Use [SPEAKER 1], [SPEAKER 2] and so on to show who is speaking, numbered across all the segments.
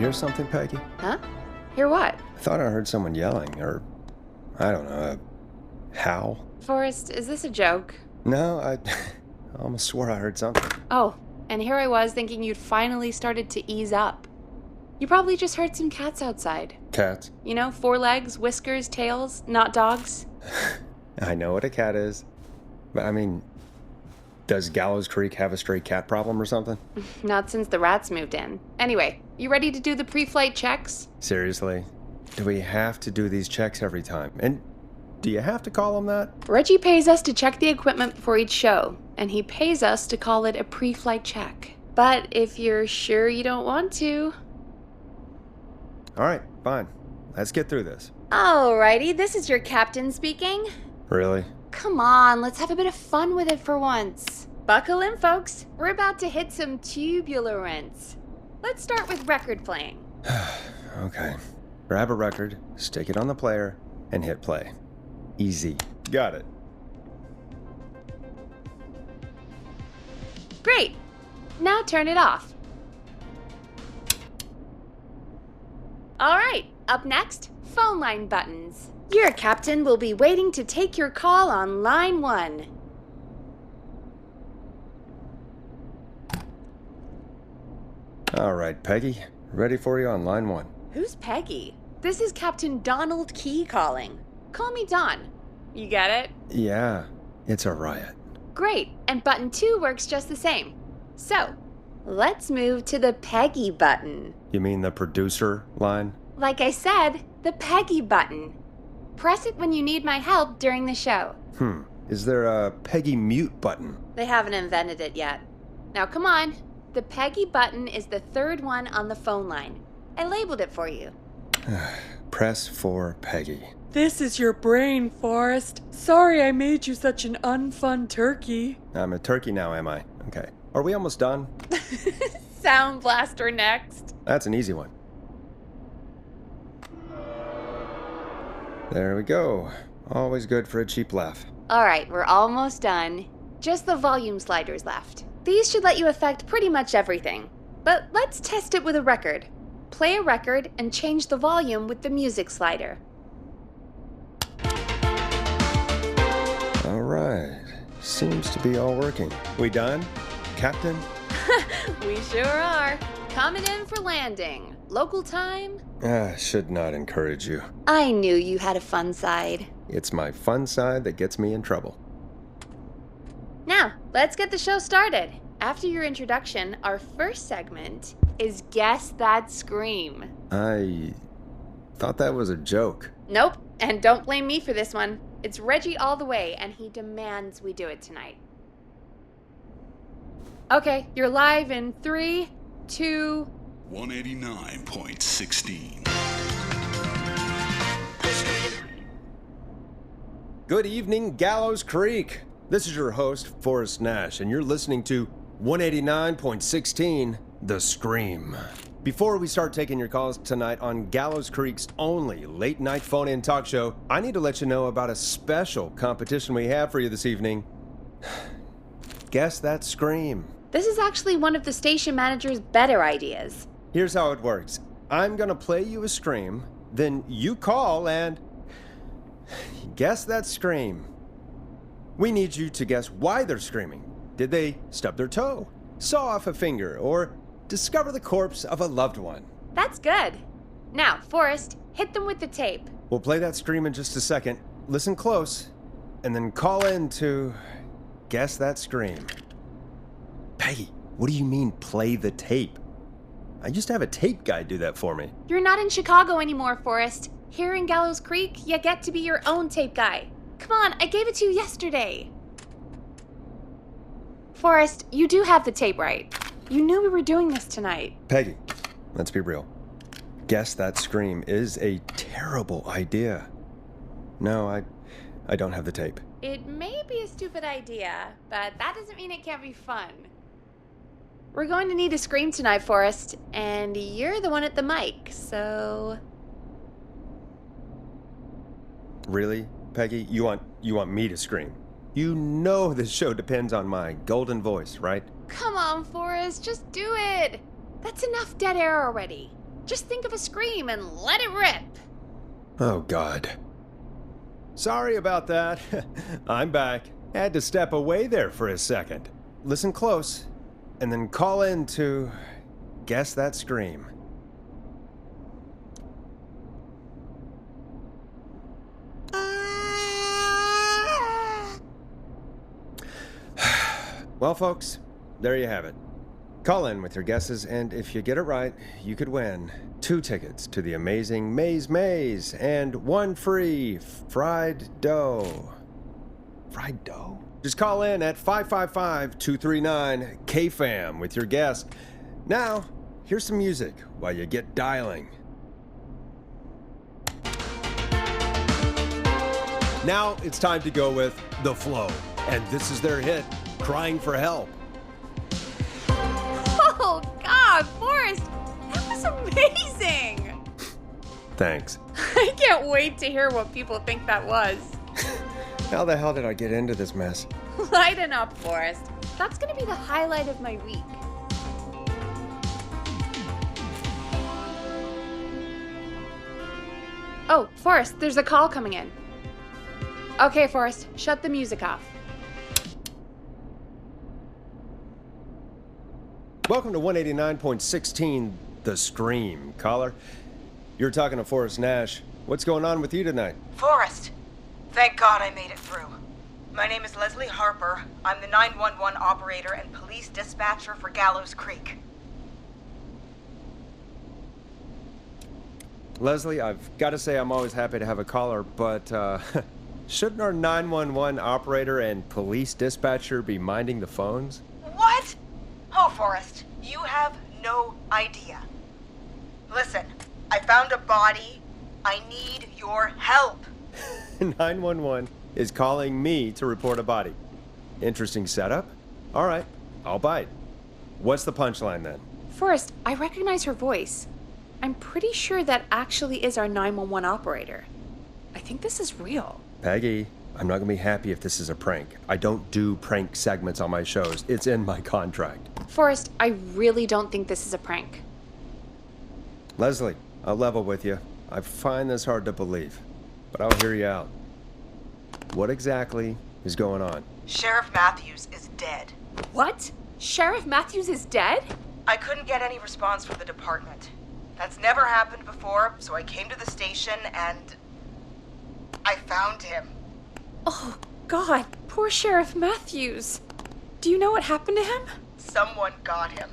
[SPEAKER 1] hear something, Peggy?
[SPEAKER 2] Huh? Hear what?
[SPEAKER 1] I thought I heard someone yelling, or, I don't know, a howl.
[SPEAKER 2] Forrest, is this a joke?
[SPEAKER 1] No, I almost swore I heard something.
[SPEAKER 2] Oh, and here I was thinking you'd finally started to ease up. You probably just heard some cats outside.
[SPEAKER 1] Cats?
[SPEAKER 2] You know, 4 legs, whiskers, tails, not dogs.
[SPEAKER 1] I know what a cat is. But I mean, does Gallows Creek have a stray cat problem or something?
[SPEAKER 2] Not since the rats moved in. Anyway, you ready to do the pre-flight checks?
[SPEAKER 1] Seriously? Do we have to do these checks every time? And do you have to call them that?
[SPEAKER 2] Reggie pays us to check the equipment before each show, and he pays us to call it a pre-flight check. But if you're sure you don't want to...
[SPEAKER 1] All right, fine. Let's get through this.
[SPEAKER 2] Alrighty, this is your captain speaking.
[SPEAKER 1] Really?
[SPEAKER 2] Come on, let's have a bit of fun with it for once. Buckle in, folks. We're about to hit some tubular rents. Let's start with record playing.
[SPEAKER 1] Okay. Grab a record, stick it on the player, and hit play. Easy. Got it.
[SPEAKER 2] Great. Now turn it off. All right, up next, phone line buttons. Your captain will be waiting to take your call on line 1.
[SPEAKER 1] All right, Peggy. Ready for you on line 1.
[SPEAKER 2] Who's Peggy? This is Captain Donald Key calling. Call me Don. You get it?
[SPEAKER 1] Yeah, it's a riot.
[SPEAKER 2] Great, and button 2 works just the same. So, let's move to the Peggy button.
[SPEAKER 1] You mean the producer line?
[SPEAKER 2] Like I said, the Peggy button. Press it when you need my help during the show.
[SPEAKER 1] Is there a Peggy mute button?
[SPEAKER 2] They haven't invented it yet. Now come on. The Peggy button is the 3rd one on the phone line. I labeled it for you.
[SPEAKER 1] Press for Peggy.
[SPEAKER 3] This is your brain, Forrest. Sorry I made you such an unfun turkey.
[SPEAKER 1] I'm a turkey now, am I? Okay. Are we almost done?
[SPEAKER 2] Sound blaster next.
[SPEAKER 1] That's an easy one. There we go. Always good for a cheap laugh.
[SPEAKER 2] All right, we're almost done. Just the volume sliders left. These should let you affect pretty much everything. But let's test it with a record. Play a record and change the volume with the music slider.
[SPEAKER 1] All right. Seems to be all working. We done, Captain?
[SPEAKER 2] We sure are. Coming in for landing. Local time?
[SPEAKER 1] Should not encourage you.
[SPEAKER 2] I knew you had a fun side.
[SPEAKER 1] It's my fun side that gets me in trouble.
[SPEAKER 2] Now, let's get the show started. After your introduction, our first segment is Guess That Scream.
[SPEAKER 1] I thought that was a joke.
[SPEAKER 2] Nope, and don't blame me for this one. It's Reggie all the way, and he demands we do it tonight. Okay, you're live in 3, 2...
[SPEAKER 4] 189.16.
[SPEAKER 1] Good evening, Gallows Creek. This is your host, Forrest Nash, and you're listening to 189.16, The Scream. Before we start taking your calls tonight on Gallows Creek's only late-night phone-in talk show, I need to let you know about a special competition we have for you this evening. Guess That Scream.
[SPEAKER 2] This is actually one of the station manager's better ideas.
[SPEAKER 1] Here's how it works. I'm gonna play you a scream, then you call and guess that scream. We need you to guess why they're screaming. Did they stub their toe, saw off a finger, or discover the corpse of a loved one?
[SPEAKER 2] That's good. Now, Forrest, hit them with the tape.
[SPEAKER 1] We'll play that scream in just a second. Listen close, and then call in to guess that scream. Peggy, what do you mean play the tape? I used to have a tape guy do that for me.
[SPEAKER 2] You're not in Chicago anymore, Forrest. Here in Gallows Creek, you get to be your own tape guy. Come on, I gave it to you yesterday. Forrest, you do have the tape right. You knew we were doing this tonight.
[SPEAKER 1] Peggy, let's be real. Guess that scream is a terrible idea. No, I don't have the tape.
[SPEAKER 2] It may be a stupid idea, but that doesn't mean it can't be fun. We're going to need a scream tonight, Forrest, and you're the one at the mic, so...
[SPEAKER 1] Really, Peggy? You want me to scream? You know this show depends on my golden voice, right?
[SPEAKER 2] Come on, Forrest, just do it. That's enough dead air already. Just think of a scream and let it rip.
[SPEAKER 1] Oh, God. Sorry about that. I'm back. Had to step away there for a second. Listen close, and then call in to guess that scream. Well, folks, there you have it. Call in with your guesses, and if you get it right, you could win 2 tickets to the amazing Maze Maze and 1 free fried dough. Fried dough? Just call in at 555-239-KFAM with your guess. Now, here's some music while you get dialing. Now it's time to go with The Flow, and this is their hit, Crying for Help.
[SPEAKER 2] Oh, God, Forrest, that was amazing.
[SPEAKER 1] Thanks.
[SPEAKER 2] I can't wait to hear what people think that was.
[SPEAKER 1] How the hell did I get into this mess?
[SPEAKER 2] Lighten up, Forrest. That's gonna be the highlight of my week. Oh, Forrest, there's a call coming in. Okay, Forrest, shut the music off.
[SPEAKER 1] Welcome to 189.16, The Scream. Caller, you're talking to Forrest Nash. What's going on with you tonight?
[SPEAKER 4] Forrest! Thank God I made it through. My name is Leslie Harper. I'm the 911 operator and police dispatcher for Gallows Creek.
[SPEAKER 1] Leslie, I've got to say I'm always happy to have a caller, but shouldn't our 911 operator and police dispatcher be minding the phones?
[SPEAKER 4] What? Oh, Forrest, you have no idea. Listen, I found a body. I need your help.
[SPEAKER 1] 911 is calling me to report a body. Interesting setup. All right, I'll bite. What's the punchline then?
[SPEAKER 2] Forrest, I recognize her voice. I'm pretty sure that actually is our 911 operator. I think this is real.
[SPEAKER 1] Peggy, I'm not gonna be happy if this is a prank. I don't do prank segments on my shows. It's in my contract.
[SPEAKER 2] Forrest, I really don't think this is a prank.
[SPEAKER 1] Leslie, I'll level with you. I find this hard to believe, but I'll hear you out. What exactly is going on?
[SPEAKER 4] Sheriff Matthews is dead.
[SPEAKER 2] What? Sheriff Matthews is dead?
[SPEAKER 4] I couldn't get any response from the department. That's never happened before, so I came to the station and I found him.
[SPEAKER 2] Oh, God, poor Sheriff Matthews. Do you know what happened to him?
[SPEAKER 4] Someone got him.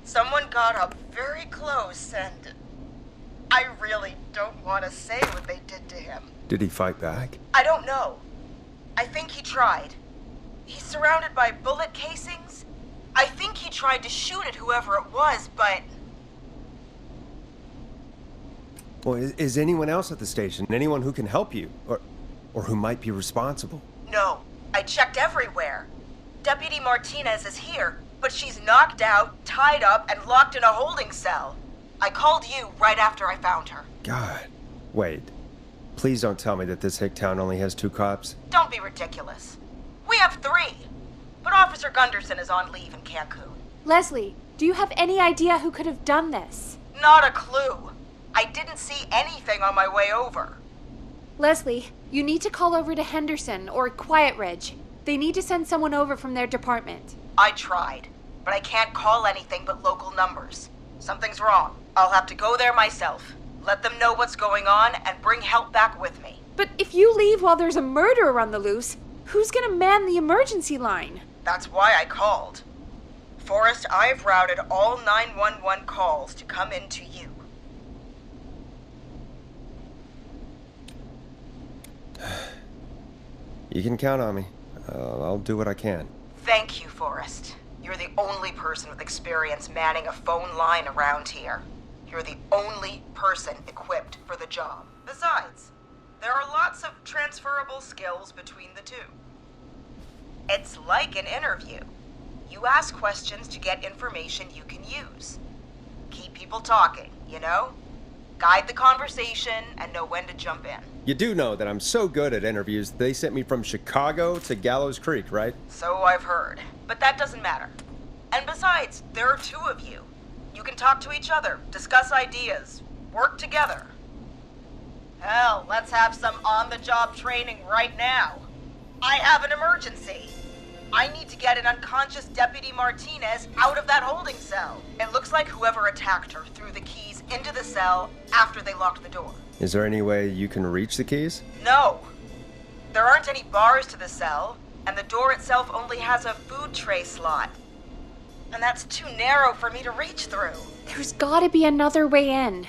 [SPEAKER 4] Someone got up very close and I really don't want to say what they did to him.
[SPEAKER 1] Did he fight back?
[SPEAKER 4] I don't know. I think he tried. He's surrounded by bullet casings. I think he tried to shoot at whoever it was, but...
[SPEAKER 1] Well, is anyone else at the station? Anyone who can help you? Or who might be responsible?
[SPEAKER 4] No. I checked everywhere. Deputy Martinez is here, but she's knocked out, tied up, and locked in a holding cell. I called you right after I found her.
[SPEAKER 1] God. Wait. Please don't tell me that this hick town only has 2 cops.
[SPEAKER 4] Don't be ridiculous. We have 3. But Officer Gunderson is on leave in Cancun.
[SPEAKER 2] Leslie, do you have any idea who could have done this?
[SPEAKER 4] Not a clue. I didn't see anything on my way over.
[SPEAKER 2] Leslie, you need to call over to Henderson or Quiet Ridge. They need to send someone over from their department.
[SPEAKER 4] I tried, but I can't call anything but local numbers. Something's wrong. I'll have to go there myself. Let them know what's going on and bring help back with me.
[SPEAKER 2] But if you leave while there's a murderer on the loose, who's gonna man the emergency line?
[SPEAKER 4] That's why I called. Forrest, I've routed all 911 calls to come in to you.
[SPEAKER 1] You can count on me. I'll do what I can.
[SPEAKER 4] Thank you, Forrest. You're the only person with experience manning a phone line around here. You're the only person equipped for the job. Besides, there are lots of transferable skills between the two. It's like an interview. You ask questions to get information you can use. Keep people talking, you know? Guide the conversation and know when to jump in.
[SPEAKER 1] You do know that I'm so good at interviews, they sent me from Chicago to Gallows Creek, right?
[SPEAKER 4] So I've heard. But that doesn't matter. And besides, there are 2 of you. You can talk to each other, discuss ideas, work together. Hell, let's have some on-the-job training right now. I have an emergency. I need to get an unconscious Deputy Martinez out of that holding cell. It looks like whoever attacked her threw the keys into the cell after they locked the door.
[SPEAKER 1] Is there any way you can reach the keys?
[SPEAKER 4] No. There aren't any bars to the cell, and the door itself only has a food tray slot. And that's too narrow for me to reach through.
[SPEAKER 2] There's gotta be another way in.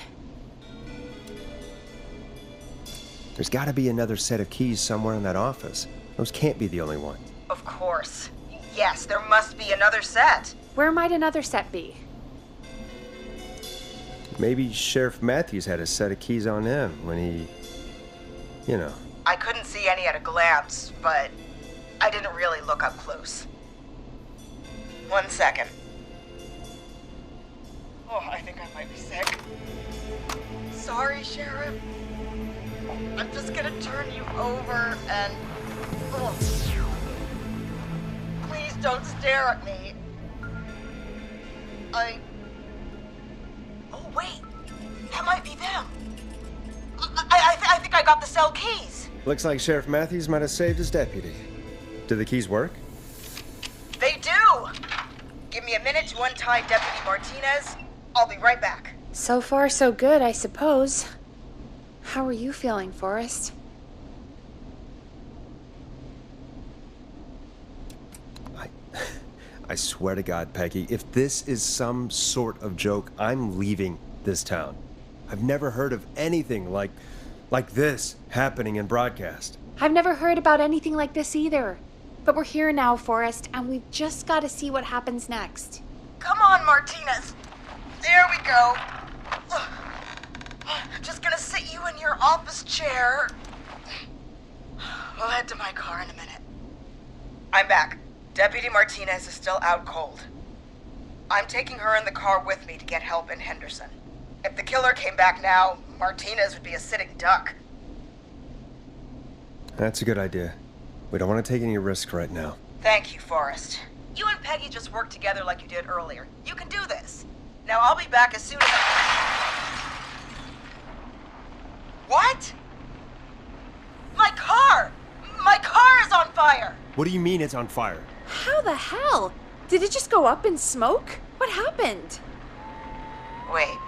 [SPEAKER 1] There's gotta be another set of keys somewhere in that office. Those can't be the only ones.
[SPEAKER 4] Of course. Yes, there must be another set.
[SPEAKER 2] Where might another set be?
[SPEAKER 1] Maybe Sheriff Matthews had a set of keys on him when he... you know.
[SPEAKER 4] I couldn't see any at a glance, but I didn't really look up close. 1 second. Oh, I think I might be sick. Sorry, Sheriff. I'm just gonna turn you over and... Oh. Please don't stare at me. Oh, wait. That might be them. I think I got the cell keys.
[SPEAKER 1] Looks like Sheriff Matthews might have saved his deputy. Do the keys work?
[SPEAKER 4] They do! Give me a minute to untie Deputy Martinez. I'll be right back.
[SPEAKER 2] So far, so good, I suppose. How are you feeling, Forrest?
[SPEAKER 1] I swear to God, Peggy, if this is some sort of joke, I'm leaving this town. I've never heard of anything like this happening in broadcast.
[SPEAKER 2] I've never heard about anything like this either. But we're here now, Forrest, and we've just got to see what happens next.
[SPEAKER 4] Come on, Martinez. There we go. Just gonna sit you in your office chair. We'll head to my car in a minute. I'm back. Deputy Martinez is still out cold. I'm taking her in the car with me to get help in Henderson. If the killer came back now, Martinez would be a sitting duck.
[SPEAKER 1] That's a good idea. We don't want to take any risks right now.
[SPEAKER 4] Thank you, Forrest. You and Peggy just worked together like you did earlier. You can do this. Now I'll be back as soon as What? My car! My car is on fire!
[SPEAKER 1] What do you mean it's on fire?
[SPEAKER 2] How the hell? Did it just go up in smoke? What happened?
[SPEAKER 4] Wait.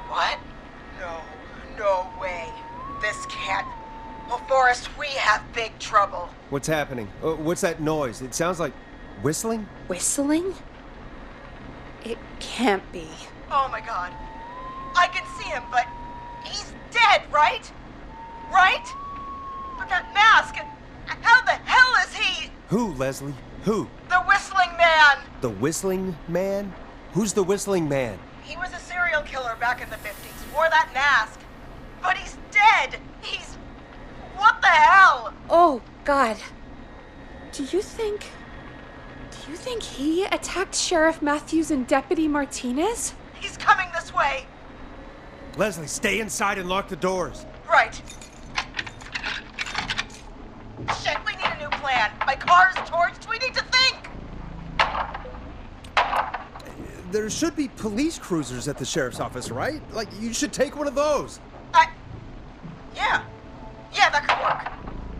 [SPEAKER 4] What? No way. This can't... Well, Forrest, we have big trouble.
[SPEAKER 1] What's happening? What's that noise? It sounds like whistling?
[SPEAKER 2] Whistling? It can't be.
[SPEAKER 4] Oh my God. I can see him, but he's dead, right? Right? But that mask, how the hell is he?
[SPEAKER 1] Who, Leslie? Who?
[SPEAKER 4] The Whistling Man!
[SPEAKER 1] The Whistling Man? Who's the Whistling Man?
[SPEAKER 4] He was a serial killer back in the 50s, wore that mask. But he's dead! He's... What the hell?
[SPEAKER 2] Oh, God. Do you think he attacked Sheriff Matthews and Deputy Martinez?
[SPEAKER 4] He's coming this way.
[SPEAKER 1] Leslie, stay inside and lock the doors.
[SPEAKER 4] Right. Shit, we need a new plan. My car's torched. We need to think.
[SPEAKER 1] There should be police cruisers at the sheriff's office, right? Like, you should take one of those.
[SPEAKER 4] Yeah, that could work.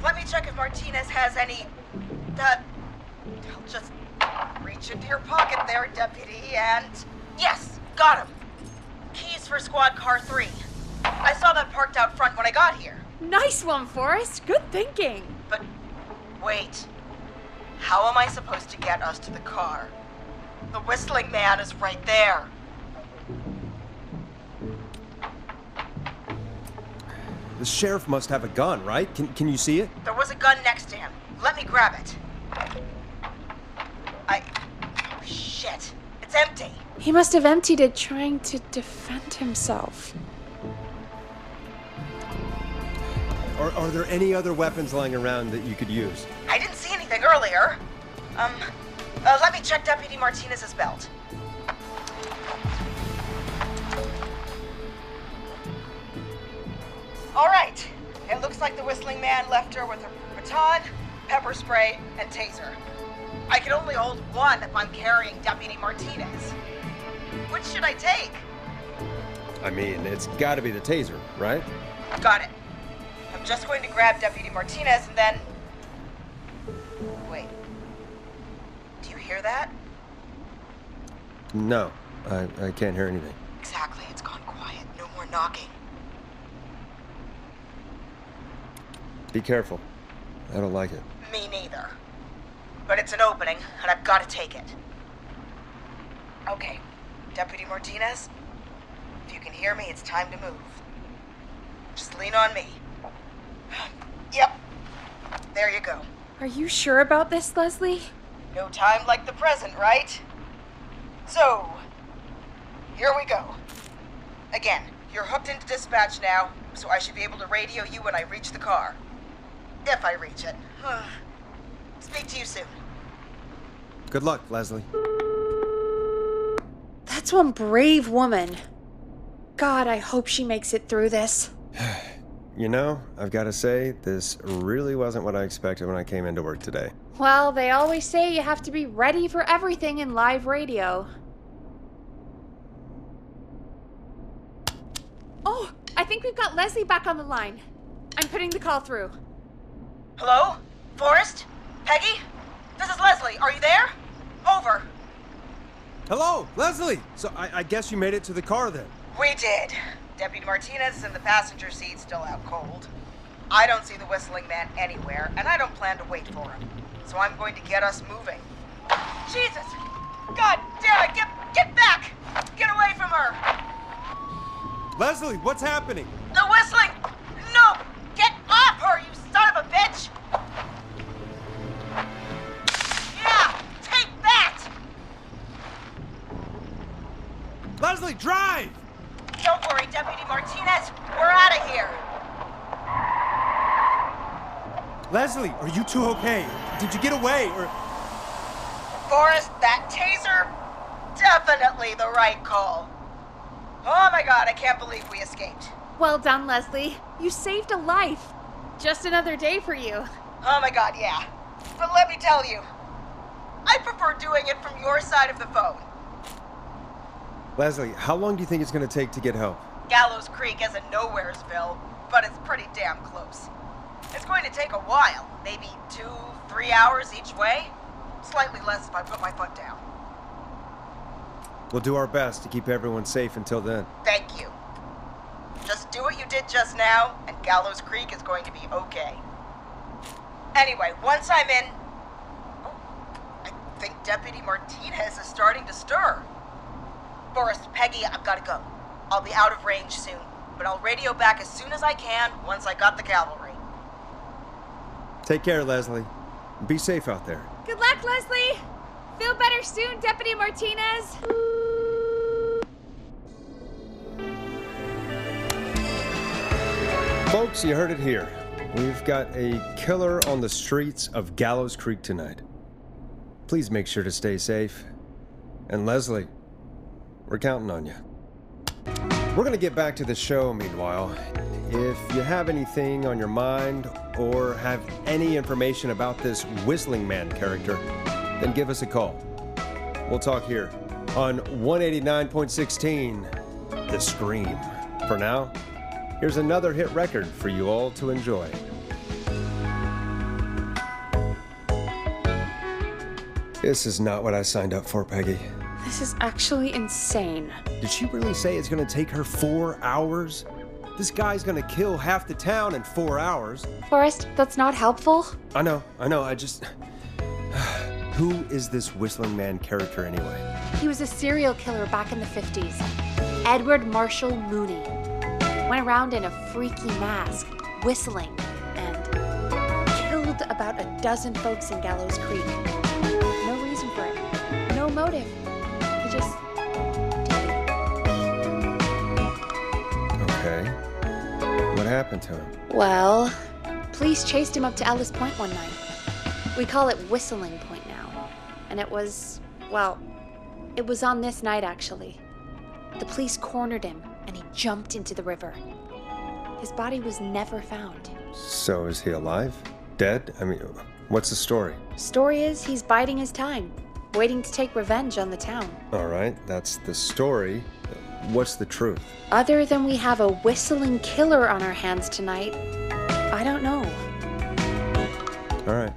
[SPEAKER 4] Let me check if Martinez has any... I'll just reach into your pocket there, Deputy, and... Yes, got him. Keys for squad car 3. I saw that parked out front when I got here.
[SPEAKER 2] Nice one, Forrest. Good thinking.
[SPEAKER 4] But wait. How am I supposed to get us to the car? The Whistling Man is right there.
[SPEAKER 1] The sheriff must have a gun, right? Can you see it?
[SPEAKER 4] There was a gun next to him. Let me grab it. Oh, shit. It's empty.
[SPEAKER 2] He must have emptied it trying to defend himself.
[SPEAKER 1] Are there any other weapons lying around that you could use?
[SPEAKER 4] I didn't see anything earlier. Let me check Deputy Martinez's belt. All right. It looks like the Whistling Man left her with her baton, pepper spray, and taser. I can only hold one if I'm carrying Deputy Martinez. Which should I take?
[SPEAKER 1] I mean, it's gotta be the taser, right?
[SPEAKER 4] Got it. I'm just going to grab Deputy Martinez and then... Wait. Do you hear that?
[SPEAKER 1] No, I can't hear anything.
[SPEAKER 4] Exactly. It's gone quiet. No more knocking.
[SPEAKER 1] Be careful. I don't like it.
[SPEAKER 4] Me neither. But it's an opening, and I've got to take it. Okay. Deputy Martinez, if you can hear me, it's time to move. Just lean on me. Yep. There you go.
[SPEAKER 2] Are you sure about this, Leslie?
[SPEAKER 4] No time like the present, right? So, here we go. Again, you're hooked into dispatch now, so I should be able to radio you when I reach the car. If I reach it. Speak to you soon.
[SPEAKER 1] Good luck, Leslie.
[SPEAKER 2] That's one brave woman. God, I hope she makes it through this.
[SPEAKER 1] You know, I've got to say, this really wasn't what I expected when I came into work today.
[SPEAKER 2] Well, they always say you have to be ready for everything in live radio. Oh, I think we've got Leslie back on the line. I'm putting the call through.
[SPEAKER 4] Hello? Forrest? Peggy? This is Leslie. Are you there? Over.
[SPEAKER 1] Hello, Leslie! So I guess you made it to the car then.
[SPEAKER 4] We did. Deputy Martinez is in the passenger seat, still out cold. I don't see the whistling man anywhere, and I don't plan to wait for him. So I'm going to get us moving. Jesus! God damn it! Get back! Get away from her!
[SPEAKER 1] Leslie, what's happening?
[SPEAKER 4] The whistling! No! Get off her, you son of a bitch! Yeah! Take that!
[SPEAKER 1] Leslie, drive!
[SPEAKER 4] Don't worry, Deputy Martinez. We're out of here.
[SPEAKER 1] Leslie, are you two okay? Did you get away, or...
[SPEAKER 4] Forrest, that taser? Definitely the right call. Oh my god, I can't believe we escaped.
[SPEAKER 2] Well done, Leslie. You saved a life. Just another day for you.
[SPEAKER 4] Oh my god, yeah. But let me tell you, I prefer doing it from your side of the phone.
[SPEAKER 1] Leslie, how long do you think it's going to take to get help?
[SPEAKER 4] Gallows Creek isn't Nowheresville, but it's pretty damn close. It's going to take a while, maybe 2-3 hours each way. Slightly less if I put my foot down.
[SPEAKER 1] We'll do our best to keep everyone safe until then.
[SPEAKER 4] Thank you. Just do what you did just now, and Gallows Creek is going to be okay. Anyway, once I'm in... Oh, I think Deputy Martinez is starting to stir. Forrest, Peggy, I've got to go. I'll be out of range soon, but I'll radio back as soon as I can once I got the cavalry.
[SPEAKER 1] Take care, Leslie. Be safe out there.
[SPEAKER 2] Good luck, Leslie. Feel better soon, Deputy Martinez.
[SPEAKER 1] Folks, you heard it here. We've got a killer on the streets of Gallows Creek tonight. Please make sure to stay safe. And Leslie, we're counting on you. We're going to get back to the show meanwhile. If you have anything on your mind or have any information about this Whistling Man character, then give us a call. We'll talk here on 189.16, The Scream. For now, here's another hit record for you all to enjoy. This is not what I signed up for, Peggy.
[SPEAKER 2] This is actually insane.
[SPEAKER 1] Did she really say it's gonna take her 4 hours? This guy's gonna kill half the town in 4 hours.
[SPEAKER 2] Forrest, that's not helpful.
[SPEAKER 1] I know, I just... Who is this Whistling Man character anyway?
[SPEAKER 2] He was a serial killer back in the 50s. Edward Marshall Mooney. Went around in a freaky mask, whistling, and killed about a dozen folks in Gallows Creek. No reason for it. No motive. He just did it.
[SPEAKER 1] Okay. What happened to him?
[SPEAKER 2] Well, police chased him up to Ellis Point one night. We call it Whistling Point now. And it was, well, it was on this night actually. The police cornered him and he jumped into the river. His body was never found.
[SPEAKER 1] So is he alive? Dead? I mean, what's the story?
[SPEAKER 2] Story is he's biding his time. waiting to take revenge on the town.
[SPEAKER 1] All right, that's the story. What's the truth?
[SPEAKER 2] Other than we have a whistling killer on our hands tonight, I don't know.
[SPEAKER 1] All right.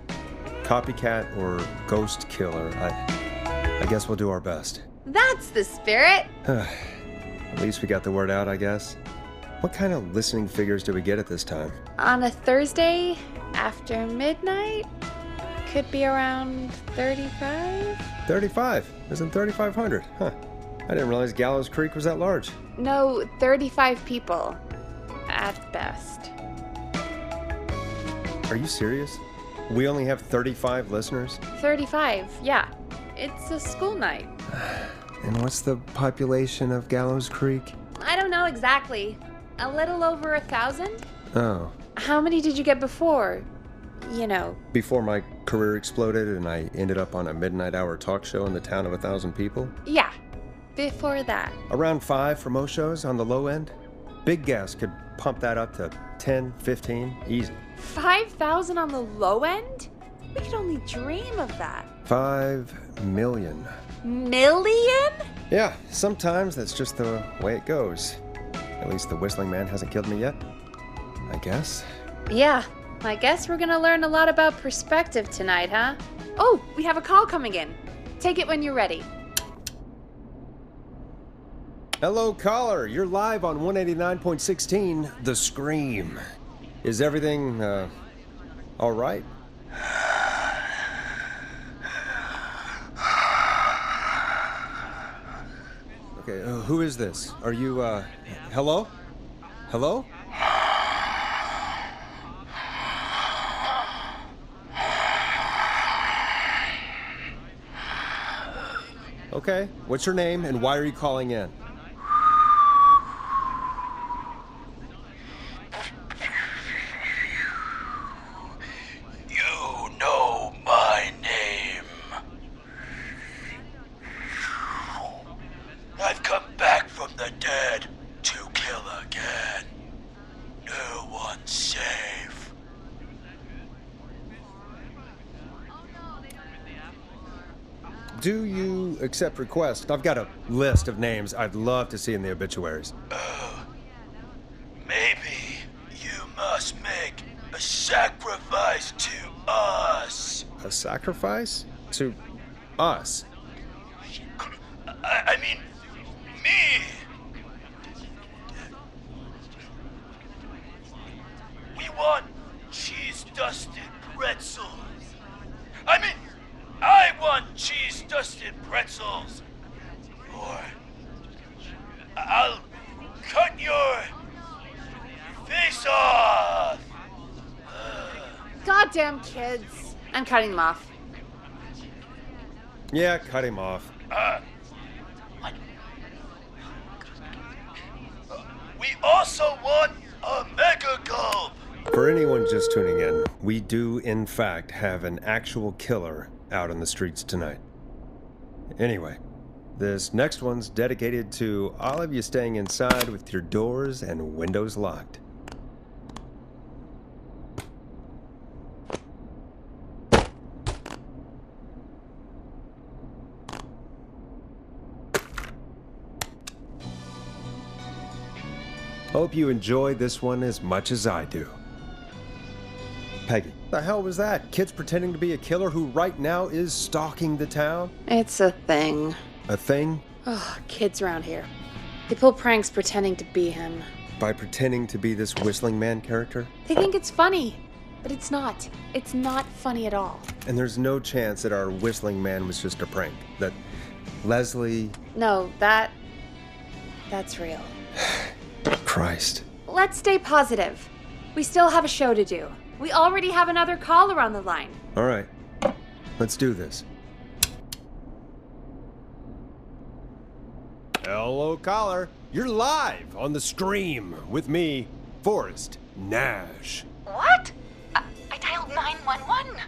[SPEAKER 1] Copycat or ghost killer. I guess we'll do our best.
[SPEAKER 2] That's the spirit!
[SPEAKER 1] At least we got the word out, I guess. What kind of listening figures do we get at this time?
[SPEAKER 2] On a Thursday, after midnight, could be around 35?
[SPEAKER 1] 35. Isn't 3,500? Huh. I didn't realize Gallows Creek was that large.
[SPEAKER 2] No, 35 people. At best.
[SPEAKER 1] Are you serious? We only have 35 listeners?
[SPEAKER 2] 35, yeah. It's a school night.
[SPEAKER 1] And what's the population of Gallows Creek?
[SPEAKER 2] I don't know exactly. A little over 1,000?
[SPEAKER 1] Oh.
[SPEAKER 2] How many did you get before? You know.
[SPEAKER 1] Before my career exploded and I ended up on a midnight hour talk show in the town of 1,000 people?
[SPEAKER 2] Yeah. Before that.
[SPEAKER 1] Around 5 for most shows on the low end. Big Gas could pump that up to 10, 15, easy.
[SPEAKER 2] 5,000 on the low end? We could only dream of that.
[SPEAKER 1] 5 million.
[SPEAKER 2] Million?
[SPEAKER 1] Yeah, sometimes that's just the way it goes. At least the Whistling Man hasn't killed me yet. I guess.
[SPEAKER 2] Yeah, I guess we're gonna learn a lot about perspective tonight, huh? Oh, we have a call coming in. Take it when you're ready.
[SPEAKER 1] Hello, caller. You're live on 189.16, The Scream. Is everything, all right? Okay, who is this? Are you, hello? Hello? Okay, what's your name and why are you calling in?
[SPEAKER 5] You know my name. I've come back from the dead to kill again. No one's safe.
[SPEAKER 1] Do you accept requests? I've got a list of names I'd love to see in the obituaries.
[SPEAKER 5] Maybe you must make a sacrifice to us.
[SPEAKER 1] A sacrifice? To us?
[SPEAKER 5] I mean, me. We want cheese-dusted pretzels. I want cheese-dusted pretzels. Or I'll cut your face off.
[SPEAKER 2] Goddamn kids. I'm cutting them off.
[SPEAKER 1] Yeah, cut him off.
[SPEAKER 5] What? We also want a mega gulp.
[SPEAKER 1] For anyone just tuning in, we do, in fact, have an actual killer out on the streets tonight. Anyway, this next one's dedicated to all of you staying inside with your doors and windows locked. Hope you enjoy this one as much as I do. Peggy, the hell was that? Kids pretending to be a killer who right now is stalking the town?
[SPEAKER 2] It's a thing.
[SPEAKER 1] A thing?
[SPEAKER 2] Oh, kids around here. They pull pranks pretending to be him.
[SPEAKER 1] By pretending to be this Whistling Man character?
[SPEAKER 2] They think it's funny, but it's not. It's not funny at all.
[SPEAKER 1] And there's no chance that our Whistling Man was just a prank. That Leslie...
[SPEAKER 2] No, that's real.
[SPEAKER 1] Christ.
[SPEAKER 2] Let's stay positive. We still have a show to do. We already have another caller on the line.
[SPEAKER 1] All right. Let's do this. Hello, caller. You're live on The Scream with me, Forrest Nash.
[SPEAKER 4] What? I dialed 911.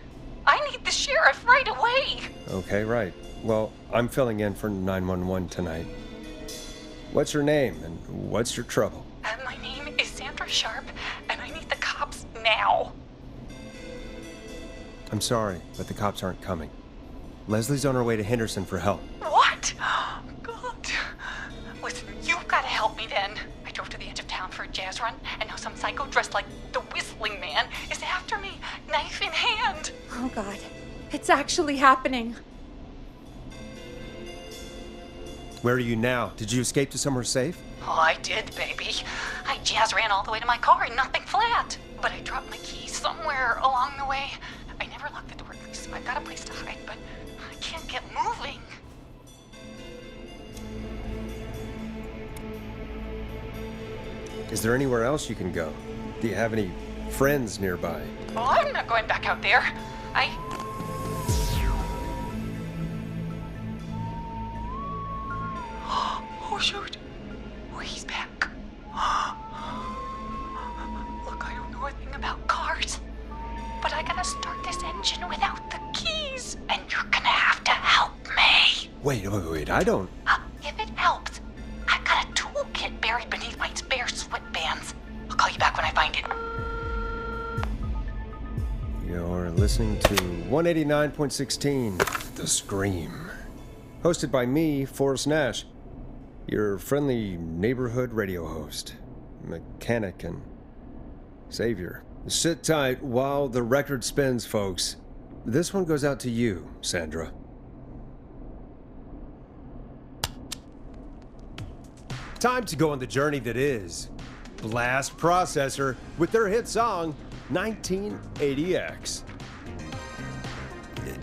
[SPEAKER 4] I need the sheriff right away.
[SPEAKER 1] Okay, right. Well, I'm filling in for 911 tonight. What's your name and what's your trouble?
[SPEAKER 4] My name is Sandra Sharp, and I need the cops now.
[SPEAKER 1] I'm sorry, but the cops aren't coming. Leslie's on her way to Henderson for help.
[SPEAKER 6] What? God. Listen, you've got to help me then. I drove to the edge of town for a jazz run, and now some psycho dressed like the Whistling Man is after me, knife in hand.
[SPEAKER 2] Oh God, it's actually happening.
[SPEAKER 1] Where are you now? Did you escape to somewhere safe?
[SPEAKER 6] Oh, I did, baby. I jazz ran all the way to my car in nothing flat. But I dropped my keys somewhere along the way. I never locked the door, so I've got a place to hide, but I can't get moving.
[SPEAKER 1] Is there anywhere else you can go? Do you have any friends nearby?
[SPEAKER 6] Oh, I'm not going back out there. Oh, shoot. Oh, he's back. Look, I don't know a thing about cars, but I gotta start this engine without the keys, and you're gonna have to help me.
[SPEAKER 1] Wait, I don't...
[SPEAKER 6] If it helps, I've got a toolkit buried beneath my spare sweatbands. I'll call you back when I find it.
[SPEAKER 1] You're listening to 189.16, The Scream. Hosted by me, Forrest Nash, your friendly neighborhood radio host, mechanic and savior. Sit tight while the record spins, folks. This one goes out to you, Sandra. Time to go on the journey that is Blast Processor with their hit song, 1980X.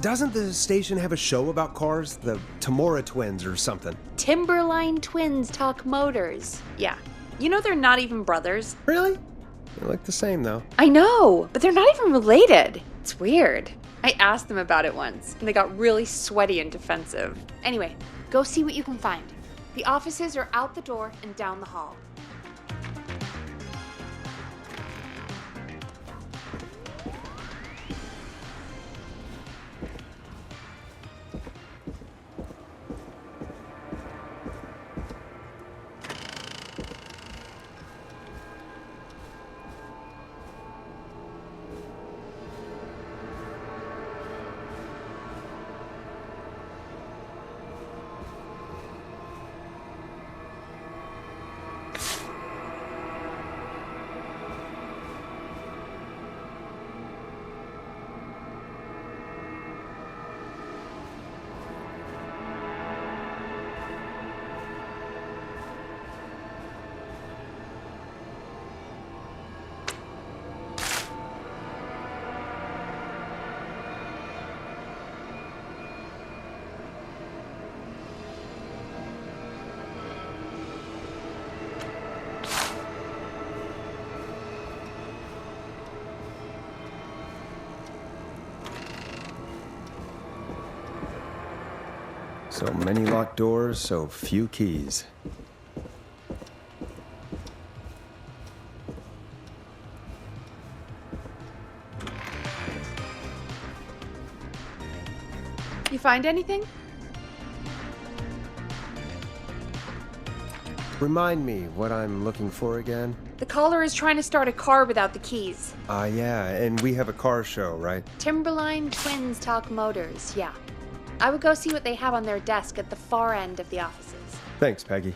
[SPEAKER 1] Doesn't the station have a show about cars? The Tamora twins or something?
[SPEAKER 2] Timberline Twins Talk Motors. Yeah. You know they're not even brothers.
[SPEAKER 1] Really? They look the same, though.
[SPEAKER 2] I know, but they're not even related. It's weird. I asked them about it once, and they got really sweaty and defensive. Anyway, go see what you can find. The offices are out the door and down the hall.
[SPEAKER 1] So many locked doors, so few keys.
[SPEAKER 2] You find anything?
[SPEAKER 1] Remind me what I'm looking for again?
[SPEAKER 2] The caller is trying to start a car without the keys.
[SPEAKER 1] Yeah, and we have a car show, right?
[SPEAKER 2] Timberline Twins Talk Motors, yeah. I would go see what they have on their desk at the far end of the offices.
[SPEAKER 1] Thanks, Peggy.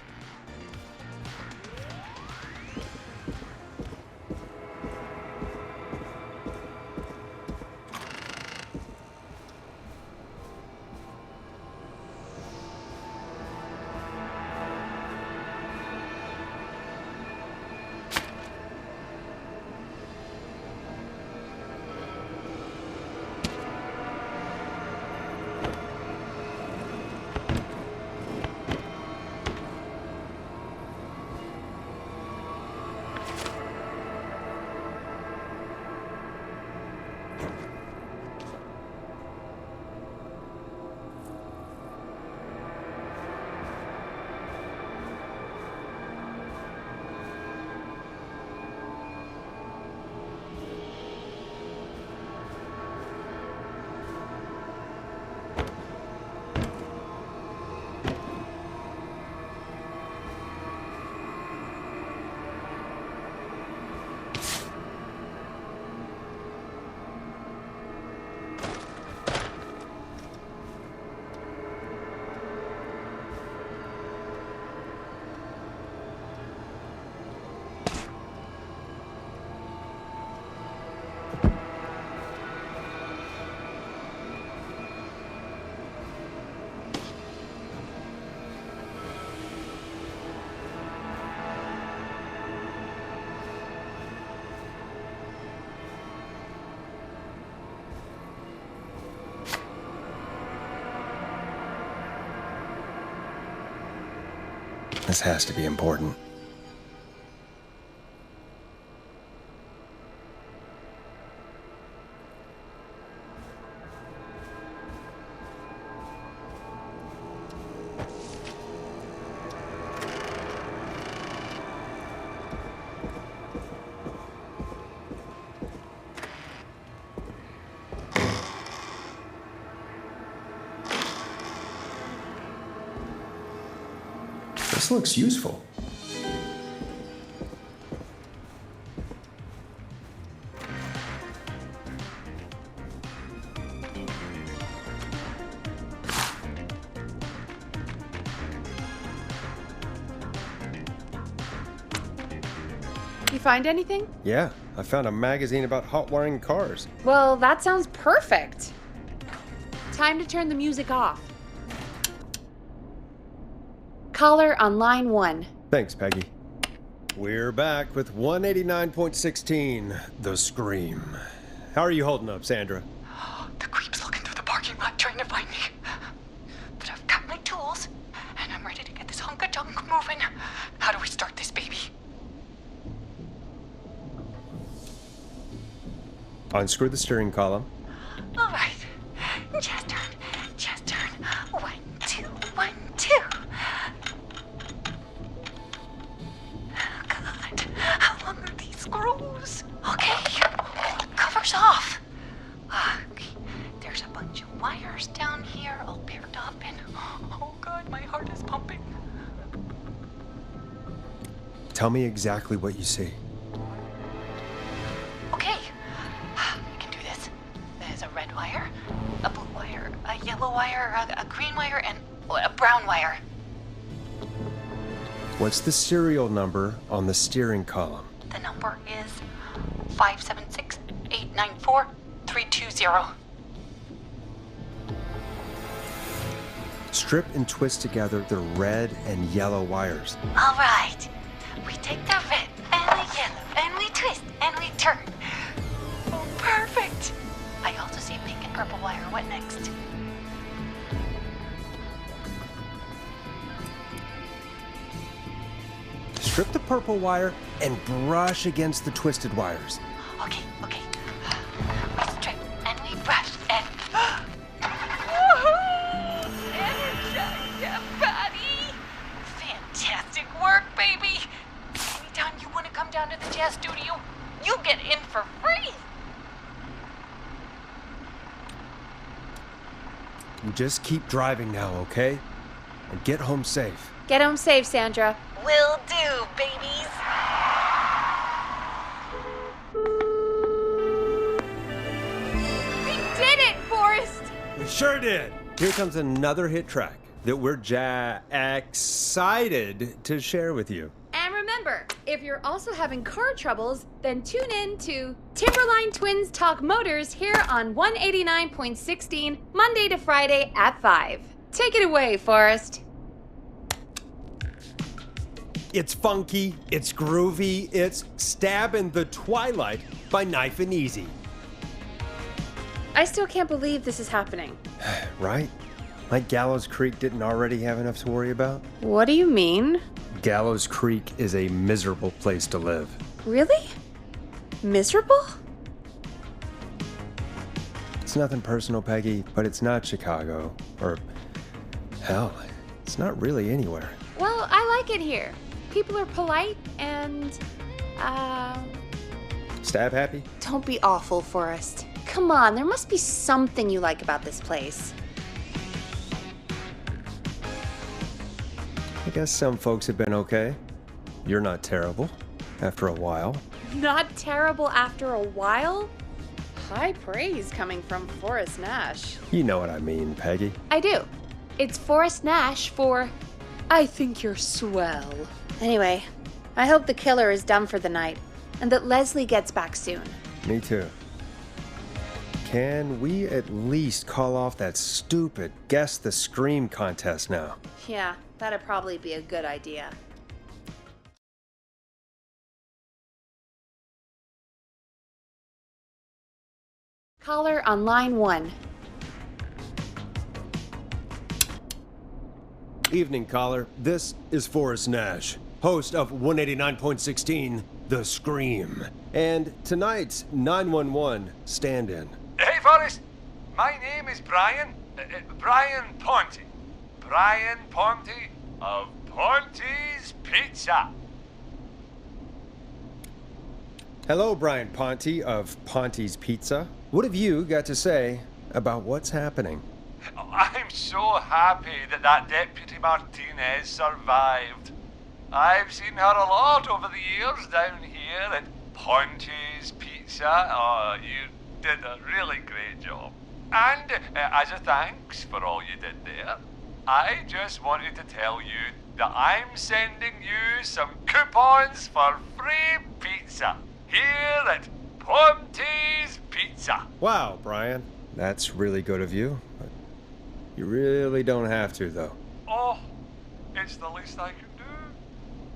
[SPEAKER 1] This has to be important. This looks useful.
[SPEAKER 2] You find anything?
[SPEAKER 1] Yeah, I found a magazine about hot wiring cars.
[SPEAKER 2] Well, that sounds perfect. Time to turn the music off. Caller on line 1.
[SPEAKER 1] Thanks, Peggy. We're back with 189.16, The Scream. How are you holding up, Sandra?
[SPEAKER 6] The creep's looking through the parking lot trying to find me. But I've got my tools, and I'm ready to get this hunk of junk moving. How do we start this baby?
[SPEAKER 1] Unscrew the steering column.
[SPEAKER 6] All right. Just turn. Just turn. 1, 2, 1, 2. Oh, God. How long are these screws? Okay. Cover's off. Okay. There's a bunch of wires down here all paired up, and oh, God, my heart is pumping.
[SPEAKER 1] Tell me exactly what you see.
[SPEAKER 6] Okay. I can do this. There's a red wire, a blue wire, a yellow wire, a green wire, and a brown wire.
[SPEAKER 1] What's the serial number on the steering column?
[SPEAKER 6] The number is 576-894-320.
[SPEAKER 1] Strip and twist together the red and yellow wires.
[SPEAKER 6] All right. We take the red and the yellow, and we twist, and we turn. Oh, perfect. I also see pink and purple wire. What next?
[SPEAKER 1] Strip the purple wire and brush against the twisted wires.
[SPEAKER 6] Okay. We strip, and we brush, and... Energize your body! Fantastic work, baby! Anytime you want to come down to the jazz studio, you get in for free!
[SPEAKER 1] You just keep driving now, okay? And get home safe.
[SPEAKER 2] Get home safe, Sandra.
[SPEAKER 6] Will do, babies!
[SPEAKER 2] We did it, Forrest!
[SPEAKER 1] We sure did. Here comes another hit track that we're excited to share with you.
[SPEAKER 2] And remember, if you're also having car troubles, then tune in to Timberline Twins Talk Motors here on 189.16, Monday to Friday at 5. Take it away, Forrest.
[SPEAKER 1] It's funky, it's groovy, it's Stab in the Twilight by Knife and Easy.
[SPEAKER 2] I still can't believe this is happening.
[SPEAKER 1] Right? Like Gallows Creek didn't already have enough to worry about?
[SPEAKER 2] What do you mean?
[SPEAKER 1] Gallows Creek is a miserable place to live.
[SPEAKER 2] Really? Miserable?
[SPEAKER 1] It's nothing personal, Peggy, but it's not Chicago. Or, hell, it's not really anywhere.
[SPEAKER 2] Well, I like it here. People are polite and,
[SPEAKER 1] Stab happy?
[SPEAKER 2] don't be awful, Forrest. Come on, there must be something you like about this place.
[SPEAKER 1] I guess some folks have been okay. You're not terrible. After a while.
[SPEAKER 2] Not terrible after a while? High praise coming from Forrest Nash.
[SPEAKER 1] You know what I mean, Peggy.
[SPEAKER 2] I do. It's Forrest Nash for I think you're swell. Anyway, I hope the killer is done for the night and that Leslie gets back soon.
[SPEAKER 1] Me too. Can we at least call off that stupid Guess the Scream contest now?
[SPEAKER 2] Yeah, that'd probably be a good idea. Caller on line 1.
[SPEAKER 1] Evening, caller. This is Forrest Nash, host of 189.16, The Scream, and tonight's 911 stand-in.
[SPEAKER 7] Hey, Forrest. My name is Brian. Brian Ponte. Brian Ponte of Ponte's Pizza.
[SPEAKER 1] Hello, Brian Ponte of Ponte's Pizza. What have you got to say about what's happening?
[SPEAKER 7] I'm so happy that Deputy Martinez survived. I've seen her a lot over the years down here at Ponte's Pizza. Oh, you did a really great job. And as a thanks for all you did there, I just wanted to tell you that I'm sending you some coupons for free pizza here at Ponte's Pizza.
[SPEAKER 1] Wow, Brian. That's really good of you. But you really don't have to, though.
[SPEAKER 7] Oh, it's the least I can do.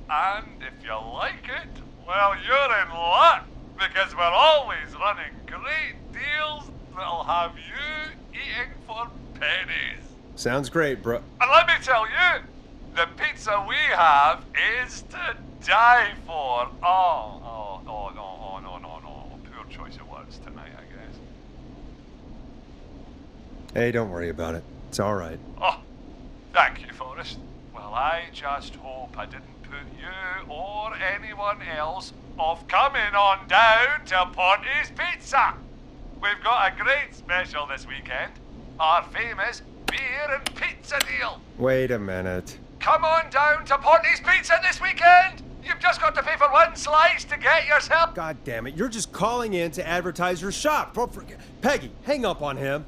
[SPEAKER 7] And if you like it, well, you're in luck, because we're always running great deals that'll have you eating for pennies.
[SPEAKER 1] Sounds great, bro.
[SPEAKER 7] And let me tell you, the pizza we have is to die for. No. Poor choice of words tonight, I guess.
[SPEAKER 1] Hey, don't worry about it. It's all right.
[SPEAKER 7] Oh, thank you, Forrest. Well, I just hope I didn't put you or anyone else off coming on down to Ponte's Pizza. We've got a great special this weekend. Our famous beer and pizza deal.
[SPEAKER 1] Wait a minute.
[SPEAKER 7] Come on down to Ponte's Pizza this weekend. You've just got to pay for one slice to get yourself.
[SPEAKER 1] God damn it, you're just calling in to advertise your shop. Peggy, hang up on him.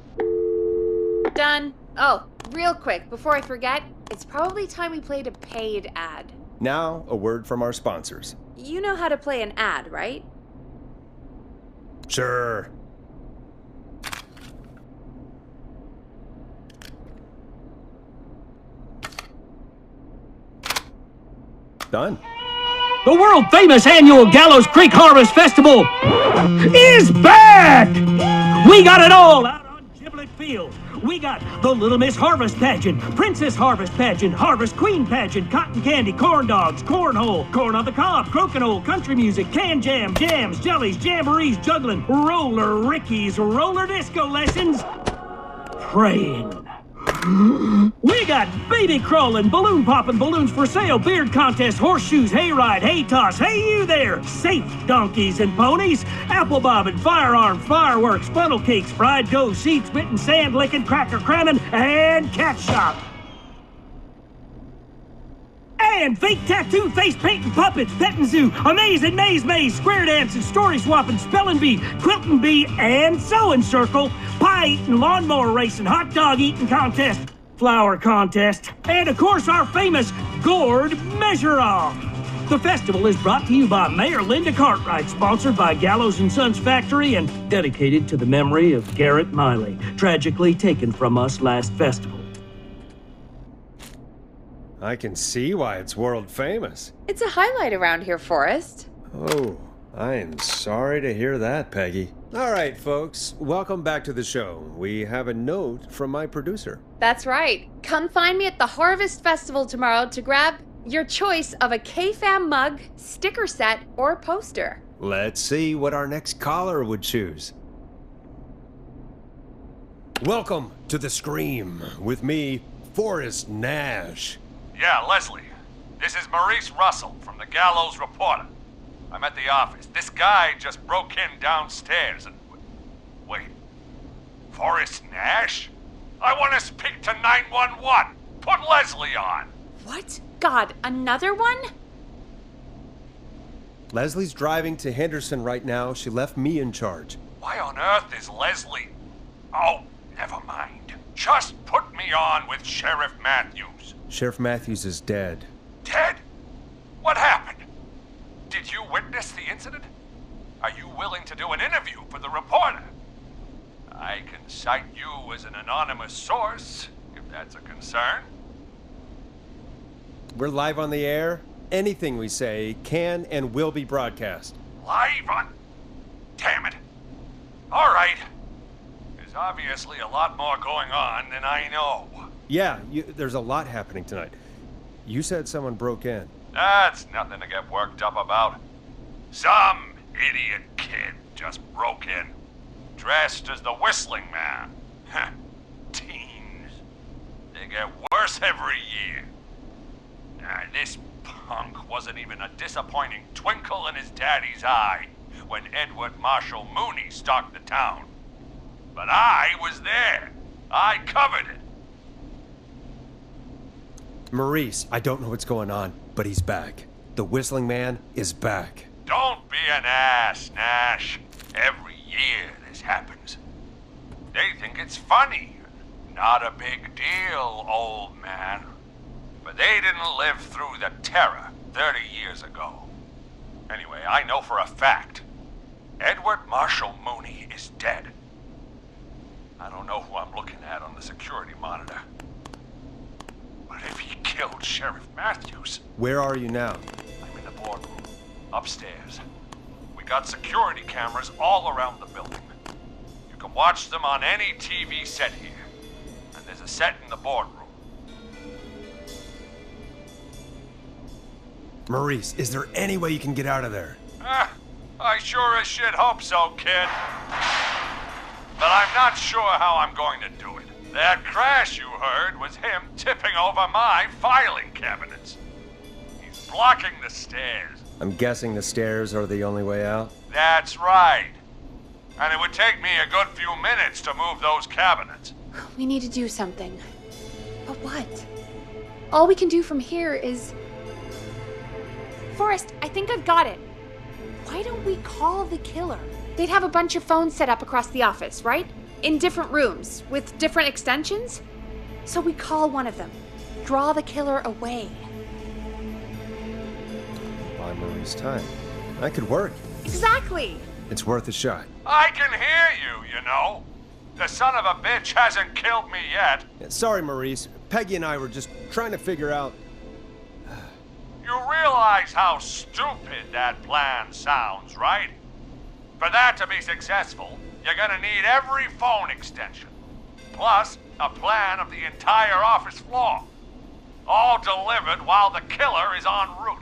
[SPEAKER 2] Done. Oh, real quick, before I forget, it's probably time we played a paid ad.
[SPEAKER 1] Now, a word from our sponsors.
[SPEAKER 2] You know how to play an ad, right?
[SPEAKER 1] Sure. Done.
[SPEAKER 8] The world-famous annual Gallows Creek Harvest Festival is back! We got it all out on Giblet Field. We got the Little Miss Harvest Pageant, Princess Harvest Pageant, Harvest Queen Pageant, Cotton Candy, Corn Dogs, Cornhole, Corn on the Cob, Crokinole, Country Music, Can Jam, Jams, Jellies, Jamborees, Juggling, Roller Rickies, Roller Disco Lessons, Praying. We got baby crawling, balloon popping, balloons for sale, beard contest, horseshoes, hayride, hay toss, hey you there, safe donkeys and ponies, apple bobbing, firearm, fireworks, funnel cakes, fried dough, seed spitting, sand licking, cracker cramming, and cat shop. And fake tattoo, face painting, puppets, petting zoo, amazing maze, square dancing, story swapping, spelling bee, quilting bee, and sewing circle, pie eating, lawnmower racing, hot dog eating contest, flower contest, and of course our famous gourd measure-off. The festival is brought to you by Mayor Linda Cartwright, sponsored by Gallows & Sons Factory, and dedicated to the memory of Garrett Miley, tragically taken from us last festival.
[SPEAKER 1] I can see why it's world famous.
[SPEAKER 2] It's a highlight around here, Forrest.
[SPEAKER 1] Oh, I am sorry to hear that, Peggy. All right, folks, welcome back to the show. We have a note from my producer.
[SPEAKER 2] That's right. Come find me at the Harvest Festival tomorrow to grab your choice of a KFAM mug, sticker set, or poster.
[SPEAKER 1] Let's see what our next caller would choose. Welcome to The Scream with me, Forrest Nash.
[SPEAKER 7] Yeah, Leslie. This is Maurice Russell from the Gallows Reporter. I'm at the office. This guy just broke in downstairs and... Wait. Forrest Nash? I want to speak to 911. Put Leslie on.
[SPEAKER 2] What? God, another one?
[SPEAKER 1] Leslie's driving to Henderson right now. She left me in charge.
[SPEAKER 7] Why on earth is Leslie... Oh, never mind. Just put me on with Sheriff Matthews.
[SPEAKER 1] Sheriff Matthews is dead.
[SPEAKER 7] Dead? What happened? Did you witness the incident? Are you willing to do an interview for the reporter? I can cite you as an anonymous source, if that's a concern.
[SPEAKER 1] We're live on the air. Anything we say can and will be broadcast.
[SPEAKER 7] Live on... Damn it. All right. There's obviously a lot more going on than I know.
[SPEAKER 1] Yeah, there's a lot happening tonight. You said someone broke in.
[SPEAKER 7] That's nothing to get worked up about. Some idiot kid just broke in, dressed as the Whistling Man. Teens. They get worse every year. This punk wasn't even a disappointing twinkle in his daddy's eye when Edward Marshall Mooney stalked the town. But I was there. I covered it.
[SPEAKER 1] Maurice, I don't know what's going on, but he's back. The Whistling Man is back.
[SPEAKER 7] Don't be an ass, Nash. Every year this happens. They think it's funny. Not a big deal, old man. But they didn't live through the terror 30 years ago. Anyway, I know for a fact, Edward Marshall Mooney is dead. I don't know who I'm looking at on the security monitor. But if he killed Sheriff Matthews...
[SPEAKER 1] Where are you now?
[SPEAKER 7] I'm in the boardroom, upstairs. We got security cameras all around the building. You can watch them on any TV set here. And there's a set in the boardroom.
[SPEAKER 1] Maurice, is there any way you can get out of there?
[SPEAKER 7] I sure as shit hope so, kid. But I'm not sure how I'm going to do it. That crash you heard was him tipping over my filing cabinets. He's blocking the stairs.
[SPEAKER 1] I'm guessing the stairs are the only way out?
[SPEAKER 7] That's right. And it would take me a good few minutes to move those cabinets.
[SPEAKER 2] We need to do something. But what? All we can do from here is... Forrest, I think I've got it. Why don't we call the killer? They'd have a bunch of phones set up across the office, right? In different rooms, with different extensions? So we call one of them. Draw the killer away.
[SPEAKER 1] Buy Maurice time. That could work.
[SPEAKER 2] Exactly!
[SPEAKER 1] It's worth a shot.
[SPEAKER 7] I can hear you, you know. The son of a bitch hasn't killed me yet.
[SPEAKER 1] Sorry, Maurice. Peggy and I were just trying to figure out...
[SPEAKER 7] You realize how stupid that plan sounds, right? For that to be successful, you're gonna need every phone extension, plus a plan of the entire office floor, all delivered while the killer is en route.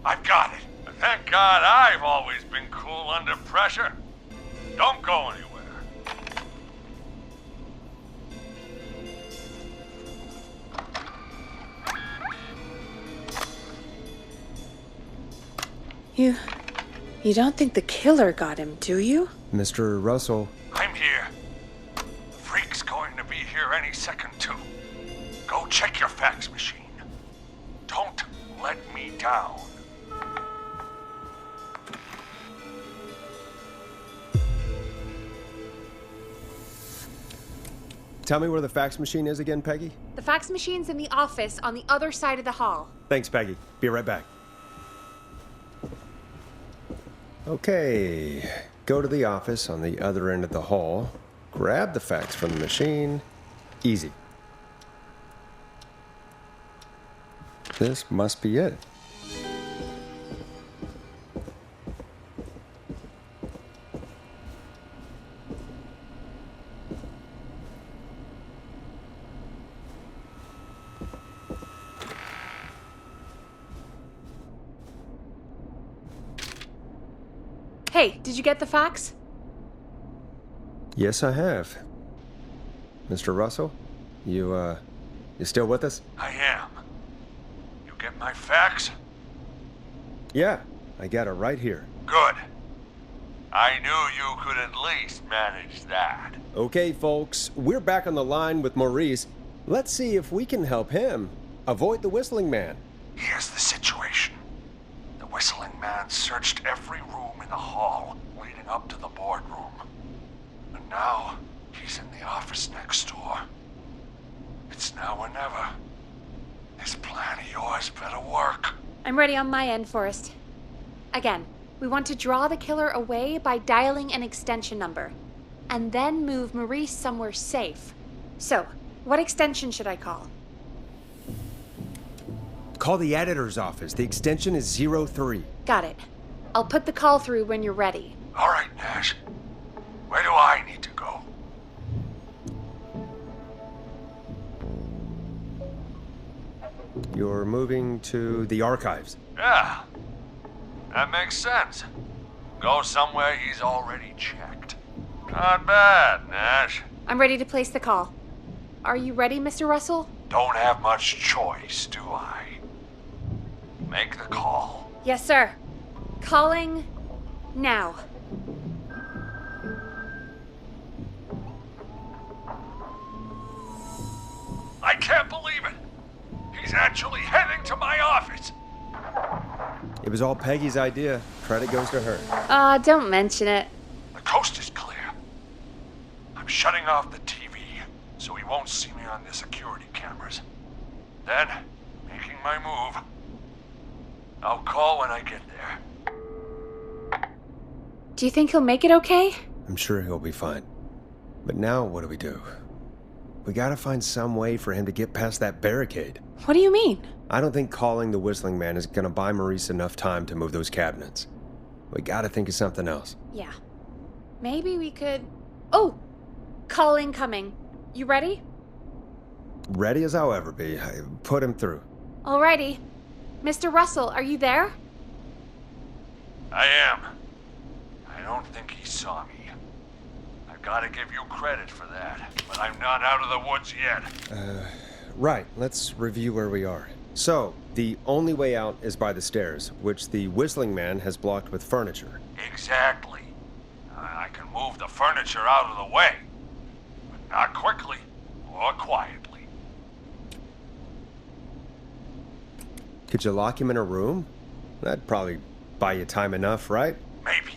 [SPEAKER 7] I've got it. Thank God I've always been cool under pressure. Don't go anywhere.
[SPEAKER 2] You don't think the killer got him, do you?
[SPEAKER 1] Mr. Russell.
[SPEAKER 7] I'm here. The freak's going to be here any second, too. Go check your fax machine. Don't let me down.
[SPEAKER 1] Tell me where the fax machine is again, Peggy?
[SPEAKER 2] The fax machine's in the office on the other side of the hall.
[SPEAKER 1] Thanks, Peggy. Be right back. Okay, go to the office on the other end of the hall, grab the fax from the machine. Easy. This must be it.
[SPEAKER 2] Hey, did you get the fax?
[SPEAKER 1] Yes, I have. Mr. Russell, you still with us?
[SPEAKER 7] I am. You get my fax?
[SPEAKER 1] Yeah, I got it right here.
[SPEAKER 7] Good. I knew you could at least manage that.
[SPEAKER 1] Okay, folks, we're back on the line with Maurice. Let's see if we can help him avoid the Whistling Man.
[SPEAKER 7] Here's the situation. The Whistling Man searched every room in the hall leading up to the boardroom. And now, he's in the office next door. It's now or never. This plan of yours better work.
[SPEAKER 2] I'm ready on my end, Forrest. Again, we want to draw the killer away by dialing an extension number, and then move Maurice somewhere safe. So, what extension should I call?
[SPEAKER 1] Call the editor's office. The extension is 03.
[SPEAKER 2] Got it. I'll put the call through when you're ready.
[SPEAKER 7] All right, Nash. Where do I need to go?
[SPEAKER 1] You're moving to the archives.
[SPEAKER 7] Yeah, that makes sense. Go somewhere he's already checked. Not bad, Nash.
[SPEAKER 2] I'm ready to place the call. Are you ready, Mr. Russell?
[SPEAKER 7] Don't have much choice, do I? Make the call.
[SPEAKER 2] Yes, sir. Calling now.
[SPEAKER 7] I can't believe it. He's actually heading to my office.
[SPEAKER 1] It was all Peggy's idea. Credit goes to her.
[SPEAKER 2] Don't mention it.
[SPEAKER 7] The coast is clear. I'm shutting off the TV so he won't see me on the security cameras. Then, making my move. I'll call when I get there.
[SPEAKER 2] Do you think he'll make it okay?
[SPEAKER 1] I'm sure he'll be fine. But now what do? We gotta find some way for him to get past that barricade.
[SPEAKER 2] What do you mean?
[SPEAKER 1] I don't think calling the Whistling Man is gonna buy Maurice enough time to move those cabinets. We gotta think of something else.
[SPEAKER 2] Yeah. Maybe we could... Oh! Call incoming. You ready?
[SPEAKER 1] Ready as I'll ever be. Put him through.
[SPEAKER 2] Alrighty. Mr. Russell, are you there?
[SPEAKER 7] I am. I don't think he saw me. I've got to give you credit for that, but I'm not out of the woods yet.
[SPEAKER 1] Right, let's review where we are. So, the only way out is by the stairs, which the Whistling Man has blocked with furniture.
[SPEAKER 7] Exactly. I can move the furniture out of the way, but not quickly or quietly.
[SPEAKER 1] Could you lock him in a room? That'd probably buy you time enough, right?
[SPEAKER 7] Maybe.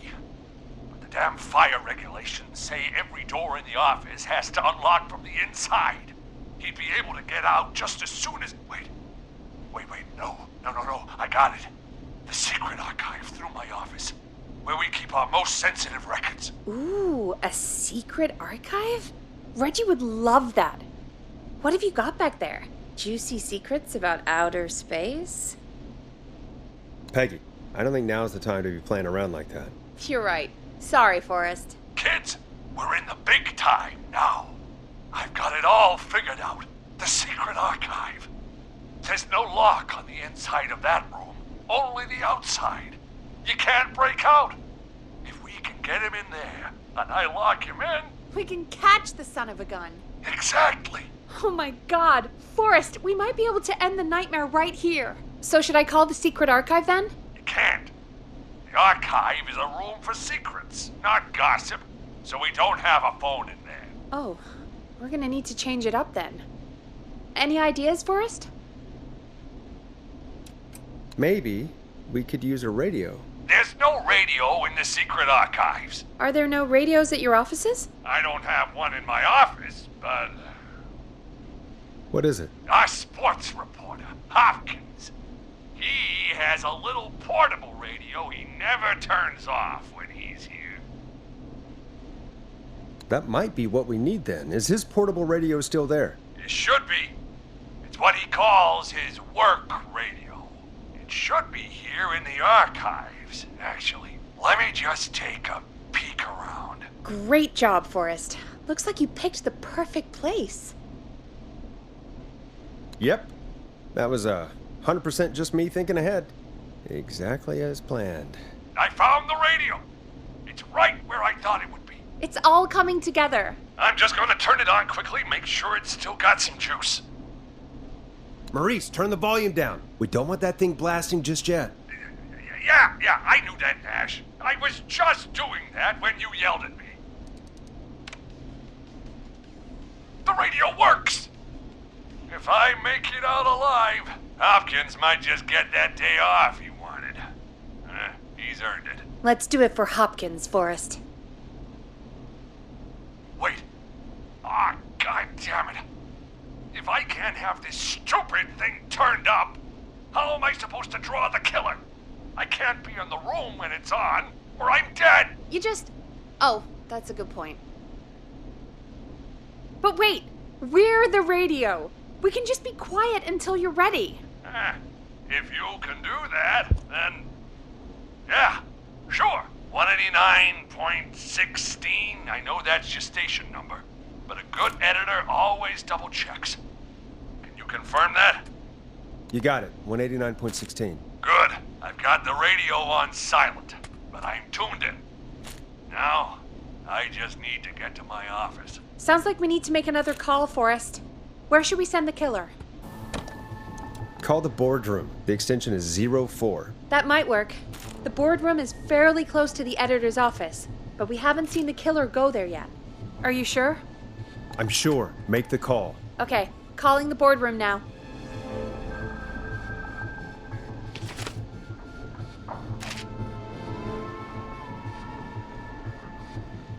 [SPEAKER 7] But the damn fire regulations say every door in the office has to unlock from the inside. He'd be able to get out just as soon as... Wait, no. I got it. The secret archive through my office, where we keep our most sensitive records.
[SPEAKER 2] Ooh, a secret archive? Reggie would love that. What have you got back there? Juicy secrets about outer space?
[SPEAKER 1] Peggy, I don't think now's the time to be playing around like that.
[SPEAKER 2] You're right. Sorry, Forrest.
[SPEAKER 7] Kids, we're in the big time now. I've got it all figured out. The secret archive. There's no lock on the inside of that room, only the outside. You can't break out. If we can get him in there, and I lock him in...
[SPEAKER 2] We can catch the son of a gun.
[SPEAKER 7] Exactly.
[SPEAKER 2] Oh my god. Forrest, we might be able to end the nightmare right here. So should I call the secret archive then?
[SPEAKER 7] You can't. The archive is a room for secrets, not gossip, so we don't have a phone in there.
[SPEAKER 2] Oh, we're gonna need to change it up then. Any ideas, Forrest?
[SPEAKER 1] Maybe we could use a radio.
[SPEAKER 7] There's no radio in the secret archives.
[SPEAKER 2] Are there no radios at your offices?
[SPEAKER 7] I don't have one in my office, but...
[SPEAKER 1] What is it?
[SPEAKER 7] Our sports reporter, Hopkins. He has a little portable radio he never turns off when he's here.
[SPEAKER 1] That might be what we need then. Is his portable radio still there?
[SPEAKER 7] It should be. It's what he calls his work radio. It should be here in the archives, actually. Let me just take a peek around.
[SPEAKER 2] Great job, Forrest. Looks like you picked the perfect place.
[SPEAKER 1] Yep. That was 100% just me thinking ahead. Exactly as planned.
[SPEAKER 7] I found the radio. It's right where I thought it would be.
[SPEAKER 2] It's all coming together.
[SPEAKER 7] I'm just gonna turn it on quickly, make sure it's still got some juice.
[SPEAKER 1] Maurice, turn the volume down. We don't want that thing blasting just yet.
[SPEAKER 7] Yeah, I knew that, Nash. I was just doing that when you yelled at me. The radio works! If I make it out alive, Hopkins might just get that day off he wanted. He's earned it.
[SPEAKER 2] Let's do it for Hopkins, Forrest.
[SPEAKER 7] Wait. Ah, God damn it. If I can't have this stupid thing turned up, how am I supposed to draw the killer? I can't be in the room when it's on, or I'm dead.
[SPEAKER 2] You just... Oh, that's a good point. But wait, we're the radio. We can just be quiet until you're ready.
[SPEAKER 7] If you can do that, then... Yeah, sure. 189.16. I know that's your station number. But a good editor always double checks. Can you confirm that?
[SPEAKER 1] You got it. 189.16.
[SPEAKER 7] Good. I've got the radio on silent, but I'm tuned in. Now, I just need to get to my office.
[SPEAKER 2] Sounds like we need to make another call, Forrest. Where should we send the killer?
[SPEAKER 1] Call the boardroom. The extension is 04.
[SPEAKER 2] That might work. The boardroom is fairly close to the editor's office, but we haven't seen the killer go there yet. Are you sure?
[SPEAKER 1] I'm sure. Make the call.
[SPEAKER 2] Okay, calling the boardroom now.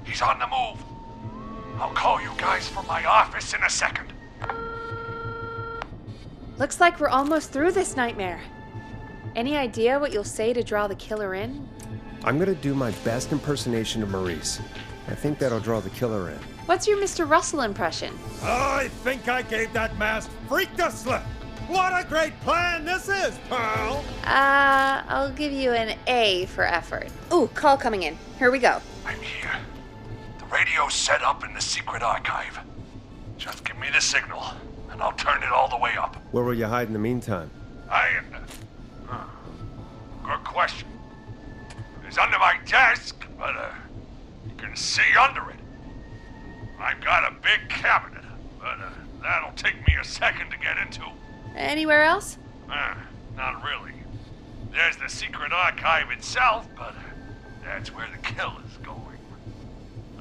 [SPEAKER 7] He's on the move. I'll call you guys from my office in a second.
[SPEAKER 2] Looks like we're almost through this nightmare. Any idea what you'll say to draw the killer in?
[SPEAKER 1] I'm gonna do my best impersonation of Maurice. I think that'll draw the killer in.
[SPEAKER 2] What's your Mr. Russell impression?
[SPEAKER 1] I think I gave that masked freak the slip. What a great plan this is, pal!
[SPEAKER 2] I'll give you an A for effort. Ooh, call coming in. Here we go.
[SPEAKER 7] I'm here. The radio's set up in the secret archive. Just give me the signal, and I'll turn it all the way up.
[SPEAKER 1] Where will you hide in the meantime?
[SPEAKER 7] Good question. It's under my desk, but you can see under it. I've got a big cabinet, but that'll take me a second to get into.
[SPEAKER 2] Anywhere else?
[SPEAKER 7] Not really. There's the secret archive itself, but that's where the kill is going.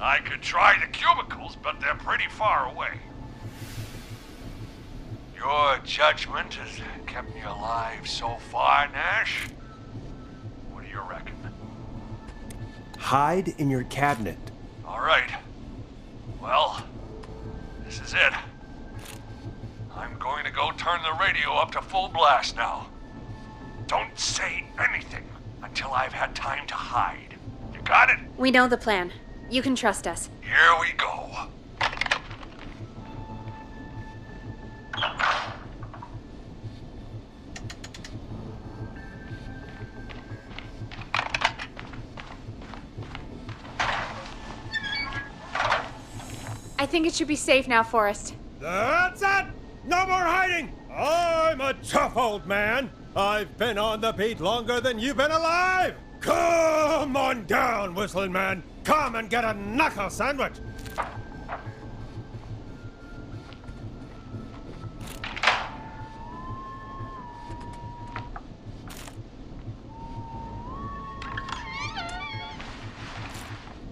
[SPEAKER 7] I could try the cubicles, but they're pretty far away. Your judgment has kept me alive so far, Nash. What do you reckon?
[SPEAKER 1] Hide in your cabinet.
[SPEAKER 7] All right. Well, this is it. I'm going to go turn the radio up to full blast now. Don't say anything until I've had time to hide. You got it?
[SPEAKER 2] We know the plan. You can trust us.
[SPEAKER 7] Here we go.
[SPEAKER 2] I think it should be safe now, Forrest.
[SPEAKER 1] That's it! No more hiding! I'm a tough old man. I've been on the beat longer than you've been alive! Come on down, Whistling Man. Come and get a knuckle sandwich.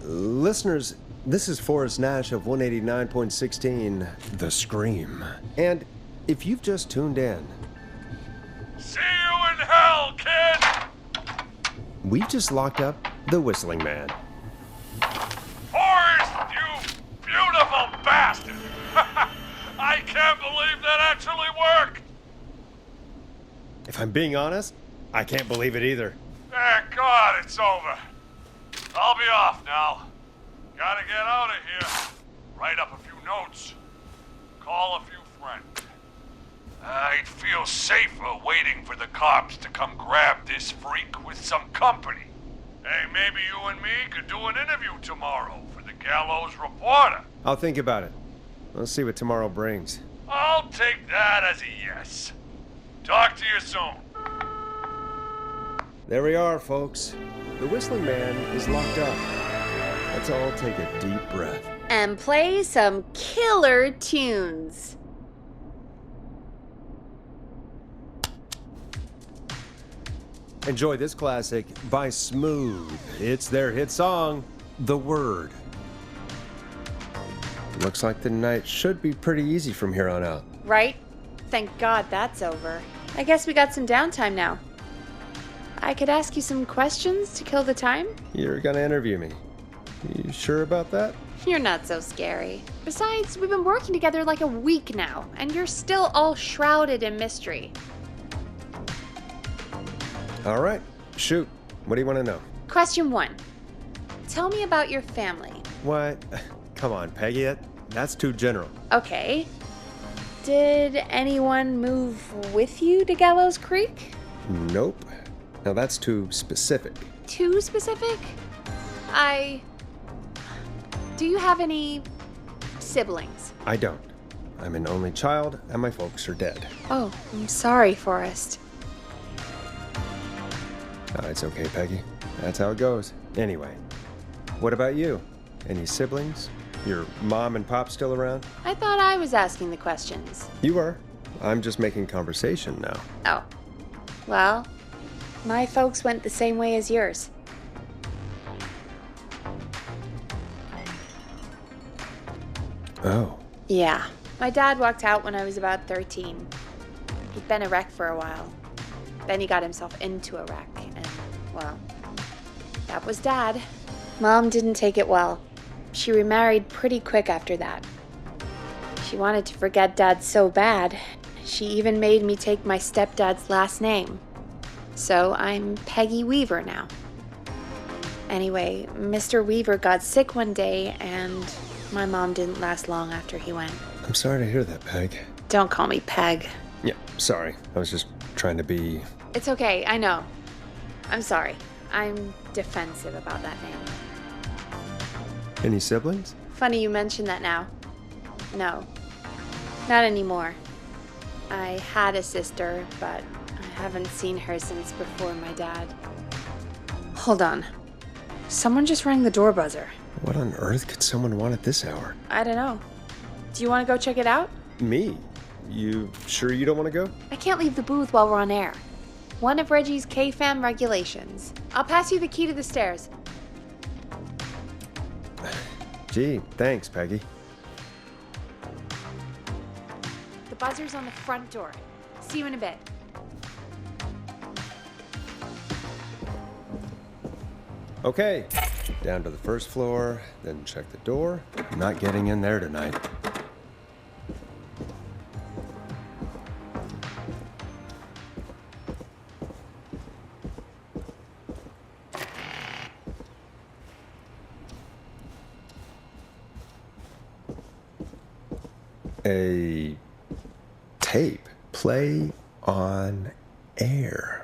[SPEAKER 1] Listeners, this is Forrest Nash of 189.16, The Scream. And if you've just tuned in,
[SPEAKER 7] See you in hell, kid!
[SPEAKER 1] we've just locked up the Whistling Man.
[SPEAKER 7] Forrest, you beautiful bastard! I can't believe that actually worked!
[SPEAKER 1] If I'm being honest, I can't believe it either.
[SPEAKER 7] Thank God it's over. I'll be off now. Gotta get out of here. Write up a few notes. Call a few friends. I'd feel safer waiting for the cops to come grab this freak with some company. Hey, maybe you and me could do an interview tomorrow for the Gallows Reporter.
[SPEAKER 1] I'll think about it. Let's see what tomorrow brings.
[SPEAKER 7] I'll take that as a yes. Talk to you soon.
[SPEAKER 1] There we are, folks. The Whistling Man is locked up. Let's all take a deep breath.
[SPEAKER 2] And play some killer tunes.
[SPEAKER 1] Enjoy this classic by Smooth. It's their hit song, The Word. Looks like the night should be pretty easy from here on out.
[SPEAKER 2] Right? Thank God that's over. I guess we got some downtime now. I could ask you some questions to kill the time?
[SPEAKER 1] You're gonna interview me. You sure about that?
[SPEAKER 2] You're not so scary. Besides, we've been working together like a week now, and you're still all shrouded in mystery.
[SPEAKER 1] All right, shoot. What do you want to know?
[SPEAKER 2] Question 1. Tell me about your family.
[SPEAKER 1] What? Come on, Peggy. That's too general.
[SPEAKER 2] Okay. Did anyone move with you to Gallows Creek?
[SPEAKER 1] Nope. Now that's too specific.
[SPEAKER 2] Too specific? Do you have any siblings?
[SPEAKER 1] I don't. I'm an only child, and my folks are dead.
[SPEAKER 2] Oh, I'm sorry, Forrest.
[SPEAKER 1] It's okay, Peggy. That's how it goes. Anyway, what about you? Any siblings? Your mom and pop still around?
[SPEAKER 2] I thought I was asking the questions.
[SPEAKER 1] You are. I'm just making conversation now.
[SPEAKER 2] Oh. Well, my folks went the same way as yours.
[SPEAKER 1] Oh.
[SPEAKER 2] Yeah. My dad walked out when I was about 13. He'd been a wreck for a while. Then he got himself into a wreck, and, well, that was Dad. Mom didn't take it well. She remarried pretty quick after that. She wanted to forget Dad so bad, she even made me take my stepdad's last name. So I'm Peggy Weaver now. Anyway, Mr. Weaver got sick one day, and my mom didn't last long after he went.
[SPEAKER 1] I'm sorry to hear that, Peg.
[SPEAKER 2] Don't call me Peg.
[SPEAKER 1] Yeah, sorry. I was just trying to be...
[SPEAKER 2] It's okay, I know. I'm sorry. I'm defensive about that name.
[SPEAKER 1] Any siblings?
[SPEAKER 2] Funny you mention that now. No, not anymore. I had a sister, but I haven't seen her since before my dad. Hold on. Someone just rang the door buzzer.
[SPEAKER 1] What on earth could someone want at this hour?
[SPEAKER 2] I don't know. Do you want to go check it out?
[SPEAKER 1] Me? You sure you don't want to go?
[SPEAKER 2] I can't leave the booth while we're on air. One of Reggie's K-Fam regulations. I'll pass you the key to the stairs.
[SPEAKER 1] Gee, thanks, Peggy.
[SPEAKER 2] The buzzer's on the front door. See you in a bit.
[SPEAKER 1] Okay, down to the first floor, then check the door. I'm not getting in there tonight. A tape. Play on air.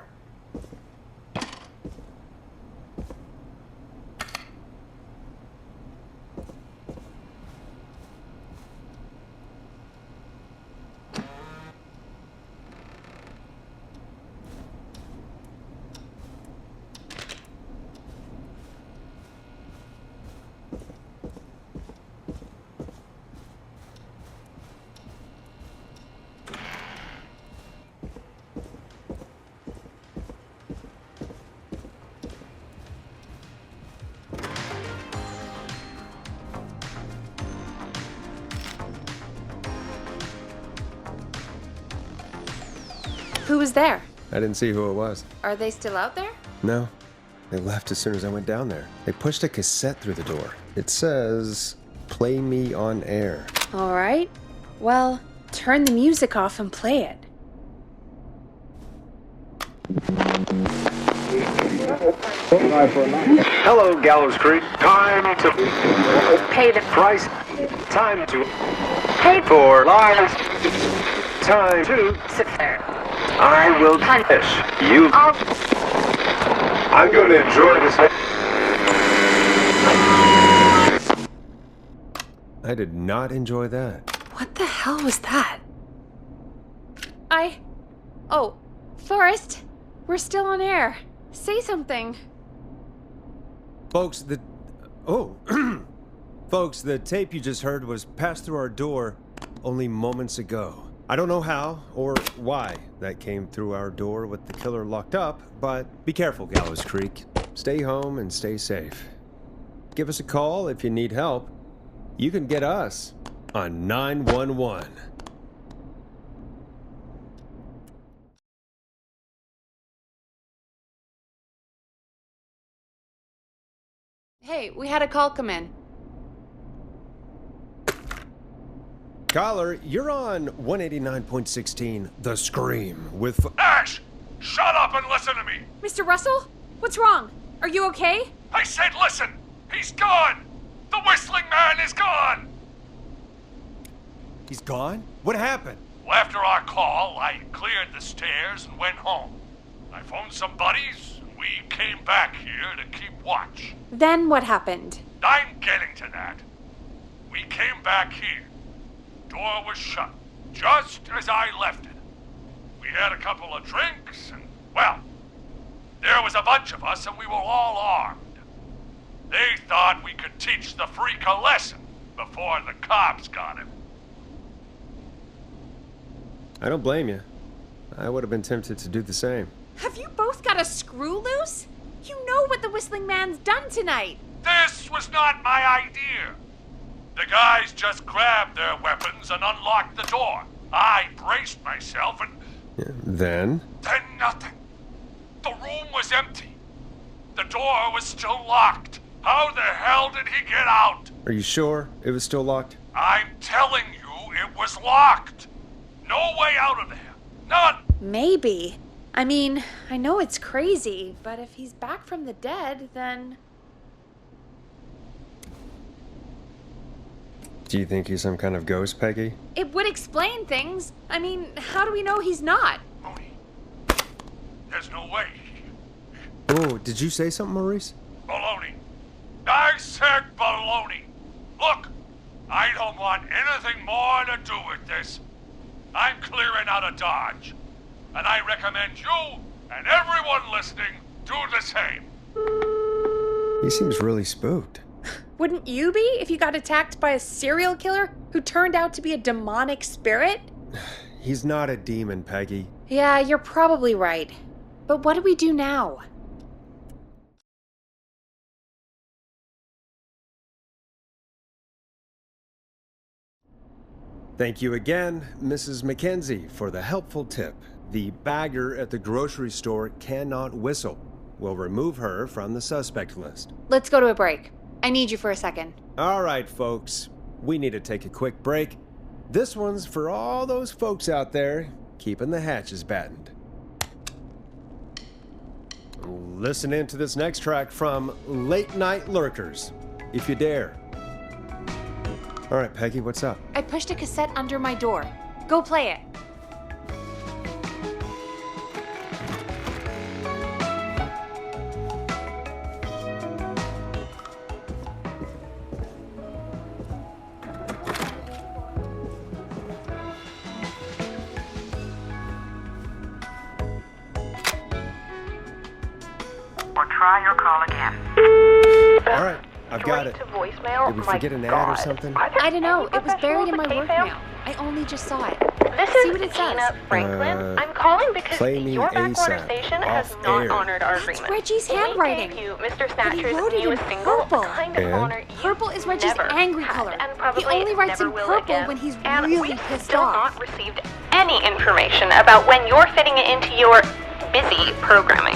[SPEAKER 2] Who was there?
[SPEAKER 1] I didn't see who it was.
[SPEAKER 2] Are they still out there?
[SPEAKER 1] No, they left as soon as I went down there. They pushed a cassette through the door. It says, "Play me on air."
[SPEAKER 2] All right. Well, turn the music off and play it.
[SPEAKER 9] Hello, Gallows Creek. Time to
[SPEAKER 2] Pay the
[SPEAKER 9] price. Time to pay for lives. Time to
[SPEAKER 2] sit there.
[SPEAKER 9] I will punish you. I'm going to enjoy this.
[SPEAKER 1] I did not enjoy that.
[SPEAKER 2] What the hell was that? Oh, Forrest, we're still on air. Say something.
[SPEAKER 1] Folks, Folks, the tape you just heard was passed through our door only moments ago. I don't know how or why that came through our door with the killer locked up, but be careful, Gallows Creek. Stay home and stay safe. Give us a call if you need help. You can get us on 911.
[SPEAKER 2] Hey, we had a call come in.
[SPEAKER 1] Caller, you're on 189.16, The Scream, with...
[SPEAKER 7] Ash! Shut up and listen to me!
[SPEAKER 2] Mr. Russell? What's wrong? Are you okay?
[SPEAKER 7] I said listen! He's gone! The Whistling Man is gone!
[SPEAKER 1] He's gone? What happened?
[SPEAKER 7] Well, after our call, I cleared the stairs and went home. I phoned some buddies, and we came back here to keep watch.
[SPEAKER 2] Then what happened?
[SPEAKER 7] I'm getting to that. We came back here. door was shut, just as I left it. We had a couple of drinks, and, well, there was a bunch of us, and we were all armed. They thought we could teach the freak a lesson before the cops got him.
[SPEAKER 1] I don't blame you. I would have been tempted to do the same.
[SPEAKER 2] Have you both got a screw loose? You know what the Whistling Man's done tonight.
[SPEAKER 7] This was not my idea. The guys just grabbed their weapons and unlocked the door. I braced myself and...
[SPEAKER 1] Yeah, then
[SPEAKER 7] nothing. The room was empty. The door was still locked. How the hell did he get out?
[SPEAKER 1] Are you sure it was still locked?
[SPEAKER 7] I'm telling you, it was locked. No way out of there. None.
[SPEAKER 2] Maybe. I mean, I know it's crazy, but if he's back from the dead, then...
[SPEAKER 1] Do you think he's some kind of ghost, Peggy?
[SPEAKER 2] It would explain things. I mean, how do we know he's not?
[SPEAKER 7] Mooney, there's no way.
[SPEAKER 1] Oh, did you say something, Maurice?
[SPEAKER 7] Baloney. I said baloney. Look, I don't want anything more to do with this. I'm clearing out of Dodge. And I recommend you and everyone listening do the same.
[SPEAKER 1] He seems really spooked.
[SPEAKER 2] Wouldn't you be if you got attacked by a serial killer who turned out to be a demonic spirit?
[SPEAKER 1] He's not a demon, Peggy.
[SPEAKER 2] Yeah, you're probably right. But what do we do now?
[SPEAKER 1] Thank you again, Mrs. Mackenzie, for the helpful tip. The bagger at the grocery store cannot whistle. We'll remove her from the suspect list.
[SPEAKER 2] Let's go to a break. I need you for a second.
[SPEAKER 1] All right, folks. We need to take a quick break. This one's for all those folks out there keeping the hatches battened. Listen in to this next track from Late Night Lurkers, if you dare. All right, Peggy, what's up?
[SPEAKER 2] I pushed a cassette under my door. Go play it.
[SPEAKER 4] Or try your call again.
[SPEAKER 1] All right, I've got it.
[SPEAKER 4] To voicemail?
[SPEAKER 1] Did we forget an ad or something?
[SPEAKER 2] I don't know. It was buried in my work mail. I only just saw it.
[SPEAKER 10] This
[SPEAKER 2] See
[SPEAKER 10] is
[SPEAKER 2] what it
[SPEAKER 10] Gina
[SPEAKER 2] says.
[SPEAKER 10] Franklin. I'm calling because
[SPEAKER 1] play me
[SPEAKER 10] your backwater
[SPEAKER 1] ASAP,
[SPEAKER 10] station
[SPEAKER 1] off
[SPEAKER 10] has not
[SPEAKER 1] air.
[SPEAKER 10] honored our
[SPEAKER 2] That's
[SPEAKER 10] agreement.
[SPEAKER 2] Reggie's handwriting.
[SPEAKER 10] We gave you Mr.
[SPEAKER 2] But he
[SPEAKER 10] Snatcher's
[SPEAKER 2] wrote it in
[SPEAKER 10] newest single,
[SPEAKER 2] purple.
[SPEAKER 10] the kind of
[SPEAKER 1] And?
[SPEAKER 10] honor you
[SPEAKER 2] Purple is Reggie's
[SPEAKER 10] never
[SPEAKER 2] angry
[SPEAKER 10] had,
[SPEAKER 2] color.
[SPEAKER 10] and probably
[SPEAKER 2] He only writes
[SPEAKER 10] never
[SPEAKER 2] in
[SPEAKER 10] will
[SPEAKER 2] purple
[SPEAKER 10] again.
[SPEAKER 2] when he's
[SPEAKER 10] and
[SPEAKER 2] really
[SPEAKER 10] we've
[SPEAKER 2] pissed
[SPEAKER 10] still
[SPEAKER 2] off.
[SPEAKER 10] not received any information about when you're fitting it into your busy programming.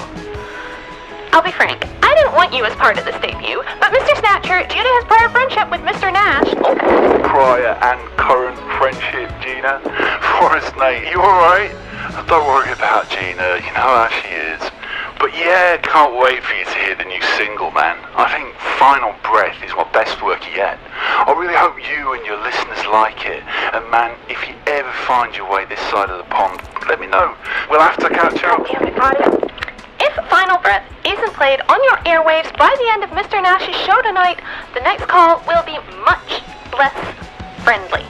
[SPEAKER 10] I'll be frank, I didn't want you as part of this debut, but Mr. Snatcher, due to his prior friendship with Mr. Nash...
[SPEAKER 9] Prior and current friendship, Gina. Forrest, mate, you alright? Don't worry about Gina, you know how she is. But yeah, can't wait for you to hear the new single, man. I think Final Breath is my best work yet. I really hope you and your listeners like it. And man, if you ever find your way this side of the pond, let me know. We'll have to catch up.
[SPEAKER 10] Damn it, Claudia. If Final Breath isn't played on your airwaves by the end of Mr. Nash's show tonight, the next call will be much less friendly.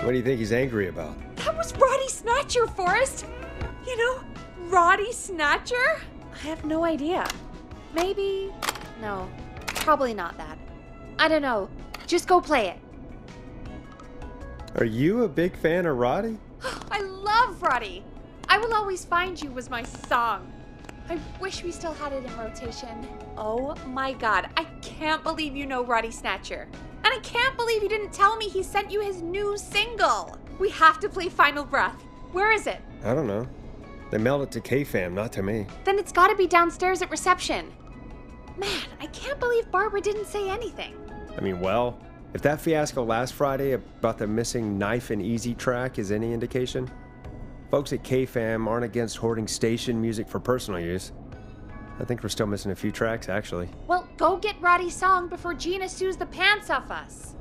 [SPEAKER 1] What do you think he's angry about?
[SPEAKER 2] That was Roddy Snatcher, Forrest. You know, Roddy Snatcher? I have no idea. Maybe... No, probably not that. I don't know. Just go play it.
[SPEAKER 1] Are you a big fan of Roddy?
[SPEAKER 2] I love Roddy. I Will Always Find You was my song. I wish we still had it in rotation. Oh my god, I can't believe you know Roddy Snatcher. And I can't believe you didn't tell me he sent you his new single. We have to play Final Breath. Where is it?
[SPEAKER 1] I don't know. They mailed it to K-Fam, not to me.
[SPEAKER 2] Then it's gotta be downstairs at reception. Man, I can't believe Barbara didn't say anything.
[SPEAKER 1] I mean, well, if that fiasco last Friday about the missing Knife and Easy track is any indication, folks at K-Fam aren't against hoarding station music for personal use. I think we're still missing a few tracks, actually.
[SPEAKER 2] Well, go get Roddy's song before Gina sues the pants off us.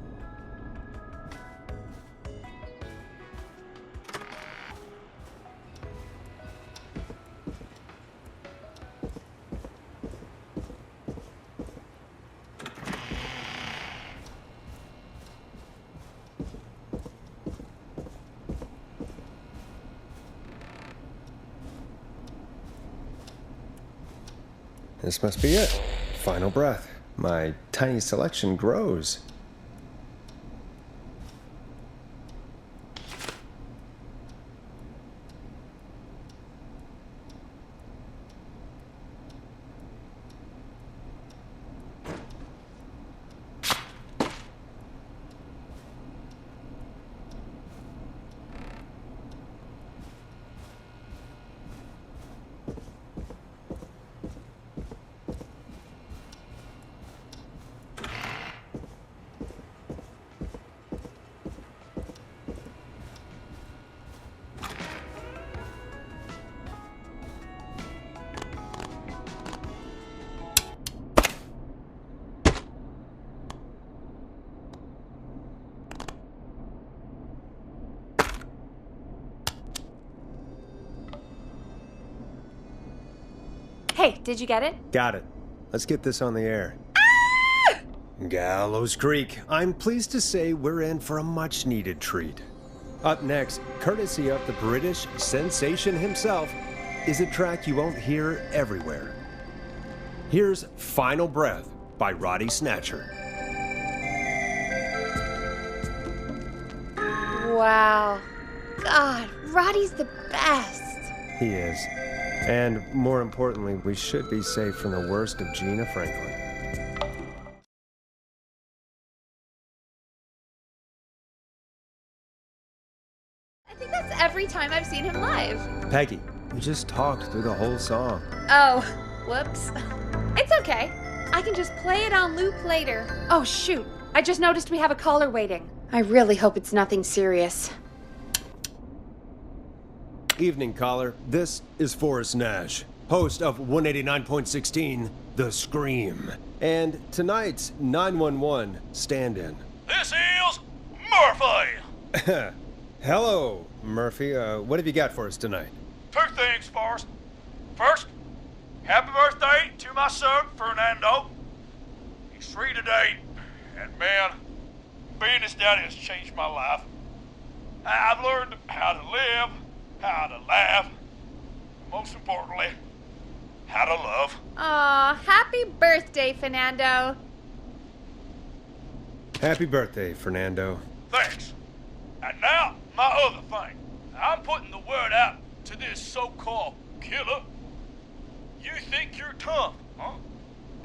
[SPEAKER 1] This must be it. Final breath. My tiny selection grows.
[SPEAKER 2] Hey, did you get it?
[SPEAKER 1] Got it. Let's get this on the air. Gallows Creek. I'm pleased to say we're in for a much-needed treat. Up next, courtesy of the British sensation himself, is a track you won't hear everywhere. Here's Final Breath by Roddy Snatcher.
[SPEAKER 2] Wow. God, Roddy's the best.
[SPEAKER 1] He is. And more importantly, we should be safe from the worst of Gina Franklin.
[SPEAKER 2] I think that's every time I've seen him live.
[SPEAKER 1] Peggy, we just talked through the whole song.
[SPEAKER 2] Oh, whoops. It's okay. I can just play it on loop later. Oh, shoot. I just noticed we have a caller waiting. I really hope it's nothing serious.
[SPEAKER 1] Evening, caller. This is Forrest Nash, host of 189.16, The Scream, and tonight's 911 stand-in.
[SPEAKER 5] This is Murphy!
[SPEAKER 1] Hello, Murphy. What have you got for us tonight?
[SPEAKER 5] Two things, Forrest. First, happy birthday to my son, Fernando. He's 3 today, and man, being his daddy has changed my life. I've learned how to live, how to laugh, most importantly, how to love.
[SPEAKER 2] Aw, happy birthday, Fernando.
[SPEAKER 1] Happy birthday, Fernando.
[SPEAKER 5] Thanks. And now, my other thing. I'm putting the word out to this so-called killer. You think you're tough, huh?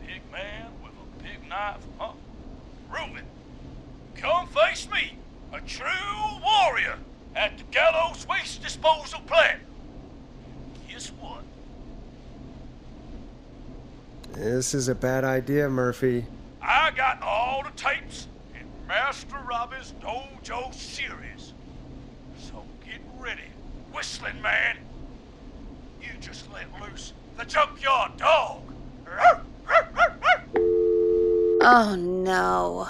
[SPEAKER 5] Big man with a big knife, huh? Reuben, come face me, a true warrior, at the Gallows Waste Disposal Plant. Guess what?
[SPEAKER 1] This is a bad idea, Murphy.
[SPEAKER 5] I got all the tapes in Master Robbie's Dojo series. So get ready, Whistling Man. You just let loose the junkyard dog.
[SPEAKER 2] Oh, no.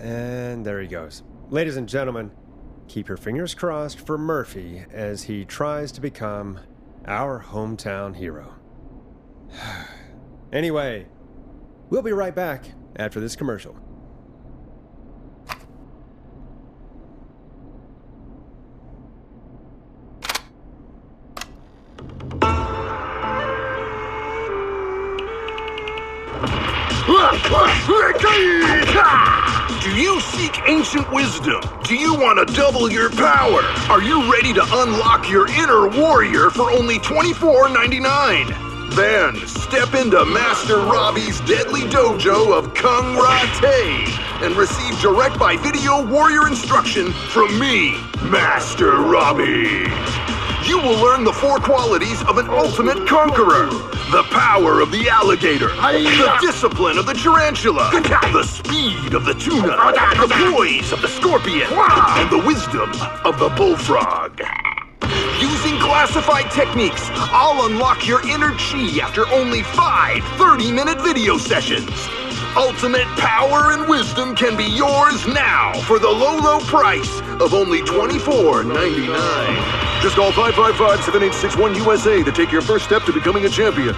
[SPEAKER 1] And there he goes. Ladies and gentlemen, keep your fingers crossed for Murphy as he tries to become our hometown hero. Anyway, we'll be right back after this commercial.
[SPEAKER 11] Do you seek ancient wisdom? Do you want to double your power? Are you ready to unlock your inner warrior for only $24.99? Then step into Master Robbie's deadly dojo of Kung Ra-Te and receive direct by video warrior instruction from me, Master Robbie. You will learn the 4 qualities of an ultimate conqueror. The power of the alligator, the discipline of the tarantula, the speed of the tuna, the poise of the scorpion, and the wisdom of the bullfrog. Using classified techniques, I'll unlock your inner chi after only 5 30-minute video sessions. Ultimate power and wisdom can be yours now for the low price of only $24.99. Just call 555-7861 USA to take your first step to becoming a champion.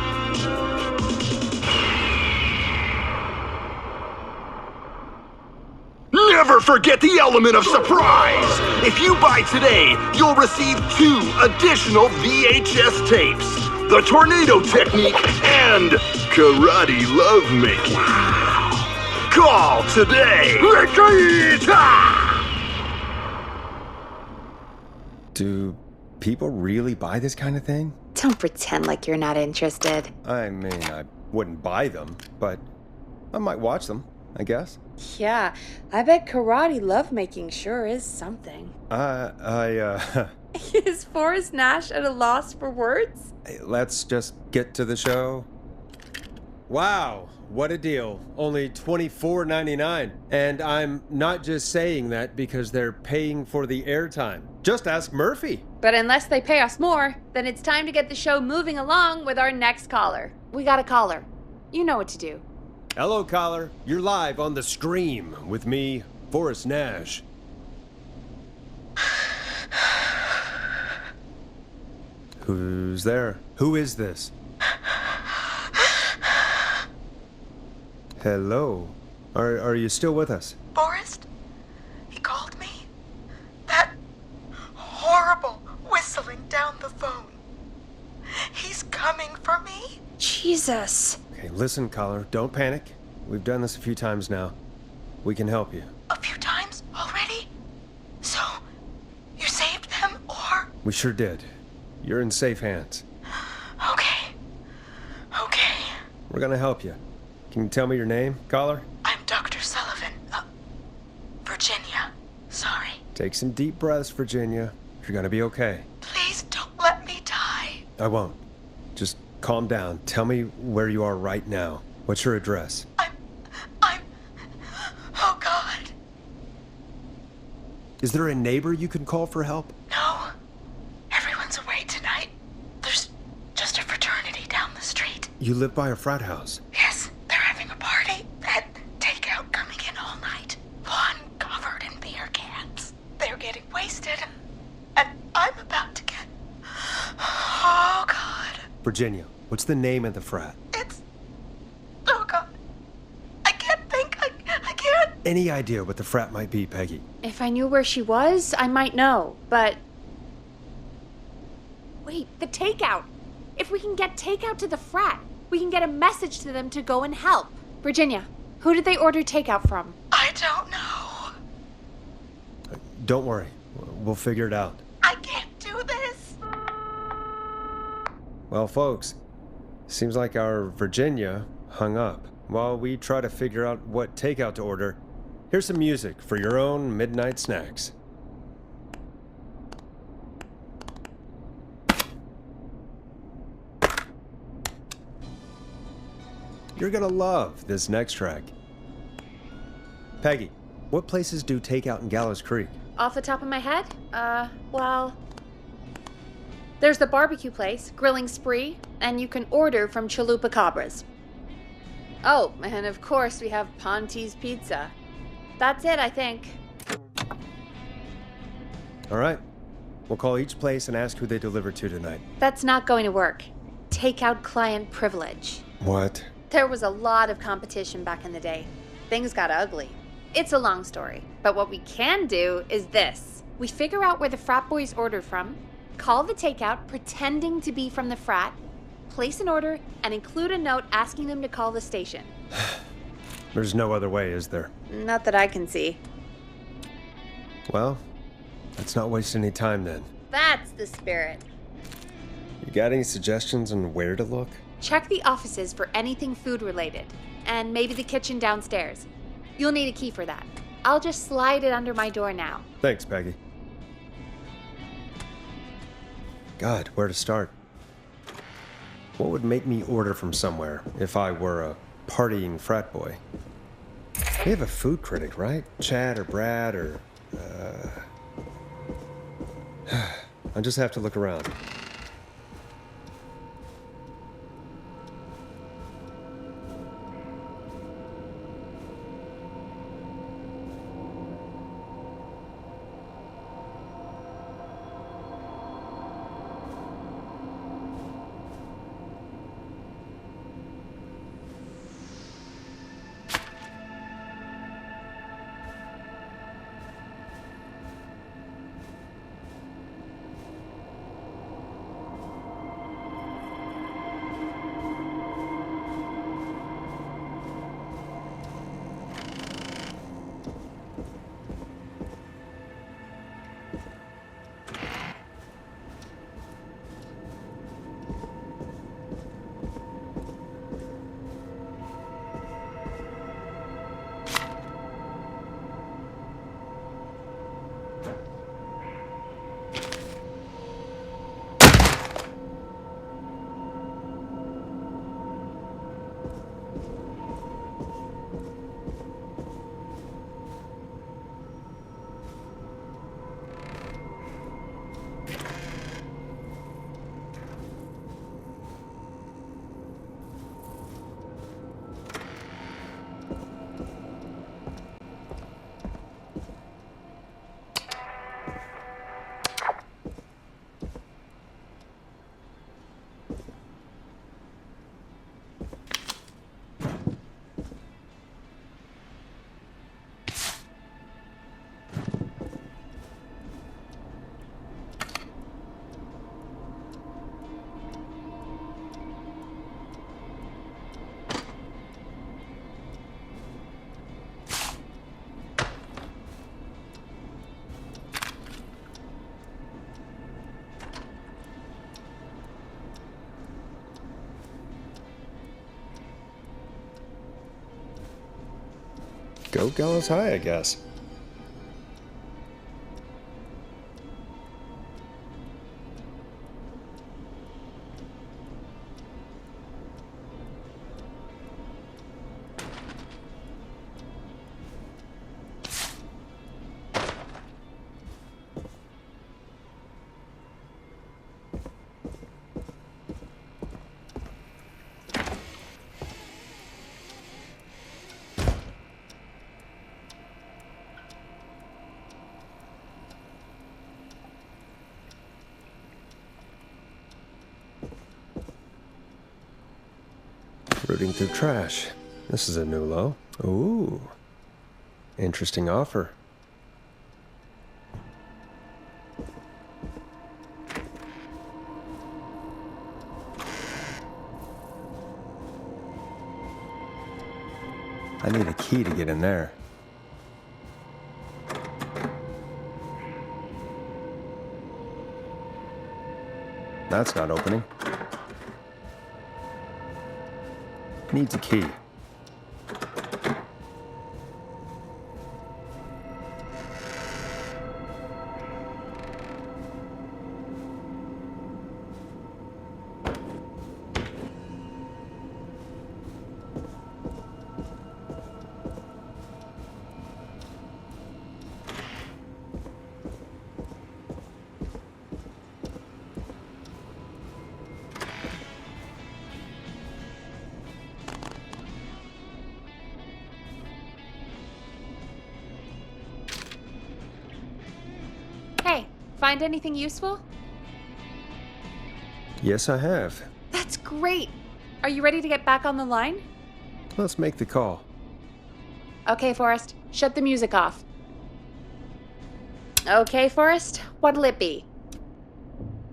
[SPEAKER 11] Never forget the element of surprise! If you buy today, you'll receive 2 additional VHS tapes. the tornado technique, and karate lovemaking. Call today! Retreat!
[SPEAKER 1] Do people really buy this kind of thing?
[SPEAKER 2] Don't pretend like you're not interested.
[SPEAKER 1] I mean, I wouldn't buy them, but I might watch them, I guess.
[SPEAKER 3] Yeah, I bet karate lovemaking sure is something. Is Forrest Nash at a loss for words?
[SPEAKER 1] Let's just get to the show. Wow, what a deal. Only $24.99. And I'm not just saying that because they're paying for the airtime. Just ask Murphy.
[SPEAKER 2] But unless they pay us more, then it's time to get the show moving along with our next caller. We got a caller. You know what to do.
[SPEAKER 1] Hello, caller. You're live on The Scream with me, Forrest Nash. Who's there? Who is this? Hello. Are you still with us?
[SPEAKER 4] Forrest? He called me? That horrible whistling down the phone. He's coming for me?
[SPEAKER 2] Jesus.
[SPEAKER 1] Okay, listen, caller. Don't panic. We've done this a few times now. We can help you.
[SPEAKER 4] A few times already? So, you saved them, or?
[SPEAKER 1] We sure did. You're in safe hands.
[SPEAKER 4] Okay. Okay.
[SPEAKER 1] We're gonna help you. Can you tell me your name, caller?
[SPEAKER 4] I'm Dr. Sullivan. Virginia. Sorry.
[SPEAKER 1] Take some deep breaths, Virginia. You're gonna be okay.
[SPEAKER 4] Please don't let me die.
[SPEAKER 1] I won't. Just calm down. Tell me where you are right now. What's your address?
[SPEAKER 4] Oh, God.
[SPEAKER 1] Is there a neighbor you can call for help?
[SPEAKER 4] No. Everyone's away tonight. There's just a fraternity down the street.
[SPEAKER 1] You live by a frat house.
[SPEAKER 4] Yes, they're having a party. That takeout coming in all night. Lawn covered in beer cans. They're getting wasted. And I'm about to get... Oh, God.
[SPEAKER 1] Virginia, what's the name of the frat?
[SPEAKER 4] Oh, God. I can't think. I can't.
[SPEAKER 1] Any idea what the frat might be, Peggy?
[SPEAKER 2] If I knew where she was, I might know, but... Wait, the takeout! If we can get takeout to the frat, we can get a message to them to go and help. Virginia, who did they order takeout from?
[SPEAKER 4] I don't know.
[SPEAKER 1] Don't worry. We'll figure it out.
[SPEAKER 4] I can't do this.
[SPEAKER 1] Well, folks, seems like our Virginia hung up. While we try to figure out what takeout to order, here's some music for your own midnight snacks. You're gonna love this next track. Peggy, what places do takeout in Gallows Creek?
[SPEAKER 2] Off the top of my head? Well... There's the barbecue place, Grilling Spree, and you can order from Chalupa Cabras. Oh, and of course we have Ponte's Pizza. That's it, I think.
[SPEAKER 1] All right. We'll call each place and ask who they deliver to tonight.
[SPEAKER 2] That's not going to work. Takeout client privilege.
[SPEAKER 1] What?
[SPEAKER 2] There was a lot of competition back in the day. Things got ugly. It's a long story, but what we can do is this. We figure out where the frat boys ordered from, call the takeout pretending to be from the frat, place an order, and include a note asking them to call the station.
[SPEAKER 1] There's no other way, is there?
[SPEAKER 2] Not that I can see.
[SPEAKER 1] Well, let's not waste any time then.
[SPEAKER 2] That's the spirit.
[SPEAKER 1] You got any suggestions on where to look?
[SPEAKER 2] Check the offices for anything food related, and maybe the kitchen downstairs. You'll need a key for that. I'll just slide it under my door now.
[SPEAKER 1] Thanks, Peggy. God, where to start? What would make me order from somewhere if I were a partying frat boy? We have a food critic, right? Chad or Brad or... I'll just have to look around. Go Gallows High, I guess. Rooting through trash. This is a new low. Ooh. Interesting offer. I need a key to get in there. That's not opening. Needs a key.
[SPEAKER 2] Hey, find anything useful?
[SPEAKER 1] Yes, I have.
[SPEAKER 2] That's great. Are you ready to get back on the line?
[SPEAKER 1] Let's make the call.
[SPEAKER 2] Okay, Forrest, shut the music off. Okay, Forrest, what'll it be?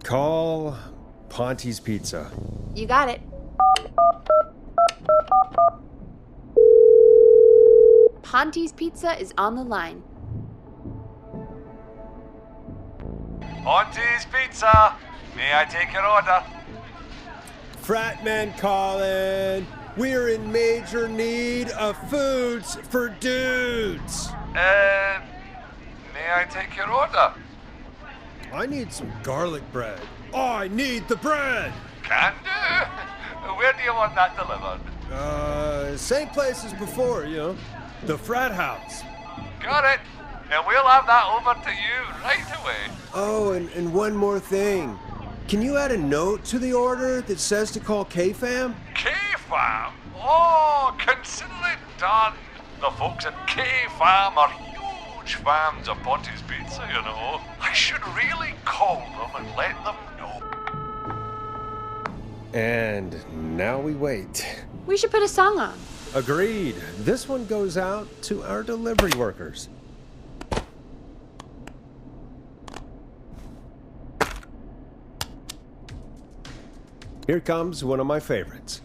[SPEAKER 1] Call Ponte's Pizza.
[SPEAKER 2] You got it. Ponte's Pizza is on the line.
[SPEAKER 7] Ponte's Pizza. May I take your order?
[SPEAKER 1] Fratman calling. We're in major need of foods for dudes.
[SPEAKER 7] May I take your order?
[SPEAKER 1] I need some garlic bread. I need the bread.
[SPEAKER 7] Can do. Where do you want that delivered?
[SPEAKER 1] Same place as before, you know. The frat house.
[SPEAKER 7] Got it. And we'll have that over to you right away.
[SPEAKER 1] Oh, and one more thing. Can you add a note to the order that says to call K-Fam?
[SPEAKER 7] K-Fam? Oh, consider it done. The folks at K-Fam are huge fans of Ponte's Pizza, you know. I should really call them and let them know.
[SPEAKER 1] And now we wait.
[SPEAKER 2] We should put a song on.
[SPEAKER 1] Agreed. This one goes out to our delivery workers. Here comes one of my favorites.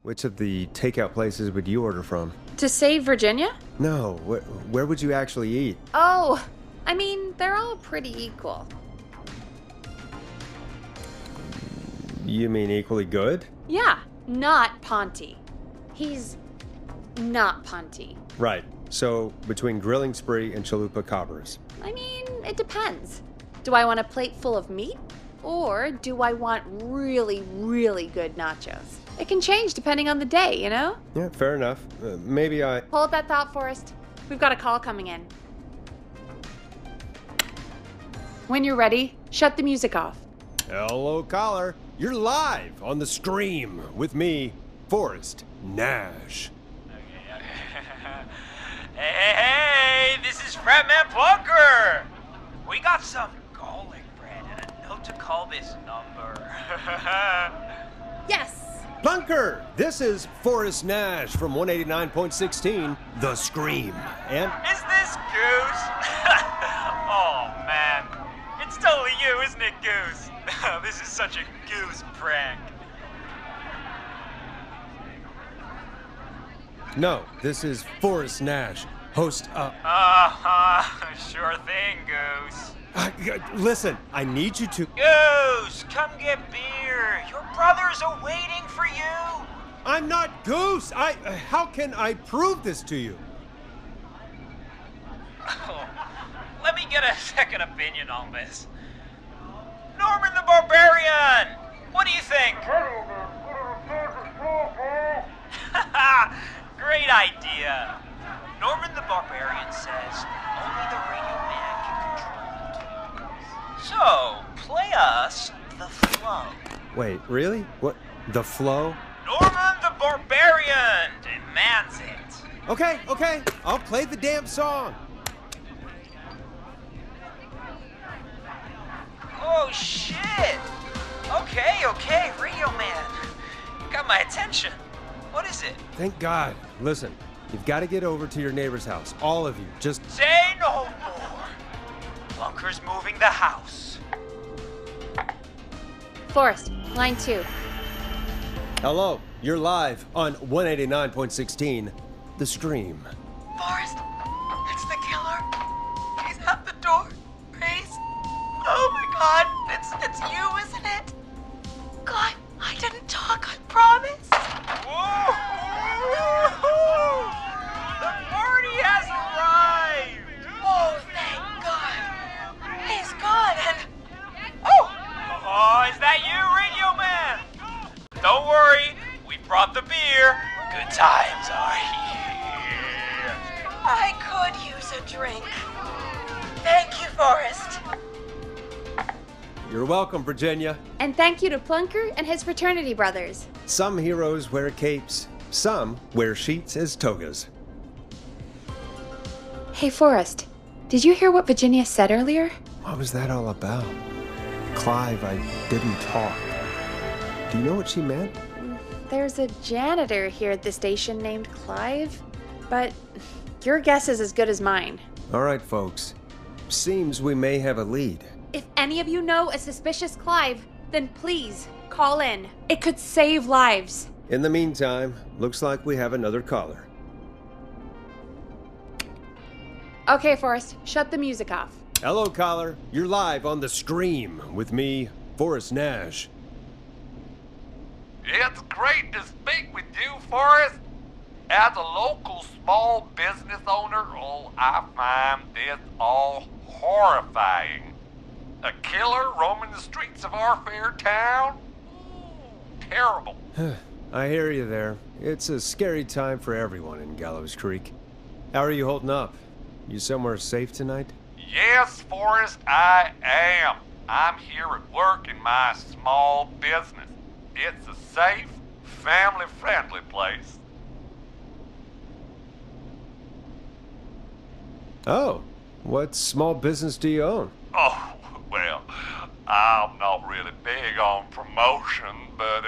[SPEAKER 1] Which of the takeout places would you order from?
[SPEAKER 2] To save Virginia?
[SPEAKER 1] No, where would you actually eat?
[SPEAKER 2] Oh, I mean, they're all pretty equal.
[SPEAKER 1] You mean equally good?
[SPEAKER 2] Yeah, not Ponte. He's not Ponte.
[SPEAKER 1] Right. So, between Grilling Spree and Chalupa Cabras.
[SPEAKER 2] I mean, it depends. Do I want a plate full of meat? Or do I want really, really good nachos? It can change depending on the day, you know?
[SPEAKER 1] Yeah, fair enough. Maybe I...
[SPEAKER 2] Hold that thought, Forrest. We've got a call coming in. When you're ready, shut the music off.
[SPEAKER 1] Hello, caller. You're live on the stream with me, Forrest Nash.
[SPEAKER 12] Hey, this is Fratman Plunker! We got some garlic bread and a note to call this number.
[SPEAKER 2] Yes!
[SPEAKER 1] Plunker, this is Forrest Nash from 189.16, The Scream. And...
[SPEAKER 12] Is this Goose? Oh, man. It's totally you, isn't it, Goose? This is such a Goose prank.
[SPEAKER 1] No, this is Forrest Nash. host
[SPEAKER 12] Sure thing, Goose.
[SPEAKER 1] Listen, I need you to...
[SPEAKER 12] Goose, come get beer. Your brothers are waiting for you.
[SPEAKER 1] I'm not Goose! How can I prove this to you?
[SPEAKER 12] Oh, let me get a second opinion on this. Norman the Barbarian! What do you think? Great idea. Norman the Barbarian says only the Radio Man can control it. So, play us the flow.
[SPEAKER 1] Wait, really? What? The flow?
[SPEAKER 12] Norman the Barbarian demands it.
[SPEAKER 1] Okay. I'll play the damn song.
[SPEAKER 12] Oh, shit. Okay, Radio Man. Got my attention. What is it?
[SPEAKER 1] Thank God. Listen, you've got to get over to your neighbor's house. All of you. Just...
[SPEAKER 12] Say no more. Bunker's moving the house.
[SPEAKER 2] Forrest, line 2.
[SPEAKER 1] Hello. You're live on 189.16, The Scream.
[SPEAKER 4] Forrest, it's the killer. He's at the door. Grace. Oh my God, it's you, isn't it? God, I didn't talk, I promise.
[SPEAKER 12] Whoa! The party has arrived!
[SPEAKER 4] Oh, thank God. He's gone and...
[SPEAKER 12] Oh, is that you, Radio Man? Don't worry, we brought the beer. Good times are here.
[SPEAKER 4] I could use a drink. Thank you, Forrest.
[SPEAKER 1] You're welcome, Virginia.
[SPEAKER 2] And thank you to Plunker and his fraternity brothers.
[SPEAKER 1] Some heroes wear capes. Some wear sheets as togas.
[SPEAKER 2] Hey, Forrest, did you hear what Virginia said earlier?
[SPEAKER 1] What was that all about? Clive, I didn't talk. Do you know what she meant?
[SPEAKER 2] There's a janitor here at the station named Clive, but your guess is as good as mine.
[SPEAKER 1] All right, folks. Seems we may have a lead.
[SPEAKER 2] If any of you know a suspicious Clive, then please call in. It could save lives.
[SPEAKER 1] In the meantime, looks like we have another caller.
[SPEAKER 2] Okay, Forrest, shut the music off.
[SPEAKER 1] Hello, caller. You're live on The Scream with me, Forrest Nash.
[SPEAKER 7] It's great to speak with you, Forrest. As a local small business owner, I find this all horrifying. A killer roaming the streets of our fair town? Ooh, terrible.
[SPEAKER 1] I hear you there. It's a scary time for everyone in Gallows Creek. How are you holding up? You somewhere safe tonight?
[SPEAKER 7] Yes, Forrest, I am. I'm here at work in my small business. It's a safe, family-friendly place.
[SPEAKER 1] Oh, what small business do you own?
[SPEAKER 7] Oh, well, I'm not really big on promotion, but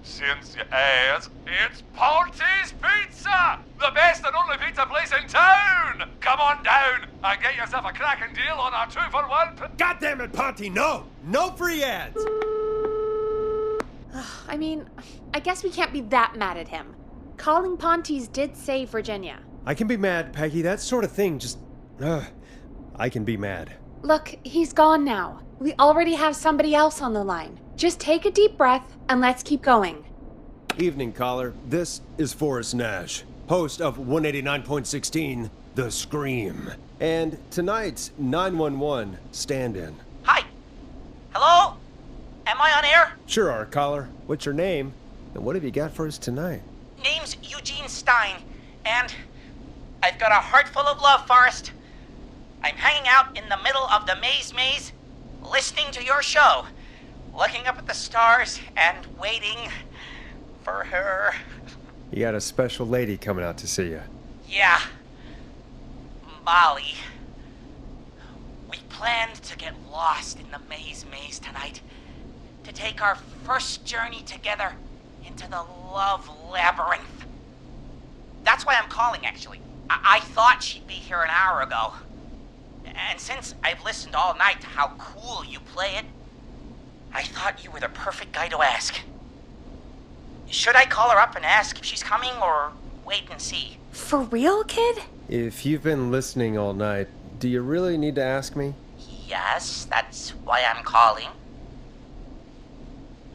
[SPEAKER 7] since you ask, it's Ponty's Pizza! The best and only pizza place in town! Come on down and get yourself a cracking deal on our 2-for-1...
[SPEAKER 1] God damn it, Ponty, no! No free ads!
[SPEAKER 2] I mean, I guess we can't be that mad at him. Calling Ponty's did save Virginia.
[SPEAKER 1] I can be mad, Peggy. That sort of thing just... I can be mad.
[SPEAKER 2] Look, he's gone now. We already have somebody else on the line. Just take a deep breath and let's keep going.
[SPEAKER 1] Evening, caller. This is Forrest Nash, host of 189.16, The Scream. And tonight's 911 stand-in.
[SPEAKER 13] Hi. Hello? Am I on air?
[SPEAKER 1] Sure are, caller. What's your name? And what have you got for us tonight?
[SPEAKER 13] Name's Eugene Stein, and I've got a heart full of love, Forrest. I'm hanging out in the middle of the maze, listening to your show, looking up at the stars and waiting for her.
[SPEAKER 1] You got a special lady coming out to see you.
[SPEAKER 13] Yeah. Molly. We planned to get lost in the maze tonight, to take our first journey together into the love labyrinth. That's why I'm calling, actually. I thought she'd be here an hour ago. And since I've listened all night to how cool you play it, I thought you were the perfect guy to ask. Should I call her up and ask if she's coming or wait and see.
[SPEAKER 2] For real, kid?
[SPEAKER 1] If you've been listening all night, do you really need to ask me?
[SPEAKER 13] Yes, that's why I'm calling.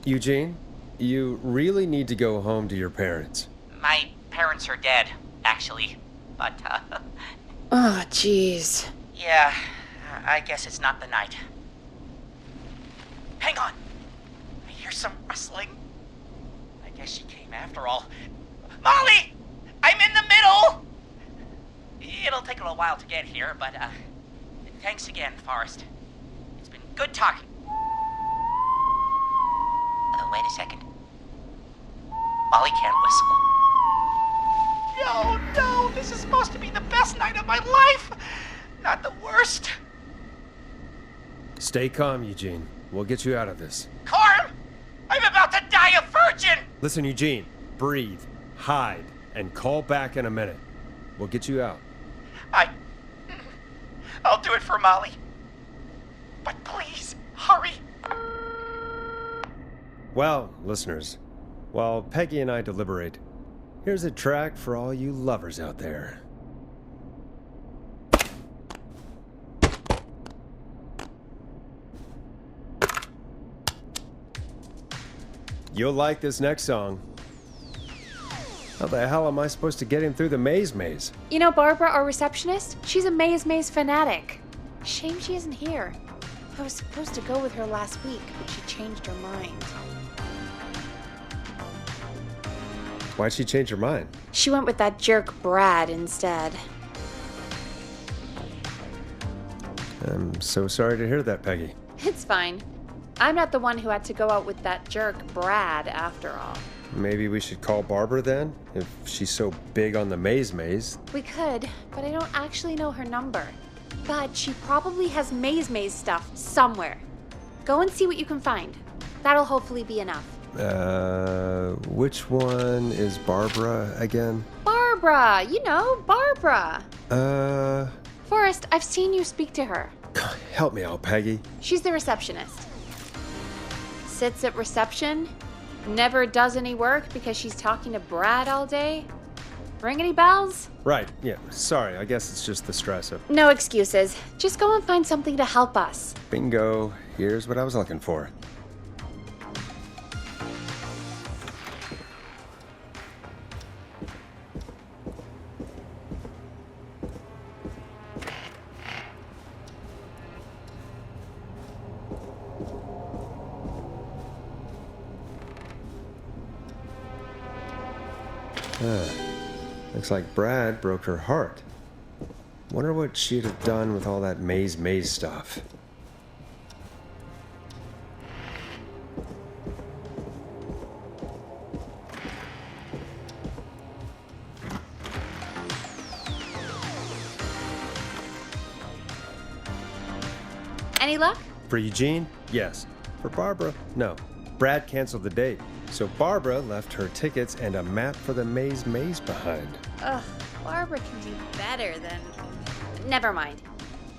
[SPEAKER 1] Eugene, you really need to go home to your parents.
[SPEAKER 13] My parents are dead, actually. But,
[SPEAKER 2] Oh, jeez.
[SPEAKER 13] yeah, I guess it's not the night. Hang on! I hear some rustling. I guess she came after all. Molly! I'm in the middle! It'll take a little while to get here, but, thanks again, Forrest. It's been good talking. Wait a second. Molly can't whistle. No, this is supposed to be the best night of my life! Not the worst.
[SPEAKER 1] Stay calm, Eugene. We'll get you out of this.
[SPEAKER 13] Carm! I'm about to die a virgin!
[SPEAKER 1] Listen, Eugene, breathe, hide, and call back in a minute. We'll get you out.
[SPEAKER 13] I'll do it for Molly. But please, hurry.
[SPEAKER 1] Well, listeners, while Peggy and I deliberate, here's a track for all you lovers out there. You'll like this next song. How the hell am I supposed to get him through the maze?
[SPEAKER 2] You know Barbara, our receptionist? She's a maze fanatic. Shame she isn't here. I was supposed to go with her last week, but she changed her mind.
[SPEAKER 1] Why'd she change her mind?
[SPEAKER 2] She went with that jerk Brad instead.
[SPEAKER 1] I'm so sorry to hear that, Peggy.
[SPEAKER 2] It's fine. I'm not the one who had to go out with that jerk Brad after all.
[SPEAKER 1] Maybe we should call Barbara then, if she's so big on the maze.
[SPEAKER 2] We could, but I don't actually know her number. But she probably has maze stuff somewhere. Go and see what you can find. That'll hopefully be enough.
[SPEAKER 1] Which one is Barbara again?
[SPEAKER 2] Barbara! You know, Barbara!
[SPEAKER 1] Forrest,
[SPEAKER 2] I've seen you speak to her.
[SPEAKER 1] Help me out, Peggy.
[SPEAKER 2] She's the receptionist. Sits at reception, never does any work because she's talking to Brad all day. Ring any bells?
[SPEAKER 1] Right, yeah, sorry, I guess it's just the stress of...
[SPEAKER 2] No excuses. Just go and find something to help us.
[SPEAKER 1] Bingo, here's what I was looking for. Looks like Brad broke her heart. Wonder what she'd have done with all that maze stuff.
[SPEAKER 2] Any luck?
[SPEAKER 1] For Eugene, yes. For Barbara, no. Brad canceled the date, so Barbara left her tickets and a map for the maze behind.
[SPEAKER 2] Ugh, Barbara can do better than... Never mind.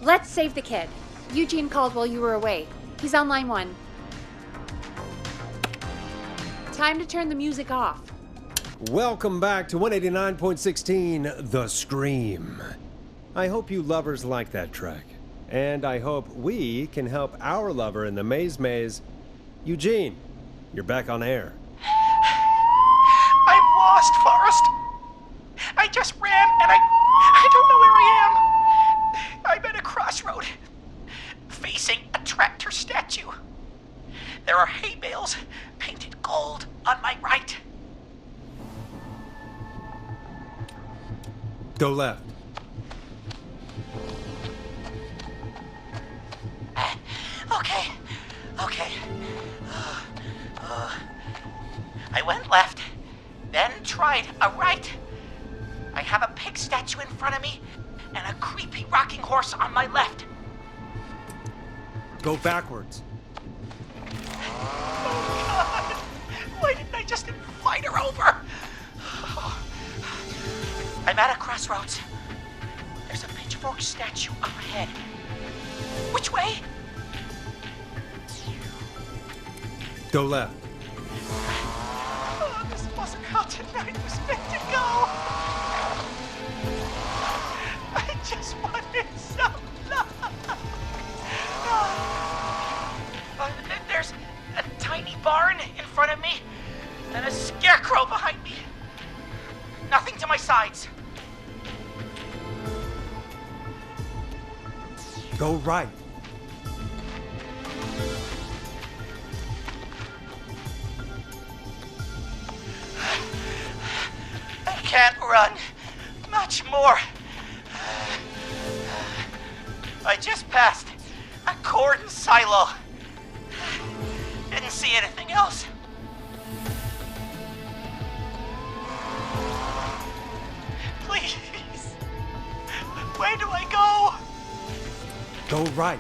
[SPEAKER 2] Let's save the kid. Eugene called while you were away. He's on line 1. Time to turn the music off.
[SPEAKER 1] Welcome back to 189.16, The Scream. I hope you lovers like that track. And I hope we can help our lover in the maze. Eugene, you're back on air.
[SPEAKER 13] I'm lost, Forrest. I just ran and I don't know where I am. I'm at a crossroad, facing a tractor statue. There are hay bales painted gold on my right.
[SPEAKER 1] Go left.
[SPEAKER 13] Okay. I went left, then tried a right. I have a pig statue in front of me and a creepy rocking horse on my left.
[SPEAKER 1] Go backwards.
[SPEAKER 13] Oh, God. Why didn't I just invite her over? I'm at a crossroads. There's a pitchfork statue up ahead. Which way?
[SPEAKER 1] Go left.
[SPEAKER 13] Oh, this wasn't how tonight was meant to go.
[SPEAKER 1] Go right.
[SPEAKER 13] I can't run much more. I just passed a cordon silo. Didn't see anything else. Please. Where do I go?
[SPEAKER 1] Go right.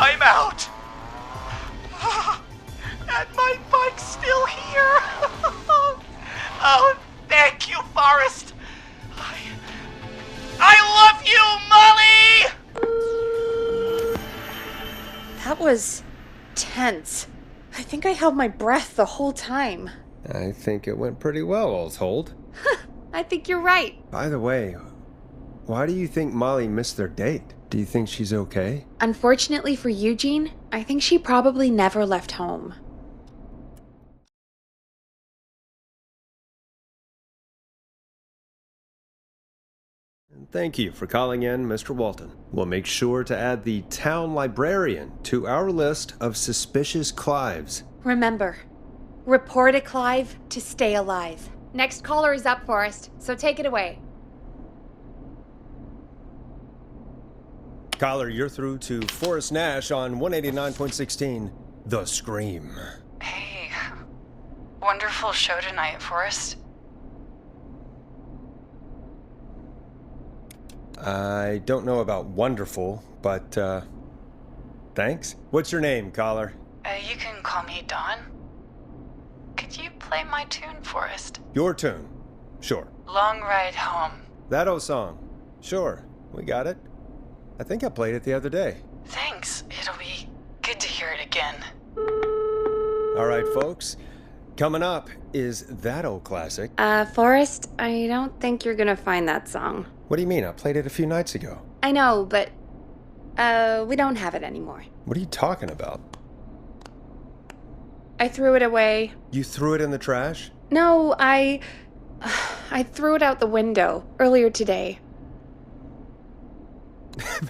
[SPEAKER 13] I'm out. And my bike's still here. Oh, thank you, Forrest. I love you, Molly!
[SPEAKER 2] That was tense. I think I held my breath the whole time.
[SPEAKER 1] I think it went pretty well, all told.
[SPEAKER 2] I think you're right.
[SPEAKER 1] By the way, why do you think Molly missed their date? Do you think she's okay?
[SPEAKER 2] Unfortunately for Eugene, I think she probably never left home.
[SPEAKER 1] Thank you for calling in, Mr. Walton. We'll make sure to add the town librarian to our list of suspicious Clives.
[SPEAKER 2] Remember, report a Clive to stay alive. Next caller is up, Forrest, so take it away.
[SPEAKER 1] Caller, you're through to Forrest Nash on 189.16, The Scream.
[SPEAKER 6] Hey, wonderful show tonight, Forrest.
[SPEAKER 1] I don't know about wonderful, but, thanks. What's your name, caller?
[SPEAKER 6] You can call me Dawn. Could you play my tune, Forrest?
[SPEAKER 1] Your tune. Sure.
[SPEAKER 6] Long Ride Home.
[SPEAKER 1] That old song. Sure. We got it. I think I played it the other day.
[SPEAKER 6] Thanks. It'll be good to hear it again.
[SPEAKER 1] All right, folks. Coming up is that old classic.
[SPEAKER 2] Forrest, I don't think you're gonna find that song.
[SPEAKER 1] What do you mean? I played it a few nights ago.
[SPEAKER 2] I know, but, we don't have it anymore.
[SPEAKER 1] What are you talking about?
[SPEAKER 2] I threw it away.
[SPEAKER 1] You threw it in the trash?
[SPEAKER 2] No, I threw it out the window earlier today.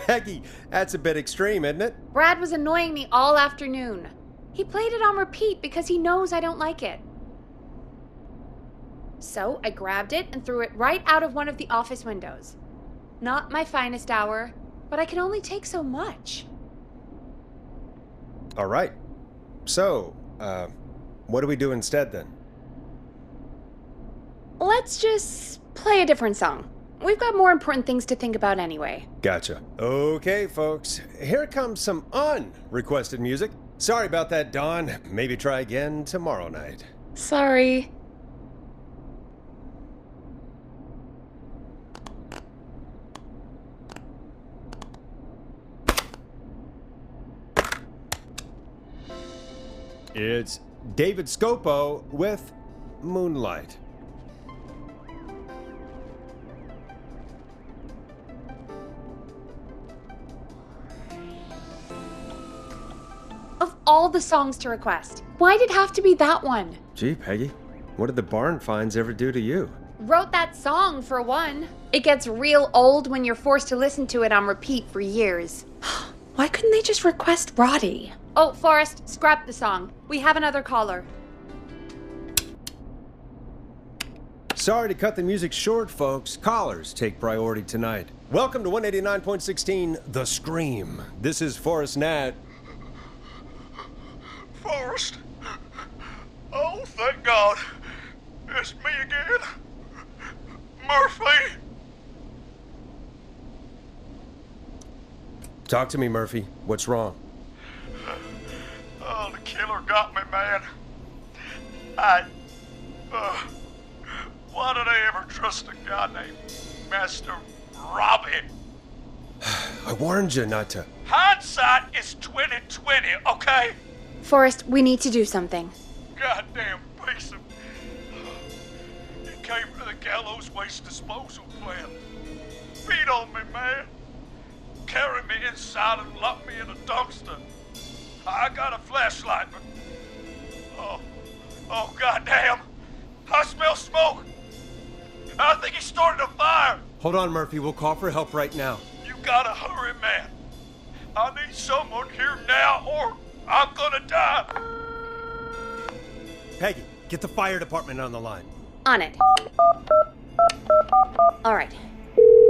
[SPEAKER 1] Peggy, that's a bit extreme, isn't it?
[SPEAKER 2] Brad was annoying me all afternoon. He played it on repeat because he knows I don't like it. So I grabbed it and threw it right out of one of the office windows. Not my finest hour, but I can only take so much.
[SPEAKER 1] All right. So, what do we do instead then?
[SPEAKER 2] Let's just play a different song. We've got more important things to think about anyway.
[SPEAKER 1] Gotcha. Okay, folks. Here comes some unrequested music. Sorry about that, Dawn. Maybe try again tomorrow night.
[SPEAKER 2] Sorry.
[SPEAKER 1] It's David Scopo with Moonlight.
[SPEAKER 2] Of all the songs to request, why'd it have to be that one?
[SPEAKER 1] Gee, Peggy, what did the barn finds ever do to you?
[SPEAKER 2] Wrote that song, for one. It gets real old when you're forced to listen to it on repeat for years. Why couldn't they just request Roddy? Oh, Forrest, scrap the song. We have another caller.
[SPEAKER 1] Sorry to cut the music short, folks. Callers take priority tonight. Welcome to 189.16, The Scream. This is Forrest Nat.
[SPEAKER 5] Forrest? Oh, thank God. It's me again. Murphy!
[SPEAKER 1] Talk to me, Murphy. What's wrong?
[SPEAKER 5] Oh, the killer got me, man. Why did I ever trust a guy named Master Robbie?
[SPEAKER 1] I warned you not to.
[SPEAKER 5] Hindsight is 20/20, okay?
[SPEAKER 2] Forrest, we need to do something.
[SPEAKER 5] Goddamn piece of... It came to the gallows waste disposal plant. Beat on me, man. carry me inside and lock me in a dumpster. I got a flashlight, but... Oh, goddamn! I smell smoke! I think he started a fire!
[SPEAKER 1] Hold on, Murphy. We'll call for help right now.
[SPEAKER 5] You gotta hurry, man. I need someone here now, or I'm gonna die.
[SPEAKER 1] Peggy, get the fire department on the line.
[SPEAKER 2] On it. All right.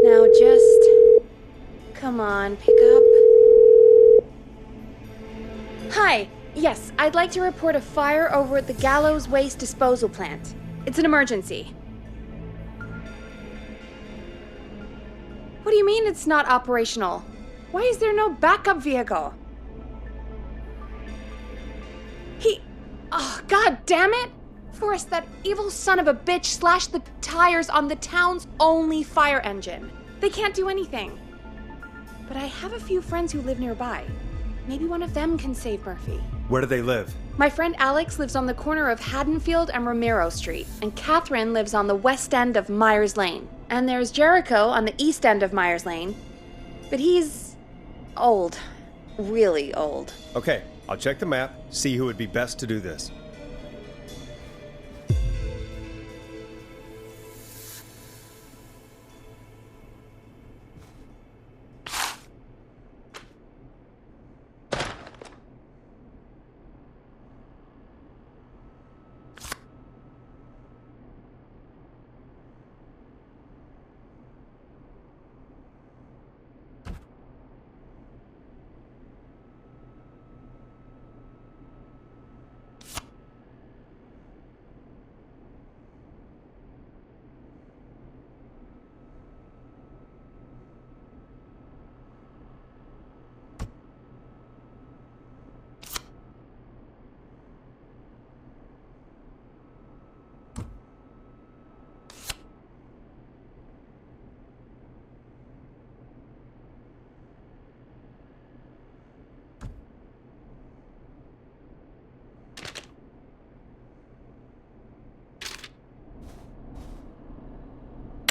[SPEAKER 2] Now just... Come on, pick up. Hi. Yes, I'd like to report a fire over at the Gallows Waste Disposal Plant. It's an emergency. What do you mean it's not operational? Why is there no backup vehicle? Oh, god damn it! Forrest, that evil son of a bitch slashed the tires on the town's only fire engine. They can't do anything. But I have a few friends who live nearby. Maybe one of them can save Murphy.
[SPEAKER 1] Where do they live?
[SPEAKER 2] My friend Alex lives on the corner of Haddonfield and Romero Street, and Catherine lives on the west end of Myers Lane. And there's Jericho on the east end of Myers Lane. But he's old. Really old.
[SPEAKER 1] Okay, I'll check the map, see who would be best to do this.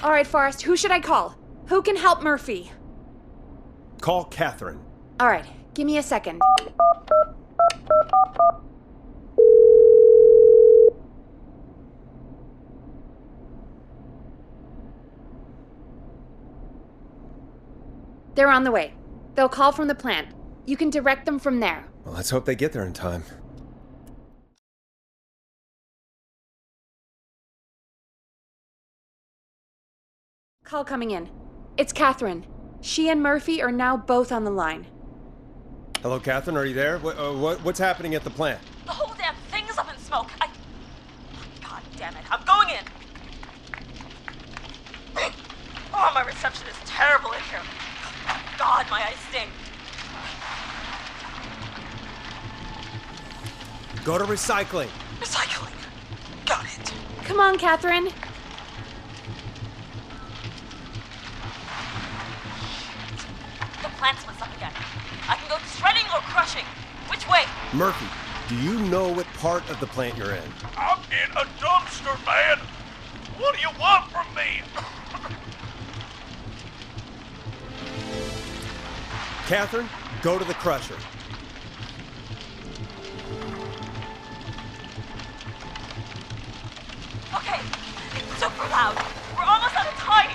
[SPEAKER 2] All right, Forrest, who should I call? Who can help Murphy?
[SPEAKER 1] Call Catherine.
[SPEAKER 2] All right, give me a second. They're on the way. They'll call from the plant. You can direct them from there.
[SPEAKER 1] Well, let's hope they get there in time.
[SPEAKER 2] Call coming in. It's Catherine. She and Murphy are now both on the line.
[SPEAKER 1] Hello, Catherine, are you there? What's happening at the plant?
[SPEAKER 14] The whole damn thing is up in smoke. God damn it. I'm going in. Oh, my reception is terrible in here. God, my eyes sting.
[SPEAKER 1] Go to recycling.
[SPEAKER 14] Recycling. Got it.
[SPEAKER 2] Come on, Catherine.
[SPEAKER 14] The plant's messed up again. I can go shredding or crushing. Which way?
[SPEAKER 1] Murphy, do you know what part of the plant you're in?
[SPEAKER 5] I'm in a dumpster, man. What do you want from me?
[SPEAKER 1] Catherine, go to the crusher.
[SPEAKER 14] Okay, it's super loud. We're almost out of time.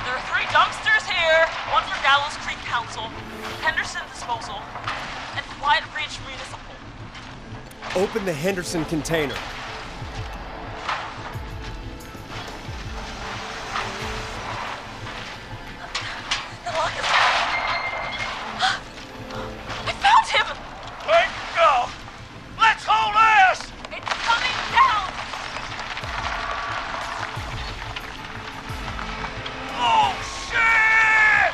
[SPEAKER 14] There are 3 dumpsters here, one for Gallows Creek Council, Henderson Disposal, and Quiet Ridge Municipal.
[SPEAKER 1] Open the Henderson container.
[SPEAKER 14] The lock is I found him!
[SPEAKER 5] Thank God! Let's haul ass!
[SPEAKER 14] It's coming down!
[SPEAKER 5] Oh, shit!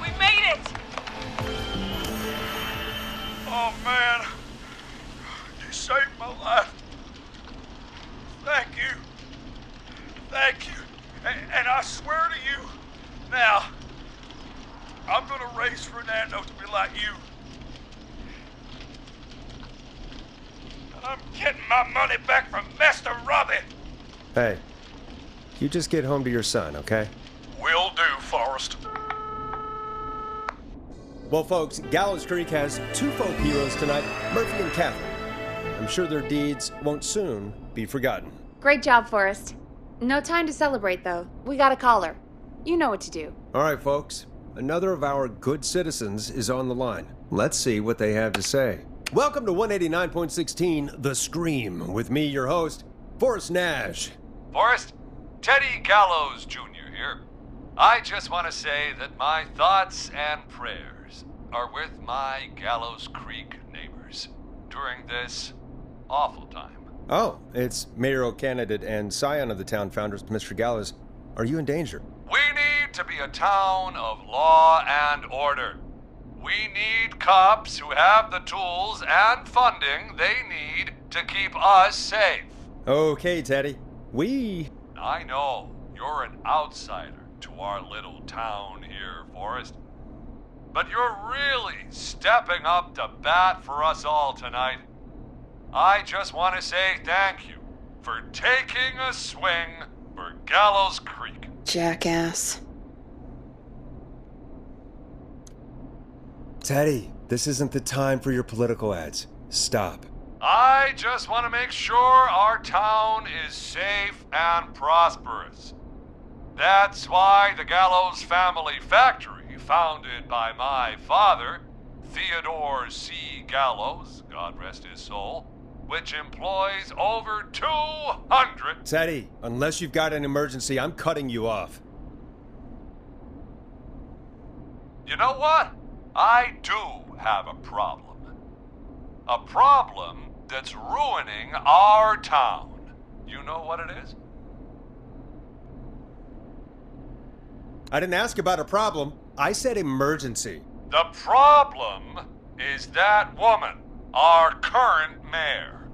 [SPEAKER 14] We made it!
[SPEAKER 5] Oh, man. You saved my life. Thank you. Thank you. And I swear to you, Now, I'm gonna raise Fernando to be like you. And I'm getting my money back from Master Robbie.
[SPEAKER 1] Hey, you just get home to your son, okay?
[SPEAKER 5] Will do, Forrest.
[SPEAKER 1] Well, folks, Gallows Creek has two folk heroes tonight, Murphy and Catherine. I'm sure their deeds won't soon be forgotten.
[SPEAKER 2] Great job, Forrest. No time to celebrate, though. We got a caller. You know what to do.
[SPEAKER 1] All right, folks. Another of our good citizens is on the line. Let's see what they have to say. Welcome to 189.16 The Scream, with me, your host, Forrest Nash.
[SPEAKER 7] Forrest, Teddy Gallows Jr. here. I just want to say that my thoughts and prayers are with my Gallows Creek neighbors during this awful time.
[SPEAKER 1] Oh, it's mayoral candidate and scion of the town founders, Mr. Gallows. Are you in danger?
[SPEAKER 7] We need to be a town of law and order. We need cops who have the tools and funding they need to keep us safe.
[SPEAKER 1] Okay, Teddy.
[SPEAKER 7] I know you're an outsider to our little town here, Forrest. But you're really stepping up to bat for us all tonight. I just want to say thank you for taking a swing for Gallows Creek.
[SPEAKER 2] Jackass.
[SPEAKER 1] Teddy, this isn't the time for your political ads. Stop.
[SPEAKER 7] I just want to make sure our town is safe and prosperous. That's why the Gallows Family Factory, founded by my father, Theodore C. Gallows, God rest his soul, which employs over 200...
[SPEAKER 1] Teddy, unless you've got an emergency, I'm cutting you off.
[SPEAKER 7] You know what? I do have a problem. A problem that's ruining our town. You know what it is?
[SPEAKER 1] I didn't ask about a problem. I said emergency.
[SPEAKER 7] The problem is that woman, our current mayor,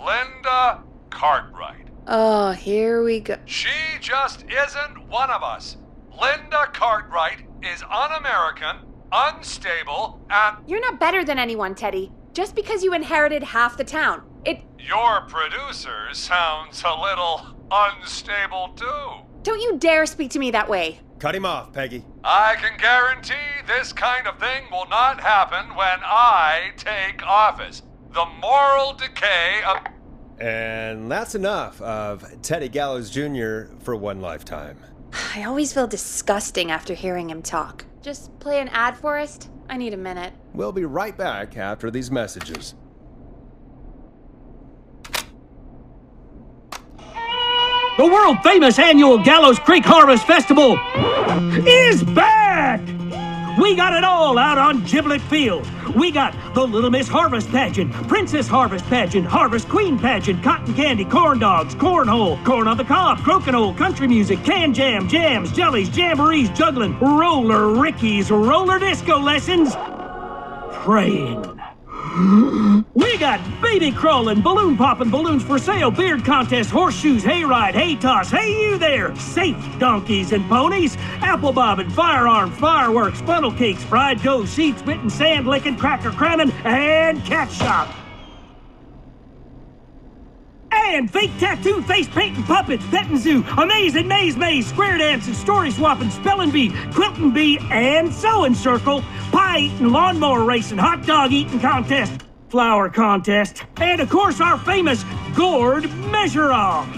[SPEAKER 7] Linda Cartwright.
[SPEAKER 2] Oh, here we go.
[SPEAKER 7] She just isn't one of us. Linda Cartwright is un-American, unstable, and...
[SPEAKER 2] You're not better than anyone, Teddy. Just because you inherited half the town.
[SPEAKER 7] Your producer sounds a little unstable, too.
[SPEAKER 2] Don't you dare speak to me that way.
[SPEAKER 1] Cut him off, Peggy.
[SPEAKER 7] I can guarantee this kind of thing will not happen when I take office. The moral decay of...
[SPEAKER 1] And that's enough of Teddy Gallows Jr. for one lifetime.
[SPEAKER 2] I always feel disgusting after hearing him talk. Just play an ad, Forrest? I need a minute.
[SPEAKER 1] We'll be right back after these messages.
[SPEAKER 8] The world-famous annual Gallows Creek Harvest Festival is back! We got it all out on Giblet Field. We got the Little Miss Harvest Pageant, Princess Harvest Pageant, Harvest Queen Pageant, Cotton Candy, Corn Dogs, Cornhole, Corn on the Cob, Crokinole, Country Music, Can Jam, Jams, Jellies, Jamborees, Juggling, Roller Rickies, Roller Disco Lessons, Praying. We got baby crawling, balloon popping, balloons for sale, beard contest, horseshoes, hayride, hay toss, hey you there, safe donkeys and ponies, apple bobbing, firearms, fireworks, funnel cakes, fried dough, seed spitting, sand licking, cracker cramming, and cat shop. And fake tattoo, face painting, puppets, petting zoo, amazing maze, square dancing, story swapping, spelling bee, quilting bee, and sewing circle, pie eating, lawnmower racing, hot dog eating contest, flower contest, and of course our famous gourd measure-off.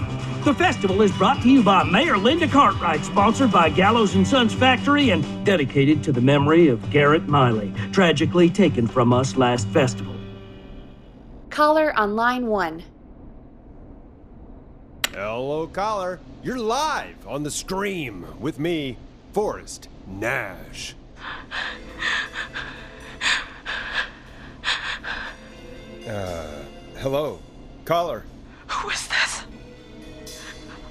[SPEAKER 8] The festival is brought to you by Mayor Linda Cartwright, sponsored by Gallows & Sons Factory, and dedicated to the memory of Garrett Miley, tragically taken from us last festival.
[SPEAKER 2] Caller on line 1.
[SPEAKER 1] Hello, caller. You're live on The Scream with me, Forrest Nash. Hello, caller.
[SPEAKER 14] Who is this?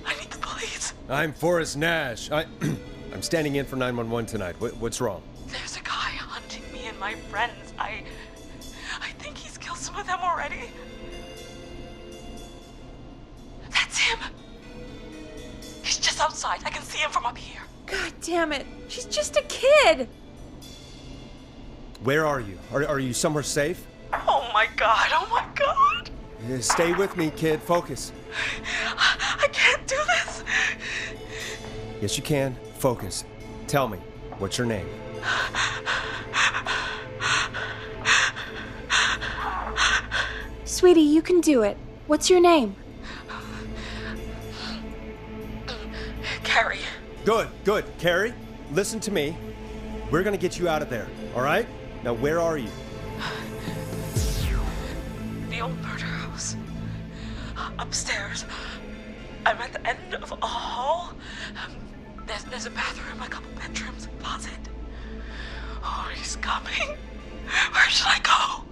[SPEAKER 14] I need the police.
[SPEAKER 1] I'm Forrest Nash. I'm standing in for 911 tonight. What's wrong?
[SPEAKER 14] There's a guy hunting me and my friends. I think he's killed some of them already. That's him. He's just outside. I can see him from up here.
[SPEAKER 3] God damn it. She's just a kid.
[SPEAKER 1] Where are you? Are you somewhere safe?
[SPEAKER 14] Oh my god, oh my god.
[SPEAKER 1] Stay with me, kid. Focus.
[SPEAKER 14] I can't do this.
[SPEAKER 1] Yes, you can. Focus. Tell me, what's your name?
[SPEAKER 2] Sweetie, you can do it. What's your name?
[SPEAKER 14] Carrie.
[SPEAKER 1] Good. Carrie, listen to me. We're gonna get you out of there, all right? Now, where are you?
[SPEAKER 14] The old murder house. Upstairs. I'm at the end of a hall. There's a bathroom, a couple bedrooms, a closet. Oh, he's coming. Where should I go?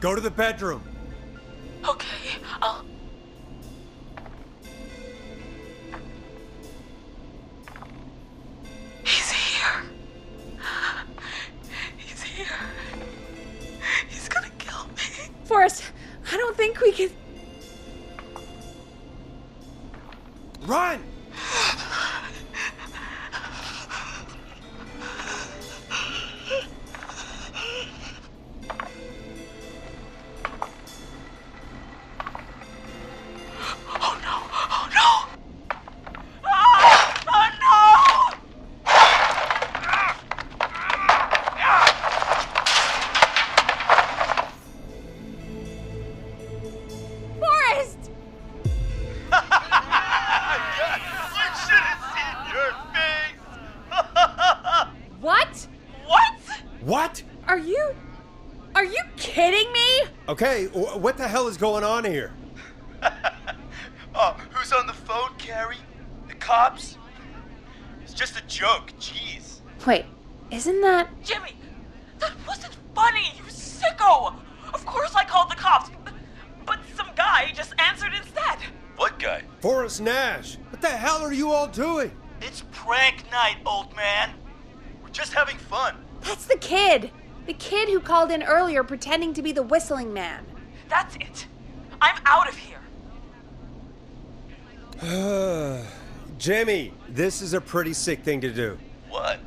[SPEAKER 1] Go to the bedroom.
[SPEAKER 14] Okay, I'll... He's here. He's here. He's gonna kill me.
[SPEAKER 3] Forrest, I don't think we can...
[SPEAKER 1] Run! What?
[SPEAKER 3] Are you kidding me?
[SPEAKER 1] Okay, what the hell is going on here?
[SPEAKER 5] Who's on the phone, Carrie? The cops? It's just a joke, jeez.
[SPEAKER 2] Wait, isn't that...
[SPEAKER 14] Jimmy, that wasn't funny, you sicko! Of course I called the cops, but some guy just answered instead.
[SPEAKER 5] What guy?
[SPEAKER 1] Forrest Nash. What the hell are you all doing?
[SPEAKER 5] It's prank night, old man. We're just having fun.
[SPEAKER 2] That's the kid! The kid who called in earlier pretending to be the whistling man.
[SPEAKER 14] That's it. I'm out of here.
[SPEAKER 1] Jimmy, this is a pretty sick thing to do.
[SPEAKER 5] What?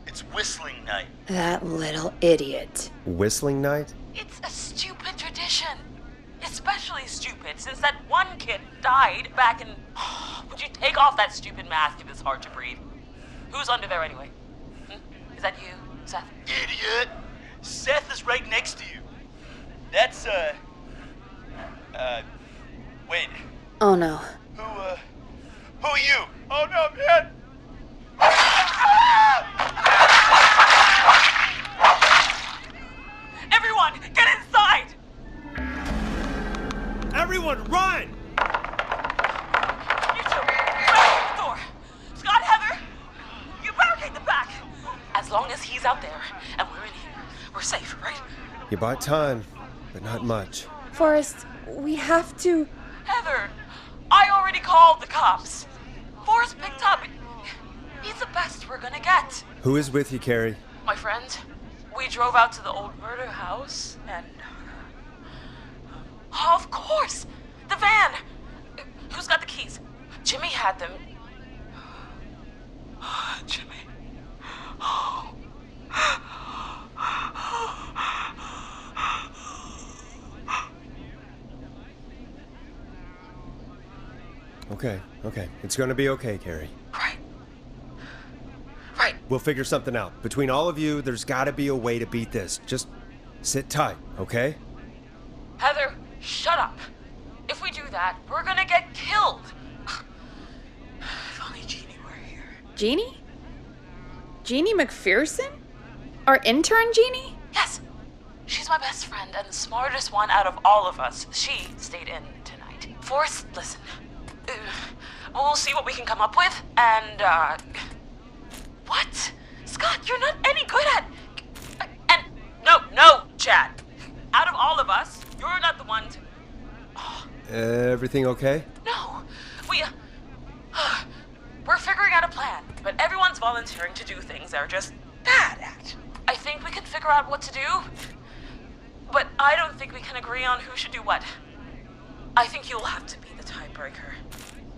[SPEAKER 5] It's whistling night.
[SPEAKER 2] That little idiot.
[SPEAKER 1] Whistling night?
[SPEAKER 14] It's a stupid tradition. Especially stupid since that one kid died back in... Would you take off that stupid mask if it's hard to breathe? Who's under there anyway? Is that you, Seth?
[SPEAKER 5] Idiot! Seth is right next to you. That's, wait.
[SPEAKER 2] Oh no.
[SPEAKER 5] Who are you? Oh no, man!
[SPEAKER 14] Everyone, get inside!
[SPEAKER 1] Everyone, run!
[SPEAKER 14] You two, barricade the door. Scott, Heather, you barricade the back. As long as he's out there and we're in here, we're safe, right?
[SPEAKER 1] You bought time, but not much.
[SPEAKER 3] Forrest, we have to...
[SPEAKER 14] Heather, I already called the cops. Forrest picked up. He's the best we're gonna get.
[SPEAKER 1] Who is with you, Carrie?
[SPEAKER 14] My friend, we drove out to the old murder house and... Oh, of course! The van! Who's got the keys? Jimmy had them. Jimmy. Oh.
[SPEAKER 1] Okay. It's gonna be okay, Carrie.
[SPEAKER 14] Right.
[SPEAKER 1] We'll figure something out. Between all of you, there's gotta be a way to beat this. Just sit tight, okay?
[SPEAKER 14] Heather, shut up. If we do that, we're gonna get killed. If only Jeannie were here.
[SPEAKER 2] Jeannie? Jeannie McPherson? Our intern Jeannie?
[SPEAKER 14] Yes. She's my best friend and the smartest one out of all of us. She stayed in tonight. Forrest, listen. We'll see what we can come up with, and, What? Scott, you're not any good at... And... No, Chad. Out of all of us, you're not the one to...
[SPEAKER 1] Everything okay?
[SPEAKER 14] No. We're figuring out a plan, but everyone's volunteering to do things they're just bad at. I think we can figure out what to do, but I don't think we can agree on who should do what. I think you'll have to be the tiebreaker.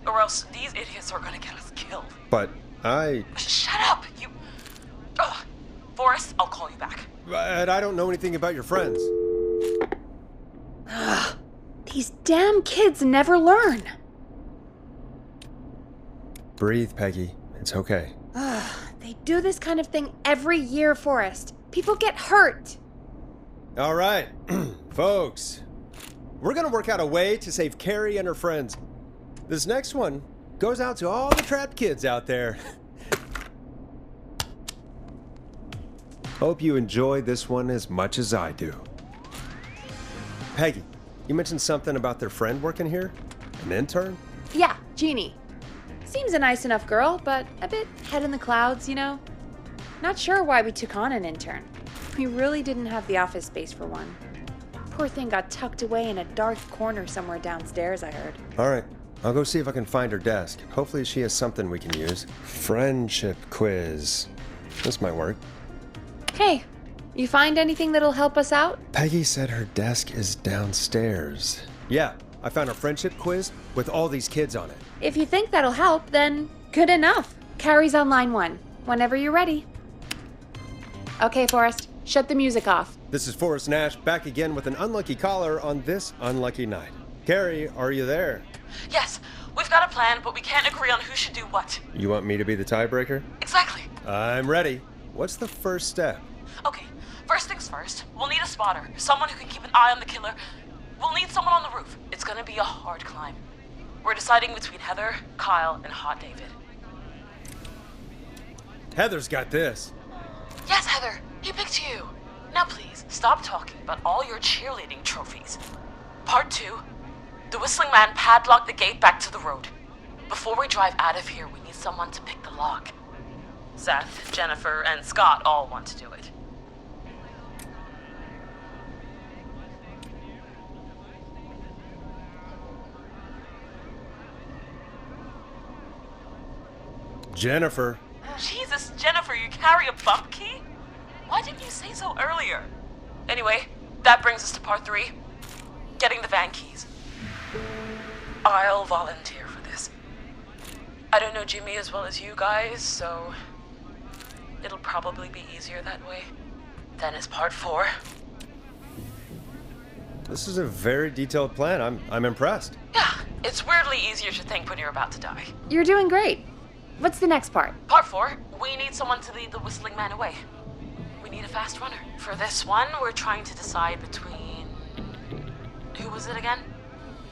[SPEAKER 14] Or else these idiots are gonna get us killed.
[SPEAKER 1] But I...
[SPEAKER 14] Shut up! You... Ugh. Forrest, I'll call you back.
[SPEAKER 1] But I don't know anything about your friends.
[SPEAKER 2] Ugh. These damn kids never learn.
[SPEAKER 1] Breathe, Peggy. It's okay.
[SPEAKER 2] Ugh. They do this kind of thing every year, Forrest. People get hurt.
[SPEAKER 1] All right, folks. We're gonna work out a way to save Carrie and her friends. This next one goes out to all the trapped kids out there. Hope you enjoy this one as much as I do. Peggy, you mentioned something about their friend working here? An intern?
[SPEAKER 2] Yeah, Jeannie. Seems a nice enough girl, but a bit head in the clouds, you know? Not sure why we took on an intern. We really didn't have the office space for one. Poor thing got tucked away in a dark corner somewhere downstairs, I heard.
[SPEAKER 1] All right, I'll go see if I can find her desk. Hopefully she has something we can use. Friendship quiz. This might work.
[SPEAKER 2] Hey, you find anything that'll help us out?
[SPEAKER 1] Peggy said her desk is downstairs. Yeah, I found a friendship quiz with all these kids on it.
[SPEAKER 2] If you think that'll help, then good enough. Carrie's on line 1, whenever you're ready. Okay, Forrest, shut the music off.
[SPEAKER 1] This is Forrest Nash, back again with an unlucky caller on this unlucky night. Carrie, are you there?
[SPEAKER 14] Yes, we've got a plan, but we can't agree on who should do what.
[SPEAKER 1] You want me to be the tiebreaker?
[SPEAKER 14] Exactly.
[SPEAKER 1] I'm ready. What's the first step?
[SPEAKER 14] Okay, first things first, we'll need a spotter. Someone who can keep an eye on the killer. We'll need someone on the roof. It's gonna be a hard climb. We're deciding between Heather, Kyle, and Hot David.
[SPEAKER 1] Heather's got this.
[SPEAKER 14] Yes, Heather, he picked you. Now please, stop talking about all your cheerleading trophies. Part 2, the Whistling Man padlocked the gate back to the road. Before we drive out of here, we need someone to pick the lock. Seth, Jennifer, and Scott all want to do it.
[SPEAKER 1] Jennifer.
[SPEAKER 14] Jesus, Jennifer, you carry a bump key? Why didn't you say so earlier? Anyway, that brings us to part 3. Getting the van keys. I'll volunteer for this. I don't know Jimmy as well as you guys, so it'll probably be easier that way. Then is part 4.
[SPEAKER 1] This is a very detailed plan. I'm impressed.
[SPEAKER 14] Yeah, it's weirdly easier to think when you're about to die.
[SPEAKER 2] You're doing great. What's the next part?
[SPEAKER 14] Part 4, we need someone to lead the Whistling Man away. We need a fast runner. For this one, we're trying to decide between... Who was it again?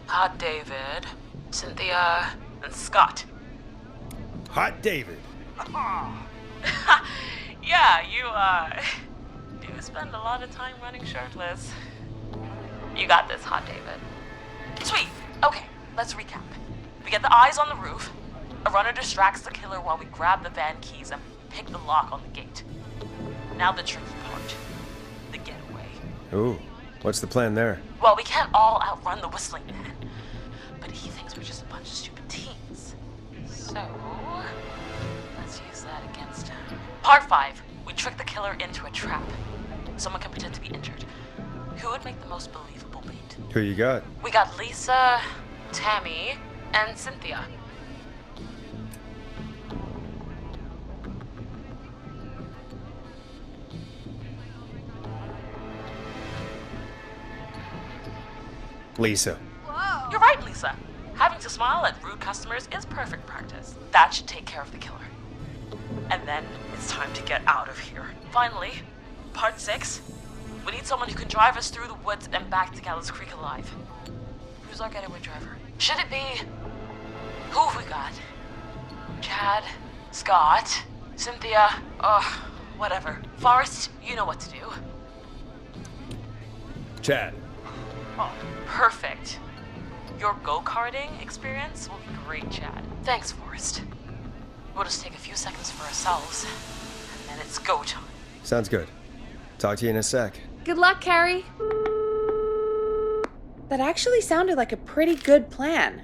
[SPEAKER 14] Hot David, Cynthia, and Scott.
[SPEAKER 1] Hot David.
[SPEAKER 14] Yeah, you spend a lot of time running shirtless. You got this, Hot David. Sweet. Okay, let's recap. We get the eyes on the roof. A runner distracts the killer while we grab the van keys and pick the lock on the gate. Now the tricky part. The getaway.
[SPEAKER 1] Ooh, what's the plan there?
[SPEAKER 14] Well, we can't all outrun the Whistling Man. But he thinks we're just a bunch of stupid teens. So, let's use that against him. Part 5. We trick the killer into a trap. Someone can pretend to be injured. Who would make the most believable bait?
[SPEAKER 1] Who you got?
[SPEAKER 14] We got Lisa, Tammy, and Cynthia.
[SPEAKER 1] Lisa.
[SPEAKER 14] Whoa. You're right, Lisa. Having to smile at rude customers is perfect practice. That should take care of the killer. And then it's time to get out of here. Finally, part 6. We need someone who can drive us through the woods and back to Gallows Creek alive. Who's our getaway driver? Should it be... Who have we got? Chad? Scott? Cynthia? Whatever. Forrest, you know what to do.
[SPEAKER 1] Chad.
[SPEAKER 14] Oh, perfect. Your go-karting experience will be great, Chad. Thanks, Forrest. We'll just take a few seconds for ourselves, and then it's go time.
[SPEAKER 1] Sounds good. Talk to you in a sec.
[SPEAKER 2] Good luck, Carrie. That actually sounded like a pretty good plan.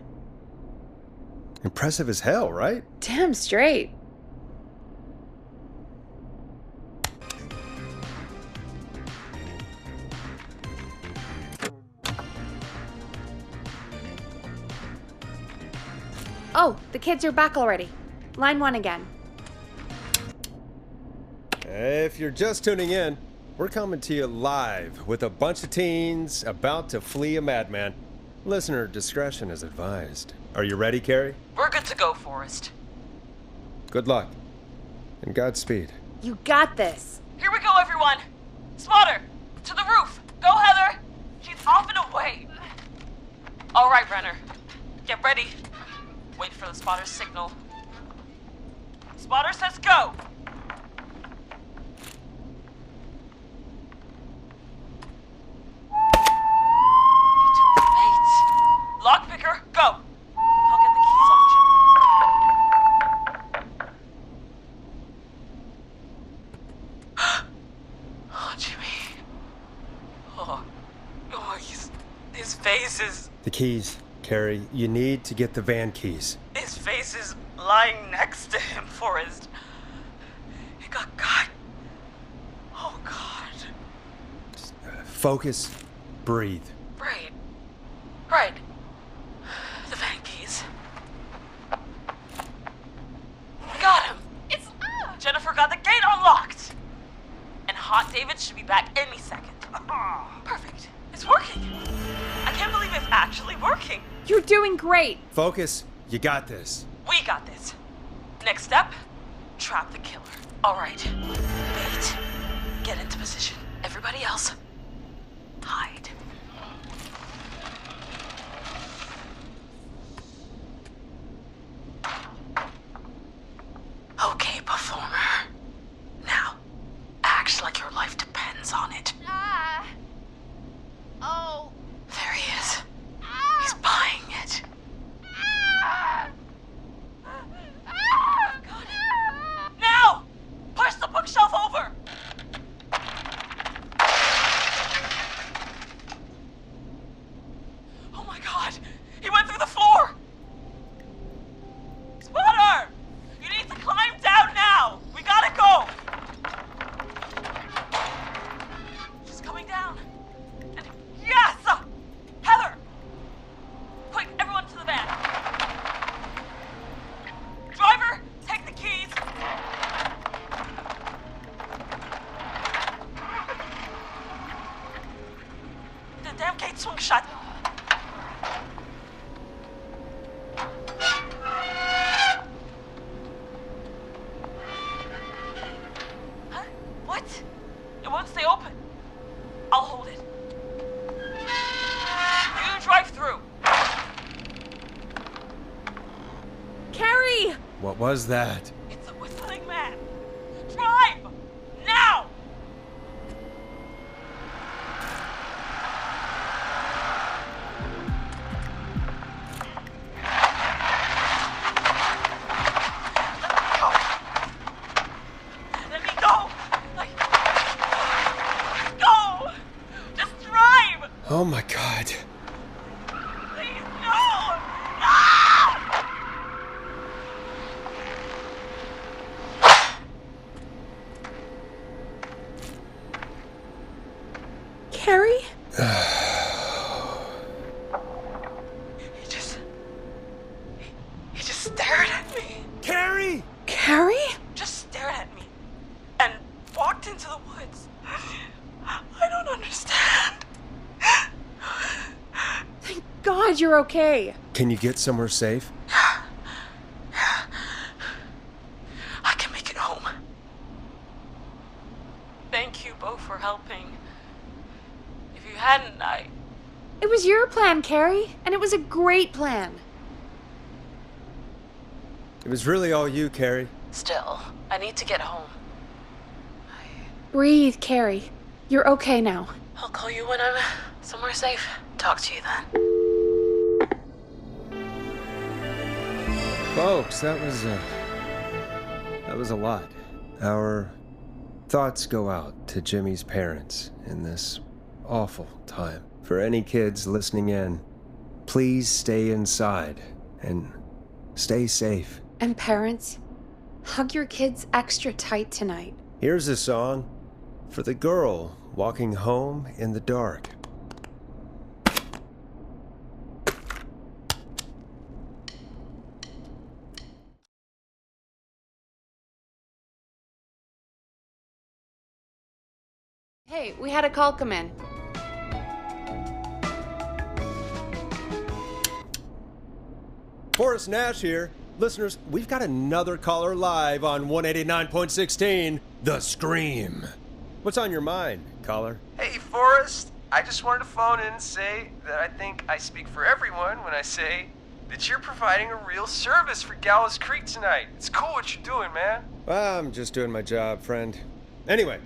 [SPEAKER 1] Impressive as hell, right?
[SPEAKER 2] Damn straight. Oh, the kids are back already. Line 1 again.
[SPEAKER 1] If you're just tuning in, we're coming to you live with a bunch of teens about to flee a madman. Listener discretion is advised. Are you ready, Carrie?
[SPEAKER 14] We're good to go, Forrest.
[SPEAKER 1] Good luck. And Godspeed.
[SPEAKER 2] You got this.
[SPEAKER 14] Here we go, everyone. Spotter, to the roof. Go, Heather. She's off and away. All right, Renner. Get ready. Wait for the spotter's signal. Spotter says go. Lockpicker, go! I'll get the keys off Jimmy. Oh, Jimmy. Oh, his face is...
[SPEAKER 1] The keys, Carrie. You need to get the van keys.
[SPEAKER 14] His face is lying next to him, Forrest. He got cut. Oh, God.
[SPEAKER 1] Just, focus. Breathe.
[SPEAKER 14] Right. The van keys. Got him. It's Jennifer got the gate unlocked. And Hot David should be back any second. Perfect. It's working. I can't believe it's actually working.
[SPEAKER 2] You're doing great.
[SPEAKER 1] Focus. You got this.
[SPEAKER 14] We got this. Next step, trap the killer. All right. Bait. Get into position. Everybody else, hide. Okay, performer. Now, act like your life depends on it.
[SPEAKER 2] Oh.
[SPEAKER 14] There he is. He's buying it. Got it. Now! Push the bookshelf over! Oh my God! He went through the floor! Spotter! You need to climb down now! We gotta go! She's coming down. And yes! Heather! Quick, everyone to the van. Driver, take the keys. The damn gate swung shut. Huh? What? It won't stay open. I'll hold it. You drive through.
[SPEAKER 2] Carrie!
[SPEAKER 1] What was that?
[SPEAKER 14] It's a whistling man. Drive! Now! Let me go! Go! Just drive!
[SPEAKER 1] Oh my God.
[SPEAKER 14] Please, no! Ah!
[SPEAKER 2] Carrie?
[SPEAKER 14] He just stared at me.
[SPEAKER 1] Carrie!
[SPEAKER 2] Carrie?
[SPEAKER 14] Just stared at me. And walked into the woods. I don't understand.
[SPEAKER 2] Thank God you're okay.
[SPEAKER 1] Can you get somewhere safe?
[SPEAKER 14] I can make it home. Thank you both for helping. If you hadn't,
[SPEAKER 2] It was your plan, Carrie, and it was a great plan.
[SPEAKER 1] It was really all you, Carrie.
[SPEAKER 14] Still, I need to get home.
[SPEAKER 2] Breathe, Carrie. You're okay now.
[SPEAKER 14] I'll call you when I'm somewhere safe. Talk to you then.
[SPEAKER 1] Folks, that was a lot. Our thoughts go out to Jimmy's parents in this awful time. For any kids listening in, please stay inside and stay safe.
[SPEAKER 2] And parents, hug your kids extra tight tonight.
[SPEAKER 1] Here's a song for the girl walking home in the dark.
[SPEAKER 2] Hey, we had a call come in.
[SPEAKER 1] Forrest Nash here. Listeners, we've got another caller live on 189.16, The Scream. What's on your mind, caller?
[SPEAKER 15] Hey, Forrest. I just wanted to phone in and say that I think I speak for everyone when I say that you're providing a real service for Gallows Creek tonight. It's cool what you're doing, man.
[SPEAKER 1] Well, I'm just doing my job, friend. Anyway,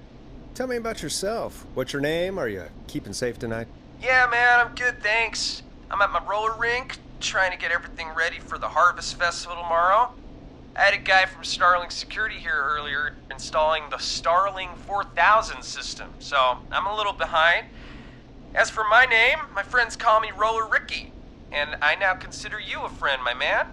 [SPEAKER 1] tell me about yourself. What's your name? Are you keeping safe tonight?
[SPEAKER 15] Yeah, man, I'm good, thanks. I'm at my roller rink, trying to get everything ready for the Harvest Festival tomorrow. I had a guy from Starling Security here earlier installing the Starling 4000 system, so I'm a little behind. As for my name, my friends call me Roller Ricky, and I now consider you a friend, my man.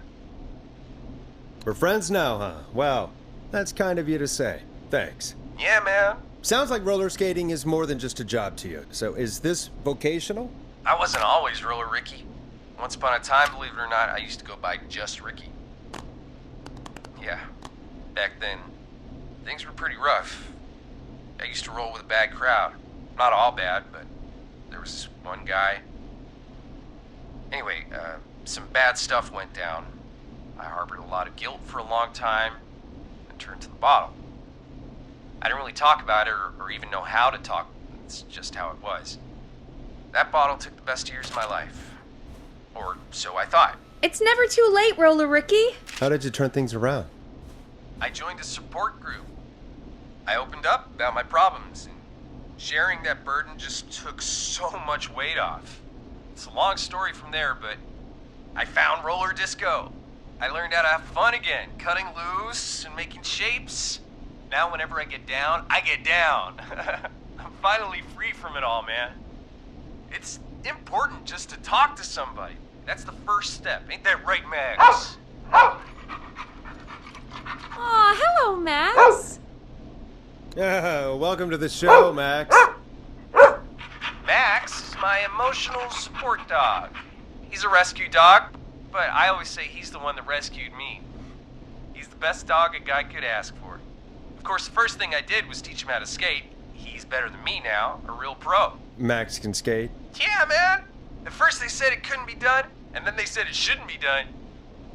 [SPEAKER 1] We're friends now, huh? Well, that's kind of you to say. Thanks.
[SPEAKER 15] Yeah, man.
[SPEAKER 1] Sounds like roller skating is more than just a job to you. So is this vocational?
[SPEAKER 15] I wasn't always Roller Ricky. Once upon a time, believe it or not, I used to go by just Ricky. Yeah, back then, things were pretty rough. I used to roll with a bad crowd. Not all bad, but there was this one guy. Anyway, some bad stuff went down. I harbored a lot of guilt for a long time and turned to the bottle. I didn't really talk about it or even know how to talk. It's just how it was. That bottle took the best years of my life. Or so I thought.
[SPEAKER 2] It's never too late, Roller Ricky.
[SPEAKER 1] How did you turn things around?
[SPEAKER 15] I joined a support group. I opened up about my problems, and sharing that burden just took so much weight off. It's a long story from there, but I found roller disco. I learned how to have fun again, cutting loose and making shapes. Now whenever I get down, I get down. I'm finally free from it all, man. It's important just to talk to somebody. That's the first step. Ain't that right, Max?
[SPEAKER 2] Aw, hello, Max.
[SPEAKER 1] Yeah, welcome to the show, Max.
[SPEAKER 15] Max is my emotional support dog. He's a rescue dog, but I always say he's the one that rescued me. He's the best dog a guy could ask for. Of course, the first thing I did was teach him how to skate. He's better than me now, a real pro.
[SPEAKER 1] Max can skate?
[SPEAKER 15] Yeah, man. At first they said it couldn't be done, and then they said it shouldn't be done.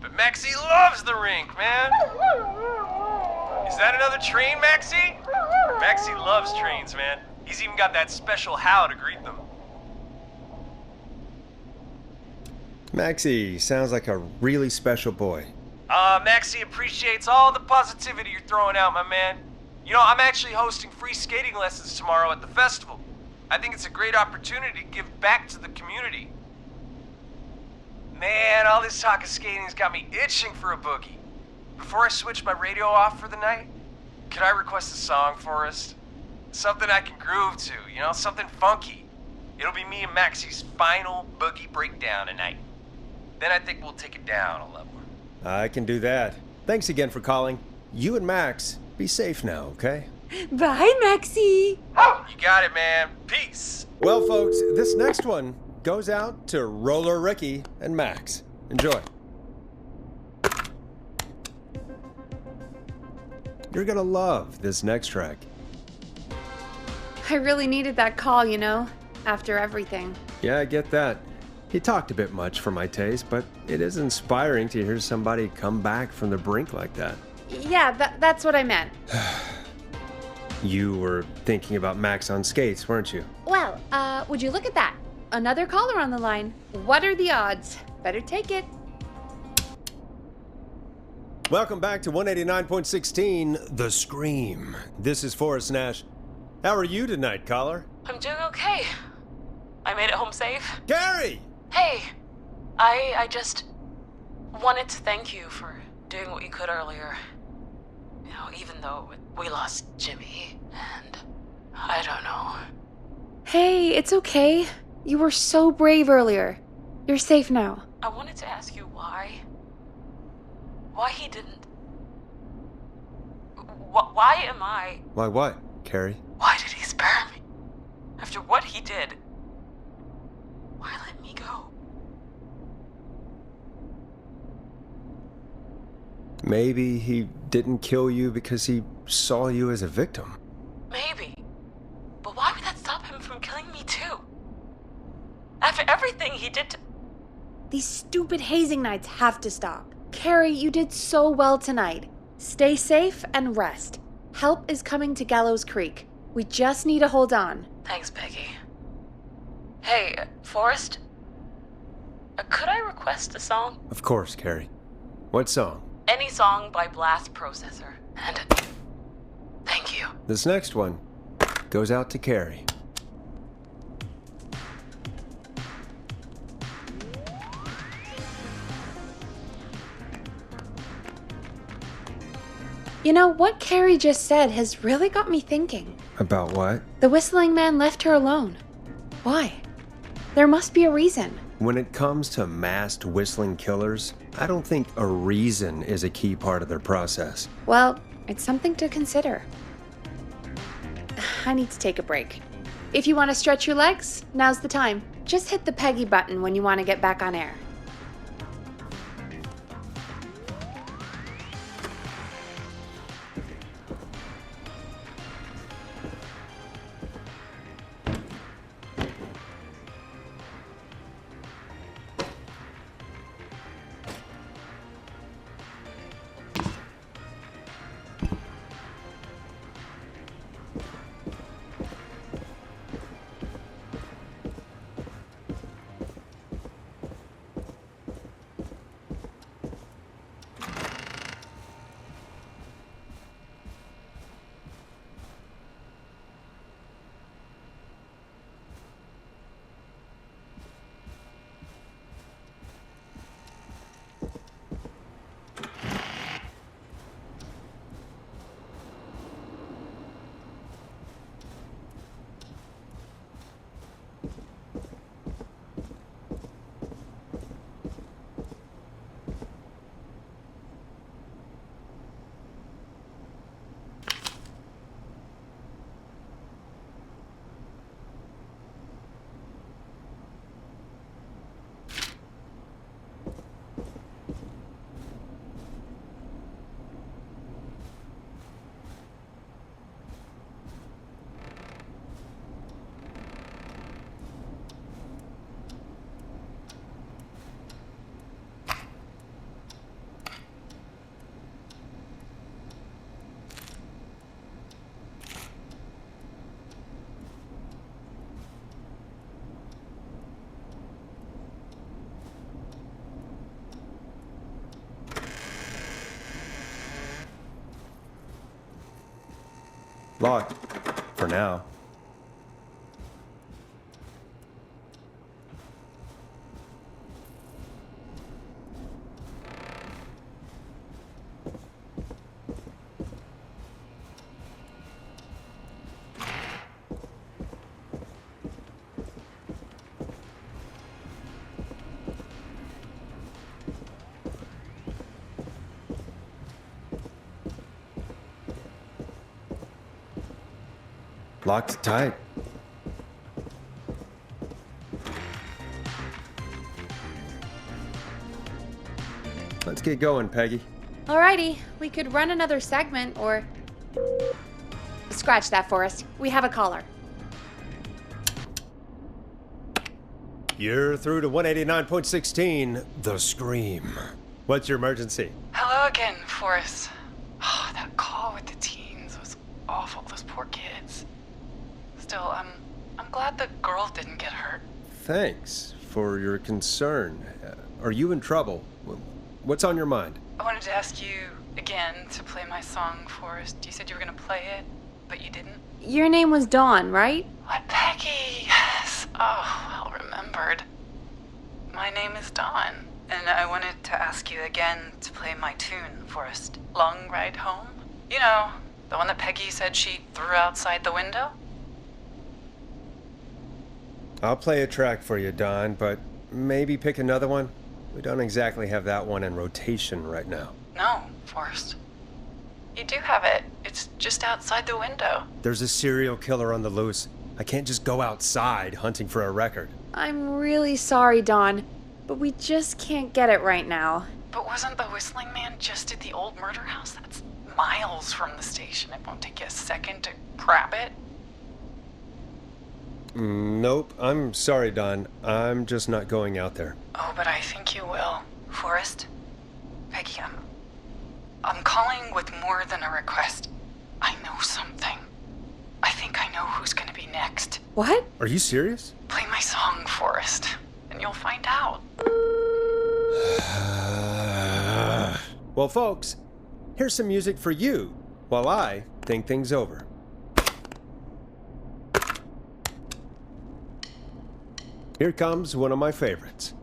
[SPEAKER 15] But Maxie loves the rink, man. Is that another train, Maxie? Maxie loves trains, man. He's even got that special how to greet them.
[SPEAKER 1] Maxie sounds like a really special boy.
[SPEAKER 15] Maxie appreciates all the positivity you're throwing out, my man. You know, I'm actually hosting free skating lessons tomorrow at the festival. I think it's a great opportunity to give back to the community. Man, all this talk of skating's got me itching for a boogie. Before I switch my radio off for the night, could I request a song, Forrest? Something I can groove to, you know, something funky. It'll be me and Maxie's final boogie breakdown tonight. Then I think we'll take it down a level.
[SPEAKER 1] I can do that. Thanks again for calling. You and Max, be safe now, okay?
[SPEAKER 3] Bye, Maxie.
[SPEAKER 15] You got it, man. Peace.
[SPEAKER 1] Well, folks, this next one goes out to Roller Ricky and Max. Enjoy. You're gonna love this next track.
[SPEAKER 2] I really needed that call, you know, after everything.
[SPEAKER 1] Yeah, I get that. He talked a bit much for my taste, but it is inspiring to hear somebody come back from the brink like that.
[SPEAKER 2] Yeah, that's what I meant.
[SPEAKER 1] You were thinking about Max on skates, weren't you?
[SPEAKER 2] Well, would you look at that? Another caller on the line. What are the odds? Better take it.
[SPEAKER 1] Welcome back to 189.16, The Scream. This is Forrest Nash. How are you tonight, caller?
[SPEAKER 14] I'm doing okay. I made it home safe.
[SPEAKER 1] Gary!
[SPEAKER 14] Hey, I just wanted to thank you for doing what you could earlier. You know, even though we lost Jimmy, and I don't know.
[SPEAKER 2] Hey, it's okay. You were so brave earlier. You're safe now.
[SPEAKER 14] I wanted to ask you why he didn't. Why am I?
[SPEAKER 1] Why what, Carrie?
[SPEAKER 14] Why did he spare me? After what he did, why let me go?
[SPEAKER 1] Maybe he didn't kill you because he saw you as a victim.
[SPEAKER 14] Maybe. But why would that After everything he did to...
[SPEAKER 2] These stupid hazing nights have to stop. Carrie, you did so well tonight. Stay safe and rest. Help is coming to Gallows Creek. We just need to hold on.
[SPEAKER 14] Thanks, Peggy. Hey, Forrest? Could I request a song?
[SPEAKER 1] Of course, Carrie. What song?
[SPEAKER 14] Any song by Blast Processor. And thank you.
[SPEAKER 1] This next one goes out to Carrie.
[SPEAKER 2] You know, what Carrie just said has really got me thinking.
[SPEAKER 1] About what?
[SPEAKER 2] The whistling man left her alone. Why? There must be a reason.
[SPEAKER 1] When it comes to masked whistling killers, I don't think a reason is a key part of their process.
[SPEAKER 2] Well, it's something to consider. I need to take a break. If you want to stretch your legs, now's the time. Just hit the Peggy button when you want to get back on air.
[SPEAKER 1] Locked. For now. Locked tight. Let's get going, Peggy.
[SPEAKER 2] Alrighty, we could run another segment or... Scratch that, Forrest. We have a caller.
[SPEAKER 1] You're through to 189.16, The Scream. What's your emergency?
[SPEAKER 6] Hello again, Forrest. Oh, that call with the teens was awful. Those poor kids. Still, I'm glad the girl didn't get hurt.
[SPEAKER 1] Thanks for your concern. Are you in trouble? What's on your mind?
[SPEAKER 6] I wanted to ask you again to play my song, Forrest. You said you were going to play it, but you didn't.
[SPEAKER 2] Your name was Dawn, right?
[SPEAKER 6] What, Peggy? Yes. Oh, well remembered. My name is Dawn, and I wanted to ask you again to play my tune, Forrest. Long Ride Home? You know, the one that Peggy said she threw outside the window?
[SPEAKER 1] I'll play a track for you, Don, but maybe pick another one. We don't exactly have that one in rotation right now.
[SPEAKER 6] No, Forrest. You do have it. It's just outside the window.
[SPEAKER 1] There's a serial killer on the loose. I can't just go outside hunting for a record.
[SPEAKER 2] I'm really sorry, Dawn, but we just can't get it right now.
[SPEAKER 6] But wasn't the Whistling Man just at the old murder house? That's miles from the station. It won't take you a second to grab it.
[SPEAKER 1] Nope. I'm sorry, Don. I'm just not going out there.
[SPEAKER 6] Oh, but I think you will. Forrest? Peggy, I'm calling with more than a request. I know something. I think I know who's gonna be next.
[SPEAKER 2] What?
[SPEAKER 1] Are you serious?
[SPEAKER 6] Play my song, Forrest, and you'll find out.
[SPEAKER 1] Well, folks, here's some music for you while I think things over. Here comes one of my favorites.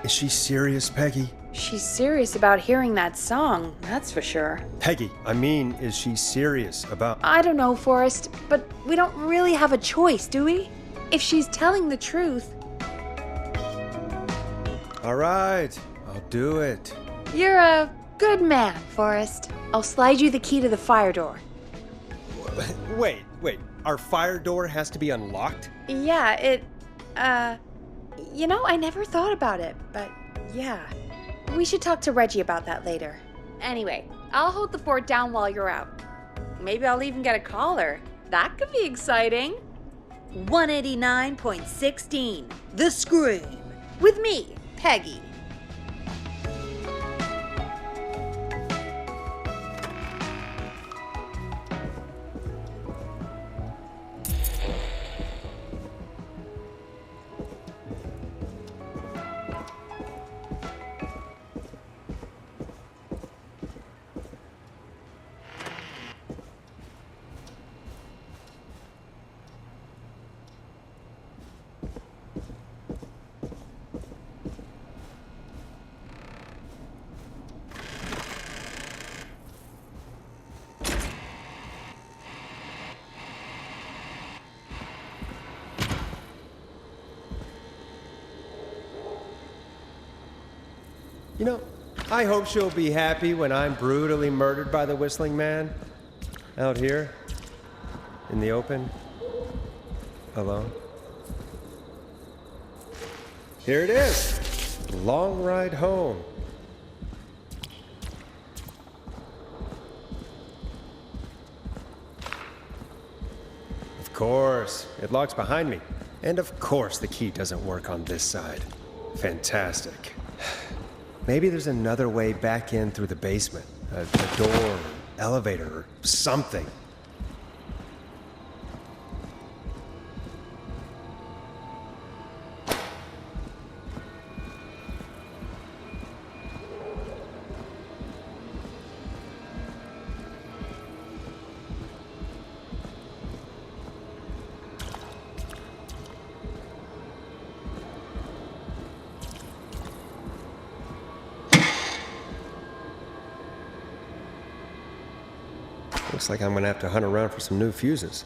[SPEAKER 1] Is she serious, Peggy?
[SPEAKER 2] She's serious about hearing that song, that's for sure.
[SPEAKER 1] Peggy, I mean, is she serious about...
[SPEAKER 2] I don't know, Forrest, but we don't really have a choice, do we? If she's telling the truth...
[SPEAKER 1] All right, I'll do it.
[SPEAKER 2] You're a good man, Forrest. I'll slide you the key to the fire door.
[SPEAKER 1] Wait. Our fire door has to be unlocked?
[SPEAKER 2] Yeah, you know, I never thought about it, but yeah. We should talk to Reggie about that later. Anyway, I'll hold the fort down while you're out. Maybe I'll even get a caller. That could be exciting. 189.16, The Scream. With me, Peggy.
[SPEAKER 1] You know, I hope she'll be happy when I'm brutally murdered by the Whistling Man. Out here, in the open, alone. Here it is. Long ride home. Of course, it locks behind me. And of course the key doesn't work on this side. Fantastic. Maybe there's another way back in through the basement. A door, elevator, or something. Looks like I'm gonna have to hunt around for some new fuses.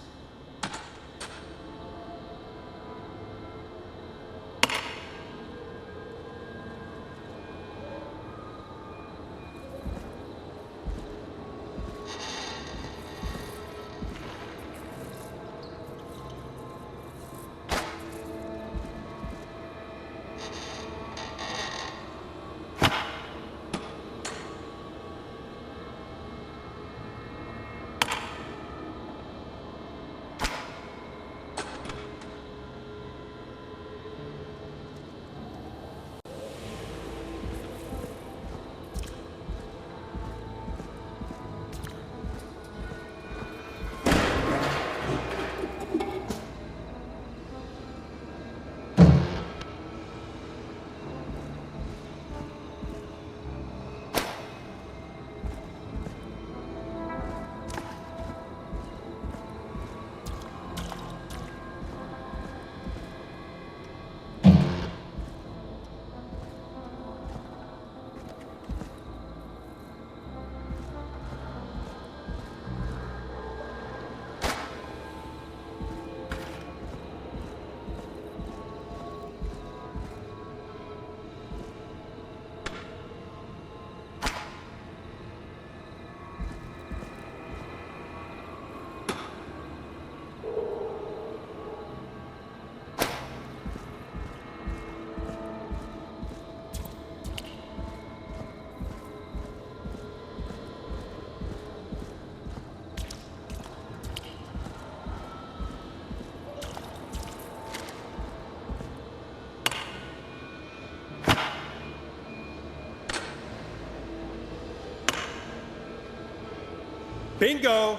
[SPEAKER 1] Bingo!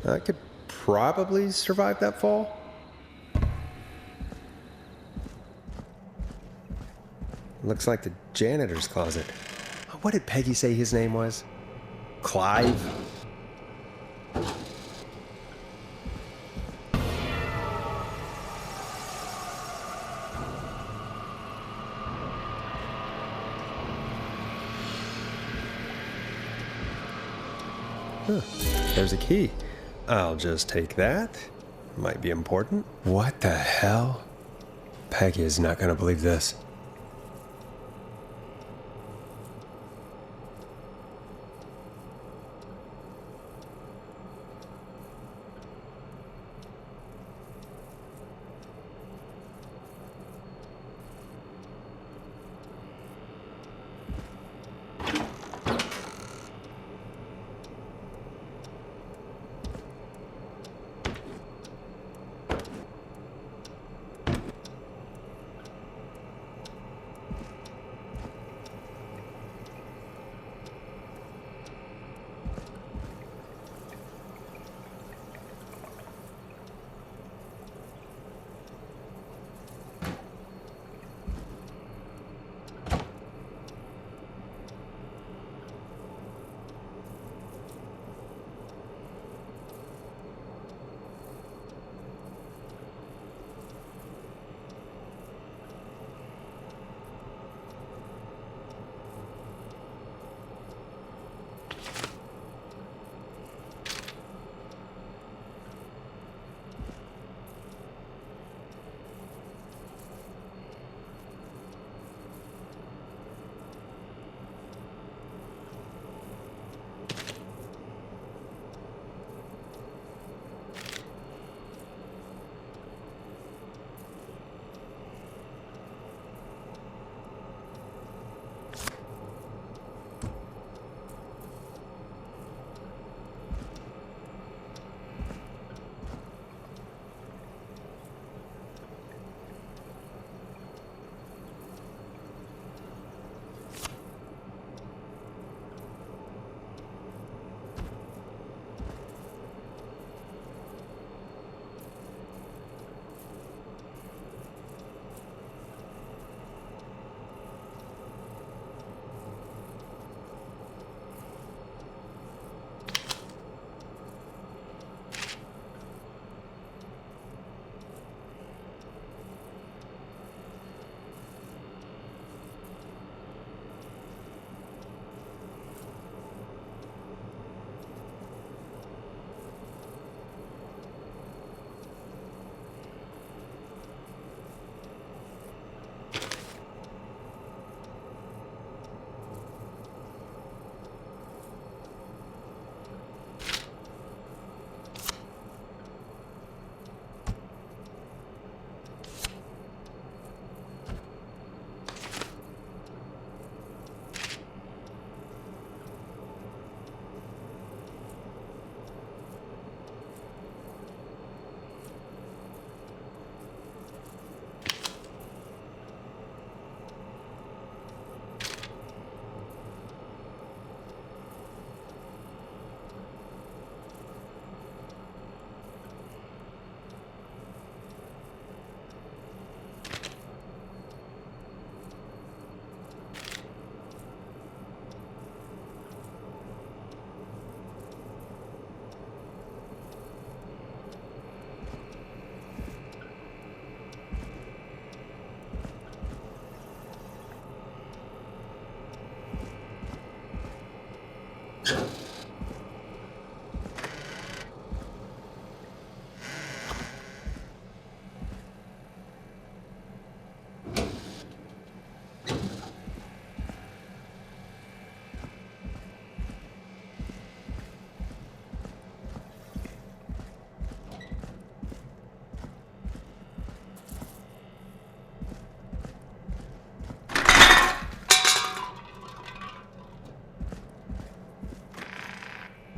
[SPEAKER 1] I could probably survive that fall. Looks like the janitor's closet. What did Peggy say his name was? Clive? Huh. There's a key. I'll just take that. Might be important. What the hell? Peggy is not gonna believe this.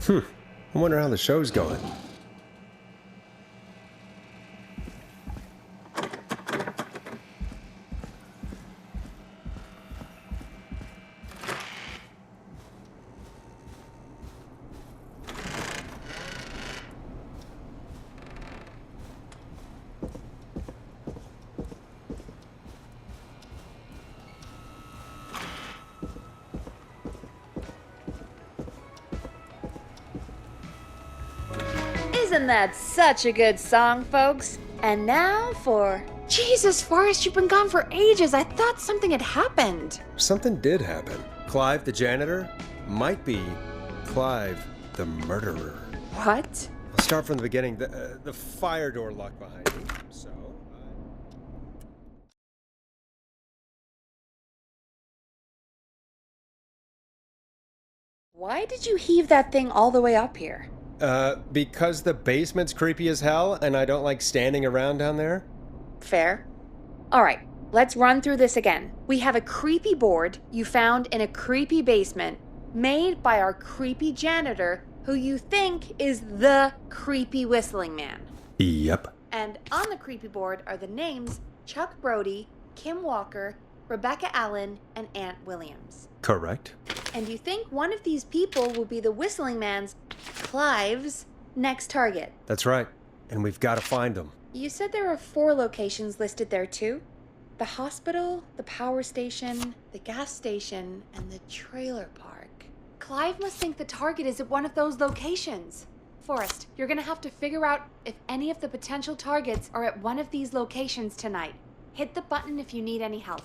[SPEAKER 1] I wonder how the show's going.
[SPEAKER 2] Isn't that such a good song, folks? And now for... Jesus, Forrest, you've been gone for ages. I thought something had happened.
[SPEAKER 1] Something did happen. Clive, the janitor, might be Clive, the murderer.
[SPEAKER 2] What?
[SPEAKER 1] I'll start from the beginning. The fire door locked behind me, so...
[SPEAKER 2] Why did you heave that thing all the way up here?
[SPEAKER 1] Because the basement's creepy as hell, and I don't like standing around down there.
[SPEAKER 2] Fair. All right, let's run through this again. We have a creepy board you found in a creepy basement made by our creepy janitor who you think is the creepy whistling man.
[SPEAKER 1] Yep.
[SPEAKER 2] And on the creepy board are the names Chuck Brody, Kim Walker, Rebecca Allen, and Aunt Williams.
[SPEAKER 1] Correct.
[SPEAKER 2] And you think one of these people will be the whistling man's, Clive's, next target.
[SPEAKER 1] That's right. And we've got to find them.
[SPEAKER 2] You said there are 4 locations listed there too? The hospital, the power station, the gas station, and the trailer park. Clive must think the target is at one of those locations. Forrest, you're gonna have to figure out if any of the potential targets are at one of these locations tonight. Hit the button if you need any help.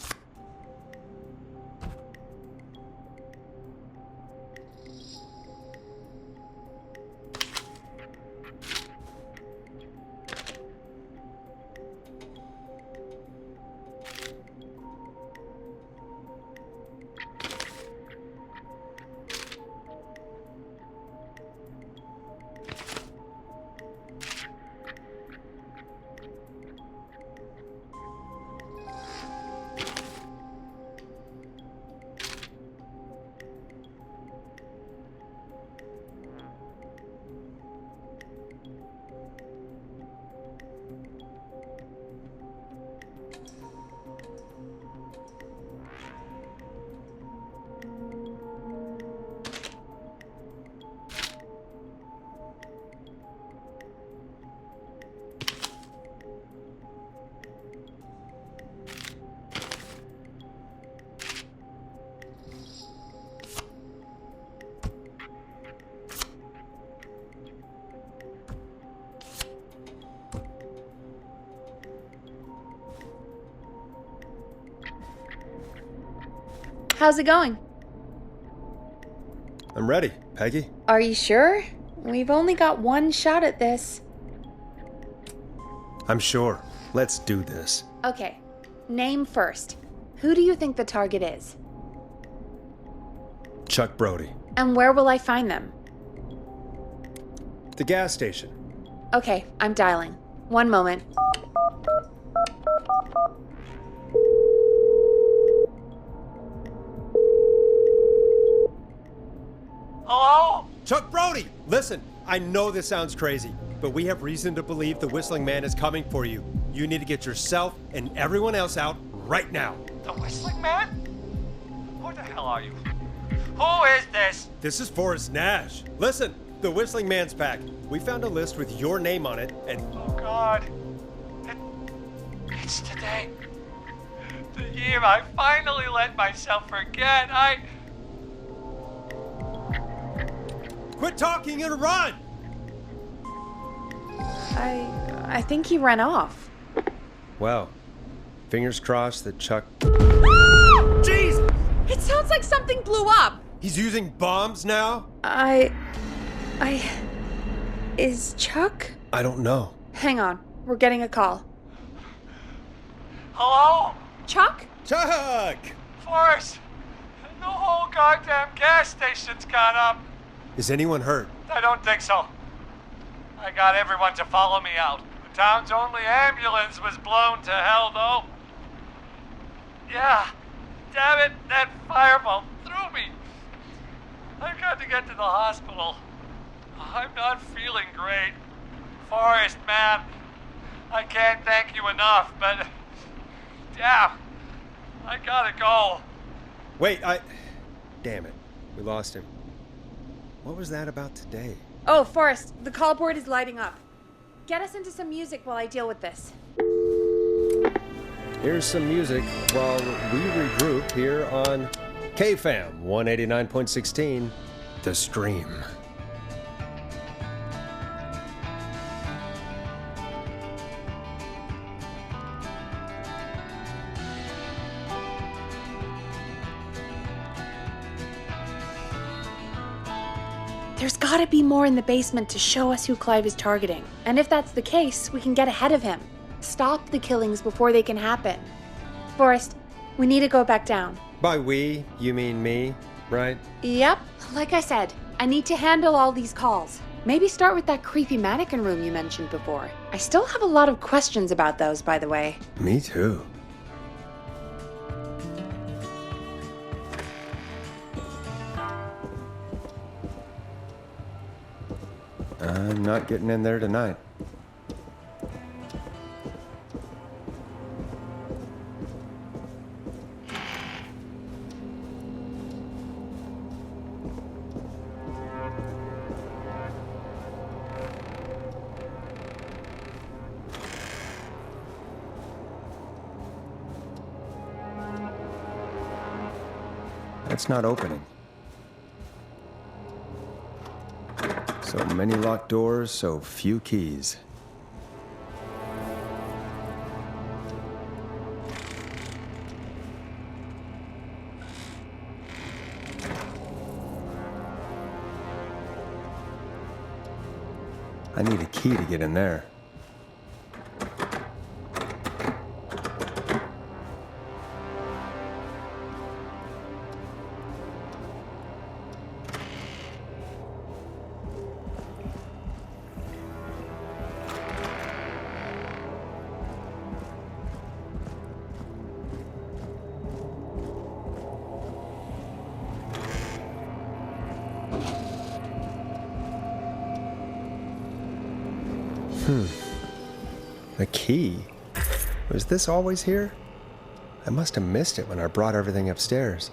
[SPEAKER 2] How's it going?
[SPEAKER 1] I'm ready, Peggy.
[SPEAKER 2] Are you sure? We've only got one shot at this.
[SPEAKER 1] I'm sure. Let's do this.
[SPEAKER 2] Okay, name first. Who do you think the target is?
[SPEAKER 1] Chuck Brody.
[SPEAKER 2] And where will I find them?
[SPEAKER 1] The gas station.
[SPEAKER 2] Okay, I'm dialing. One moment.
[SPEAKER 7] Hello?
[SPEAKER 1] Chuck Brody! Listen, I know this sounds crazy, but we have reason to believe the Whistling Man is coming for you. You need to get yourself and everyone else out right now.
[SPEAKER 7] The Whistling Man? Who the hell are you? Who is this?
[SPEAKER 1] This is Forrest Nash. Listen, the Whistling Man's back. We found a list with your name on it, and...
[SPEAKER 7] Oh, God. It's today. The year I finally let myself forget.
[SPEAKER 1] Quit talking and run!
[SPEAKER 2] I think he ran off.
[SPEAKER 1] Well, fingers crossed that Chuck...
[SPEAKER 2] Jesus! It sounds like something blew up!
[SPEAKER 1] He's using bombs now?
[SPEAKER 2] Is Chuck?
[SPEAKER 1] I don't know.
[SPEAKER 2] Hang on, we're getting a call.
[SPEAKER 7] Hello?
[SPEAKER 2] Chuck?
[SPEAKER 1] Chuck!
[SPEAKER 7] Forrest! The whole goddamn gas station's gone up.
[SPEAKER 1] Is anyone hurt?
[SPEAKER 7] I don't think so. I got everyone to follow me out. The town's only ambulance was blown to hell, though. Yeah. Damn it, that fireball threw me. I've got to get to the hospital. I'm not feeling great. Forrest, man, I can't thank you enough, but... Damn, I gotta go.
[SPEAKER 1] Wait, Damn it, we lost him. What was that about today?
[SPEAKER 2] Oh, Forrest, the call board is lighting up. Get us into some music while I deal with this.
[SPEAKER 1] Here's some music while we regroup here on KFAM 189.16, The Stream.
[SPEAKER 2] There's gotta be more in the basement to show us who Clive is targeting. And if that's the case, we can get ahead of him. Stop the killings before they can happen. Forrest, we need to go back down.
[SPEAKER 1] By we, you mean me, right?
[SPEAKER 2] Yep. Like I said, I need to handle all these calls. Maybe start with that creepy mannequin room you mentioned before. I still have a lot of questions about those, by the way.
[SPEAKER 1] Me too. I'm not getting in there tonight. It's not opening. So many locked doors, so few keys. I need a key to get in there. A key? Was this always here? I must have missed it when I brought everything upstairs.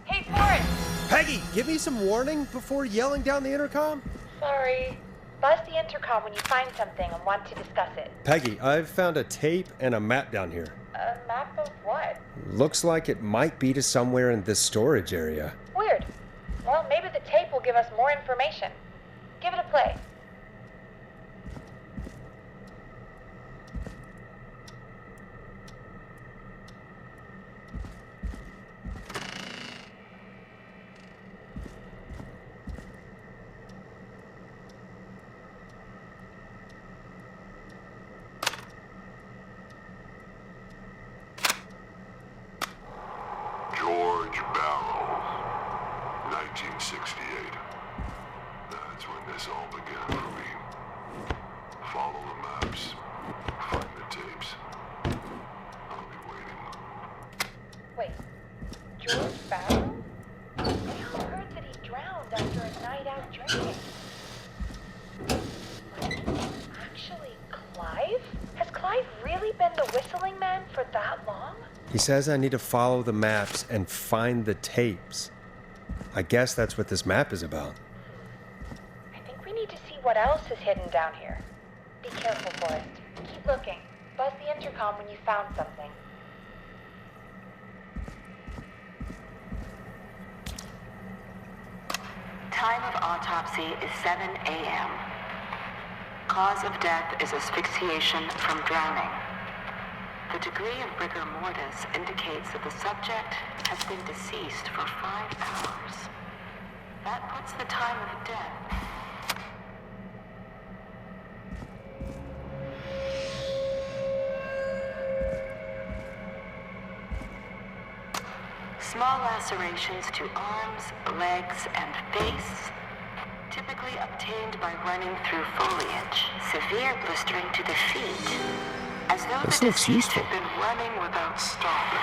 [SPEAKER 10] Hey, Forrest!
[SPEAKER 1] Peggy, give me some warning before yelling down the intercom?
[SPEAKER 10] Sorry. Buzz the intercom when you find something and want to discuss it.
[SPEAKER 1] Peggy, I've found a tape and a map down here.
[SPEAKER 10] A map of what?
[SPEAKER 1] Looks like it might be to somewhere in this storage area.
[SPEAKER 10] Weird. Well, maybe the tape will give us more information. Give it a play.
[SPEAKER 11] George Barrow, 1968. That's when this all began for me. Follow the maps, find the tapes. I'll be waiting.
[SPEAKER 10] Wait. George Barrow? I heard that he drowned after a night out drinking. Actually, Clive? Has Clive really been the whistling man for that long?
[SPEAKER 1] He says I need to follow the maps and find the tapes. I guess that's what this map is about.
[SPEAKER 10] I think we need to see what else is hidden down here. Be careful, Forrest. Keep looking. Buzz the intercom when you found something.
[SPEAKER 16] Time of autopsy is 7 a.m. Cause of death is asphyxiation from drowning. The degree of rigor mortis indicates that the subject has been deceased for 5 hours. That puts the time of death. Small lacerations to arms, legs, and face, typically obtained by running through foliage. Severe blistering to the feet, as though
[SPEAKER 1] This
[SPEAKER 16] the
[SPEAKER 1] looks
[SPEAKER 16] deceased
[SPEAKER 1] useful.
[SPEAKER 16] had been running without stopping.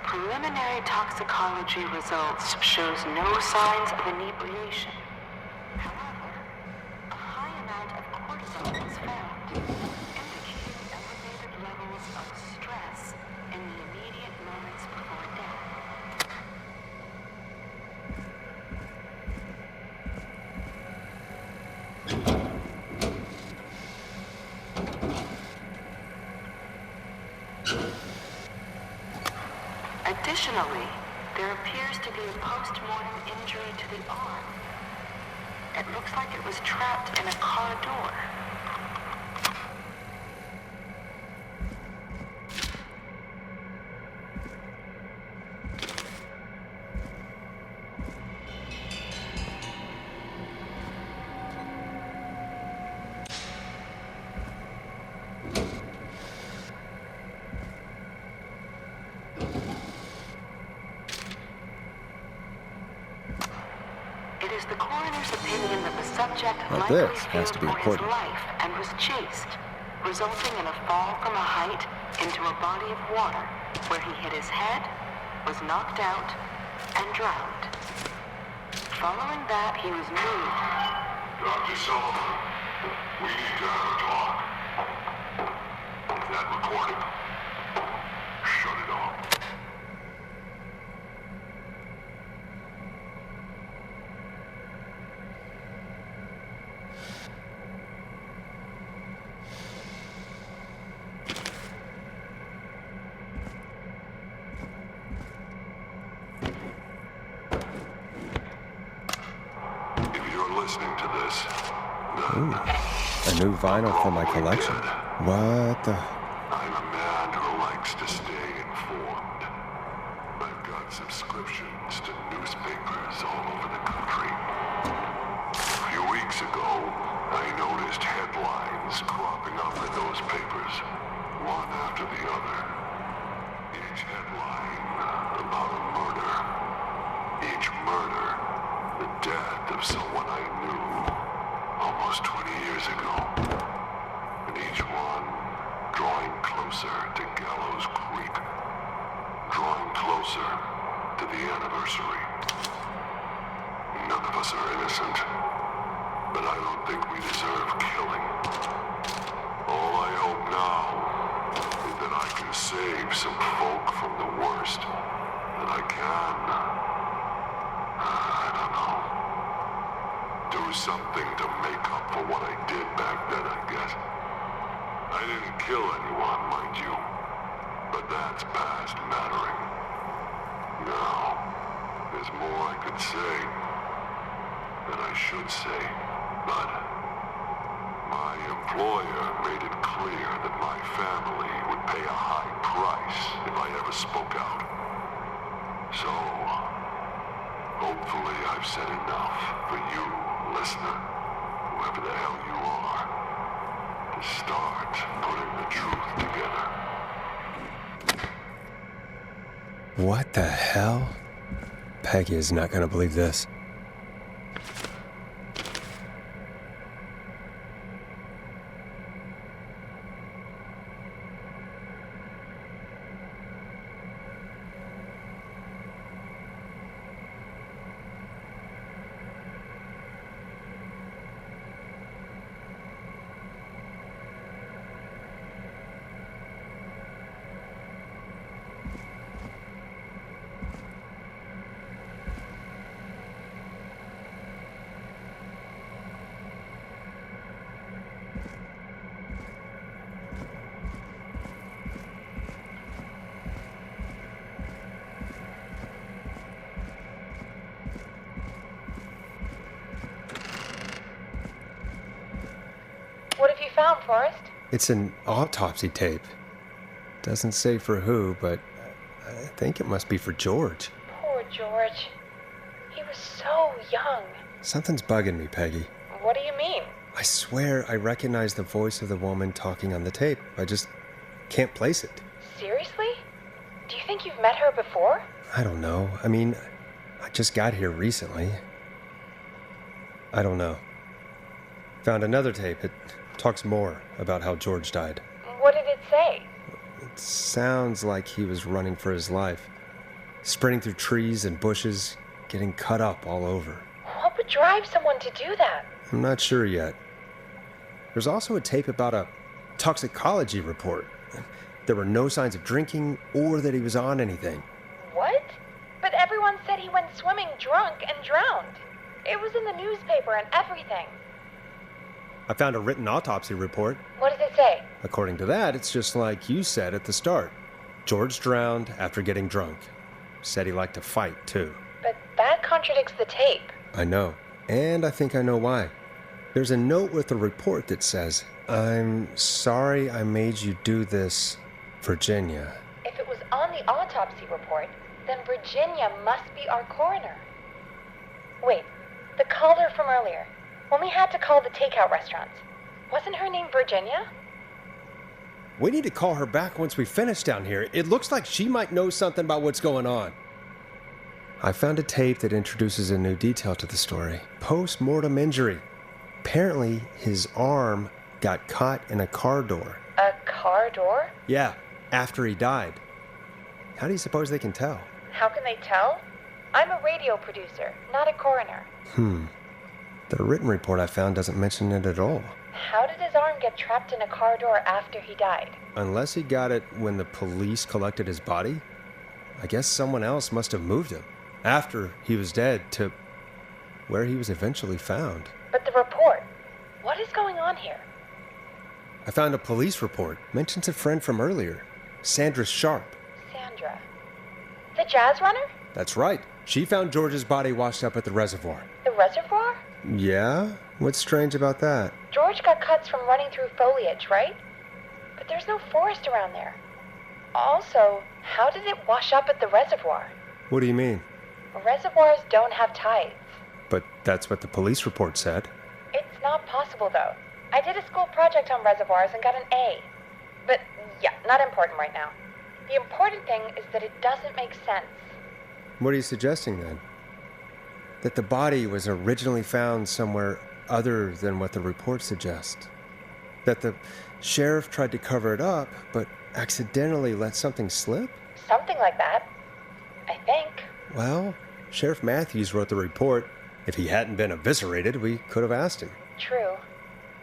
[SPEAKER 16] Preliminary toxicology results shows no signs of inebriation. However, a high amount of cortisol was found, indicating elevated levels of stress in the immediate Additionally, there appears to be a post-mortem injury to the arm. It looks like it was trapped in a car door. It is the coroner's opinion that the subject
[SPEAKER 1] Well,
[SPEAKER 16] likely
[SPEAKER 1] this has to be
[SPEAKER 16] feared for his
[SPEAKER 1] important.
[SPEAKER 16] life and was chased, resulting in a fall from a height into a body of water where he hit his head, was knocked out, and drowned. Following that, he was moved.
[SPEAKER 11] Dr. Sullivan, we need to have a talk. That recording. Shut it off. If you're listening to this,
[SPEAKER 1] Ooh, a new vinyl for my collection. What the?
[SPEAKER 11] I'm a man who likes to stay informed. I've got subscriptions to newspapers all over the country. A few weeks ago, I noticed headlines cropping up in those papers, one after the other. Each headline about a murder. Each murder, the death of someone I knew almost 20 years ago. And each one drawing closer to Gallows Creek. Drawing closer to the anniversary. None of us are innocent, but I don't think we deserve killing. All I hope now is that I can save some folk from the worst that I can. I don't know. Do something to make up for what I did back then, I guess. I didn't kill anyone, mind you, but that's past mattering. Now, there's more I could say than I should say, but my employer made it clear that my family would pay a high price if I ever spoke out. So, hopefully I've said enough for you, listener, whoever the hell you are, to start putting the truth together.
[SPEAKER 1] What the hell? Peggy is not gonna believe this.
[SPEAKER 10] What have you found, Forrest?
[SPEAKER 1] It's an autopsy tape. Doesn't say for who, but I think it must be for George.
[SPEAKER 10] Poor George. He was so young.
[SPEAKER 1] Something's bugging me, Peggy.
[SPEAKER 10] What do you mean?
[SPEAKER 1] I swear I recognize the voice of the woman talking on the tape. I just can't place it.
[SPEAKER 10] Seriously? Do you think you've met her before?
[SPEAKER 1] I don't know. I mean, I just got here recently. I don't know. Found another tape. It talks more about how George died.
[SPEAKER 10] What did it say?
[SPEAKER 1] It sounds like he was running for his life. Sprinting through trees and bushes, getting cut up all over.
[SPEAKER 10] What would drive someone to do that?
[SPEAKER 1] I'm not sure yet. There's also a tape about a toxicology report. There were no signs of drinking or that he was on anything.
[SPEAKER 10] What? But everyone said he went swimming drunk and drowned. It was in the newspaper and everything.
[SPEAKER 1] I found a written autopsy report.
[SPEAKER 10] What does it say?
[SPEAKER 1] According to that, it's just like you said at the start. George drowned after getting drunk. said he liked to fight, too.
[SPEAKER 10] But that contradicts the tape.
[SPEAKER 1] I know. And I think I know why. There's a note with a report that says, "I'm sorry I made you do this, Virginia."
[SPEAKER 10] If it was on the autopsy report, then Virginia must be our coroner. Wait, the caller from earlier, when we had to call the takeout restaurants, wasn't her name Virginia?
[SPEAKER 1] We need to call her back once we finish down here. It looks like she might know something about what's going on. I found a tape that introduces a new detail to the story. Post-mortem injury. Apparently, his arm got caught in a car door.
[SPEAKER 10] A car door?
[SPEAKER 1] Yeah, after he died. How do you suppose they can tell?
[SPEAKER 10] How can they tell? I'm a radio producer, not a coroner.
[SPEAKER 1] The written report I found doesn't mention it at all.
[SPEAKER 10] How did his arm get trapped in a car door after he died?
[SPEAKER 1] Unless he got it when the police collected his body, I guess someone else must have moved him after he was dead to where he was eventually found.
[SPEAKER 10] But the report, what is going on here?
[SPEAKER 1] I found a police report. Mentions a friend from earlier, Sandra Sharp.
[SPEAKER 10] Sandra? The jazz runner?
[SPEAKER 1] That's right. She found George's body washed up at the reservoir.
[SPEAKER 10] The reservoir?
[SPEAKER 1] Yeah? What's strange about that?
[SPEAKER 10] George got cuts from running through foliage, right? But there's no forest around there. Also, how did it wash up at the reservoir?
[SPEAKER 1] What do you mean?
[SPEAKER 10] Reservoirs don't have tides.
[SPEAKER 1] But that's what the police report said.
[SPEAKER 10] It's not possible, though. I did a school project on reservoirs and got an A. But, yeah, not important right now. The important thing is that it doesn't make sense.
[SPEAKER 1] What are you suggesting, then? That the body was originally found somewhere other than what the report suggests? That the sheriff tried to cover it up, but accidentally let something slip?
[SPEAKER 10] Something like that. I think.
[SPEAKER 1] Well, Sheriff Matthews wrote the report. If he hadn't been eviscerated, we could have asked him.
[SPEAKER 10] True.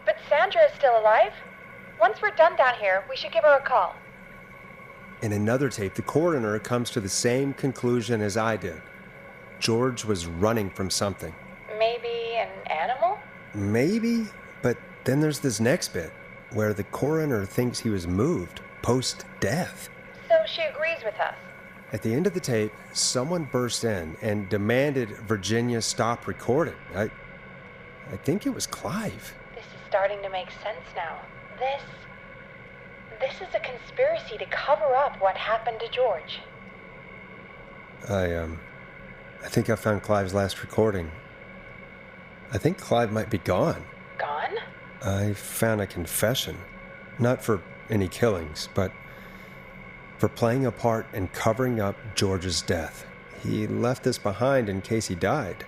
[SPEAKER 10] But Sandra is still alive. Once we're done down here, we should give her a call.
[SPEAKER 1] In another tape, the coroner comes to the same conclusion as I did. George was running from something.
[SPEAKER 10] Maybe an animal?
[SPEAKER 1] Maybe, but then there's this next bit, where the coroner thinks he was moved post-death.
[SPEAKER 10] So she agrees with us.
[SPEAKER 1] At the end of the tape, someone burst in and demanded Virginia stop recording. I think it was Clive.
[SPEAKER 10] This is starting to make sense now. This is a conspiracy to cover up what happened to George.
[SPEAKER 1] I think I found Clive's last recording. I think Clive might be gone.
[SPEAKER 10] Gone?
[SPEAKER 1] I found a confession. Not for any killings, but for playing a part in covering up George's death. He left this behind in case he died.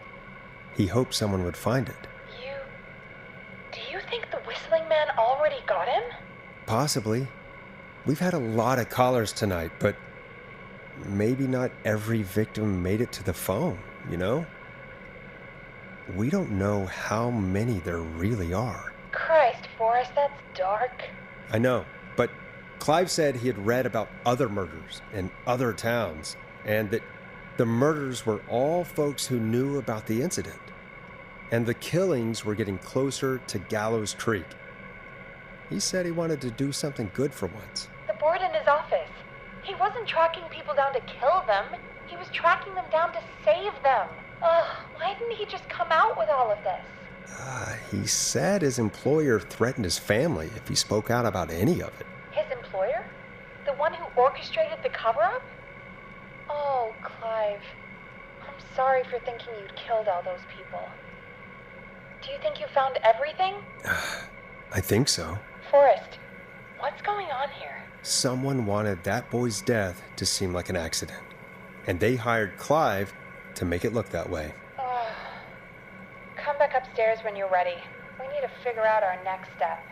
[SPEAKER 1] He hoped someone would find it.
[SPEAKER 10] Do you think the Whistling Man already got him?
[SPEAKER 1] Possibly. We've had a lot of callers tonight, but maybe not every victim made it to the phone, you know? We don't know how many there really are.
[SPEAKER 10] Christ, Forrest, that's dark.
[SPEAKER 1] I know, but Clive said he had read about other murders in other towns, and that the murders were all folks who knew about the incident. And the killings were getting closer to Gallows Creek. He said he wanted to do something good for once.
[SPEAKER 10] The board in his office. He wasn't tracking people down to kill them. He was tracking them down to save them. Ugh, why didn't he just come out with all of this?
[SPEAKER 1] He said his employer threatened his family if he spoke out about any of it.
[SPEAKER 10] His employer? The one who orchestrated the cover-up? Oh, Clive. I'm sorry for thinking you'd killed all those people. Do you think you found everything?
[SPEAKER 1] I think so.
[SPEAKER 10] Forrest, what's going on here?
[SPEAKER 1] Someone wanted that boy's death to seem like an accident, and they hired Clive to make it look that way.
[SPEAKER 10] Come back upstairs when you're ready. We need to figure out our next step.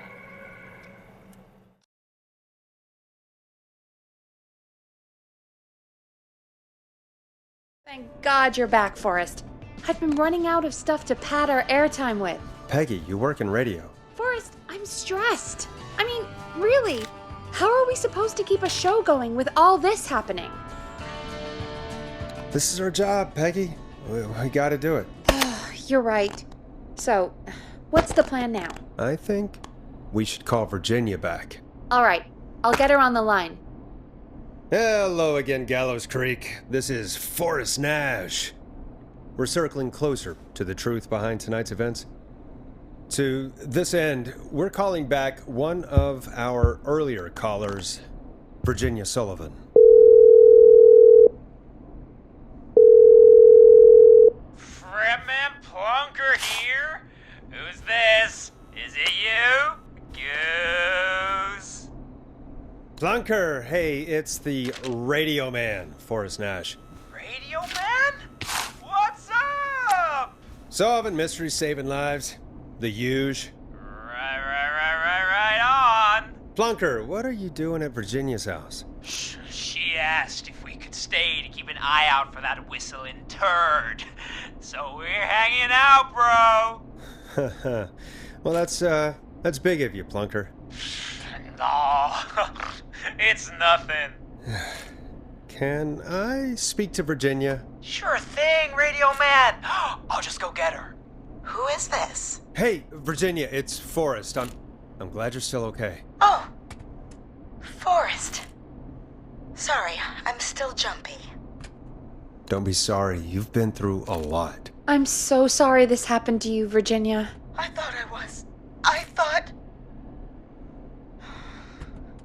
[SPEAKER 2] Thank God you're back, Forrest. I've been running out of stuff to pad our airtime with.
[SPEAKER 1] Peggy, you work in radio.
[SPEAKER 2] Forrest, I'm stressed. I mean, really, how are we supposed to keep a show going with all this happening?
[SPEAKER 1] This is our job, Peggy. We gotta do it.
[SPEAKER 2] You're right. So, what's the plan now?
[SPEAKER 1] I think we should call Virginia back.
[SPEAKER 2] All right, I'll get her on the line.
[SPEAKER 1] Hello again, Gallows Creek. This is Forrest Nash. We're circling closer to the truth behind tonight's events. To this end, we're calling back one of our earlier callers, Virginia Sullivan.
[SPEAKER 12] Fretman Plunker here? Who's this? Is it you? Goose?
[SPEAKER 1] Plunker, hey, it's the Radio Man, Forrest Nash.
[SPEAKER 12] Radio Man? What's up?
[SPEAKER 1] Solving mysteries, saving lives. The huge.
[SPEAKER 12] Right on.
[SPEAKER 1] Plunker, what are you doing at Virginia's house?
[SPEAKER 12] She asked if we could stay to keep an eye out for that whistling turd. So we're hanging out, bro.
[SPEAKER 1] Well, that's big of you, Plunker.
[SPEAKER 12] No, it's nothing.
[SPEAKER 1] Can I speak to Virginia?
[SPEAKER 12] Sure thing, Radio Man. I'll just go get her.
[SPEAKER 4] Who is this?
[SPEAKER 1] Hey, Virginia, it's Forrest. I'm glad you're still okay.
[SPEAKER 4] Oh, Forrest. Sorry, I'm still jumpy.
[SPEAKER 1] Don't be sorry. You've been through a lot.
[SPEAKER 2] I'm so sorry this happened to you, Virginia.
[SPEAKER 4] I thought I was. I thought...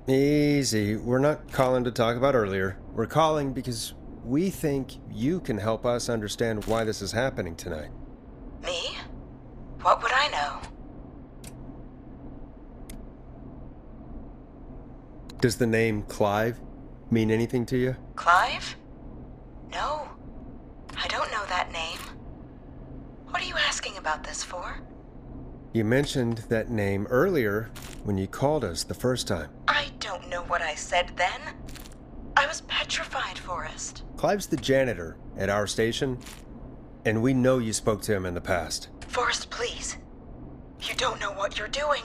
[SPEAKER 1] Easy. We're not calling to talk about earlier. We're calling because we think you can help us understand why this is happening tonight.
[SPEAKER 4] Me? What would I know?
[SPEAKER 1] Does the name Clive mean anything to you?
[SPEAKER 4] Clive? No. I don't know that name. What are you asking about this for?
[SPEAKER 1] You mentioned that name earlier when you called us the first time.
[SPEAKER 4] I don't know what I said then. I was petrified, Forrest.
[SPEAKER 1] Clive's the janitor at our station, and we know you spoke to him in the past.
[SPEAKER 4] Forrest, please. You don't know what you're doing.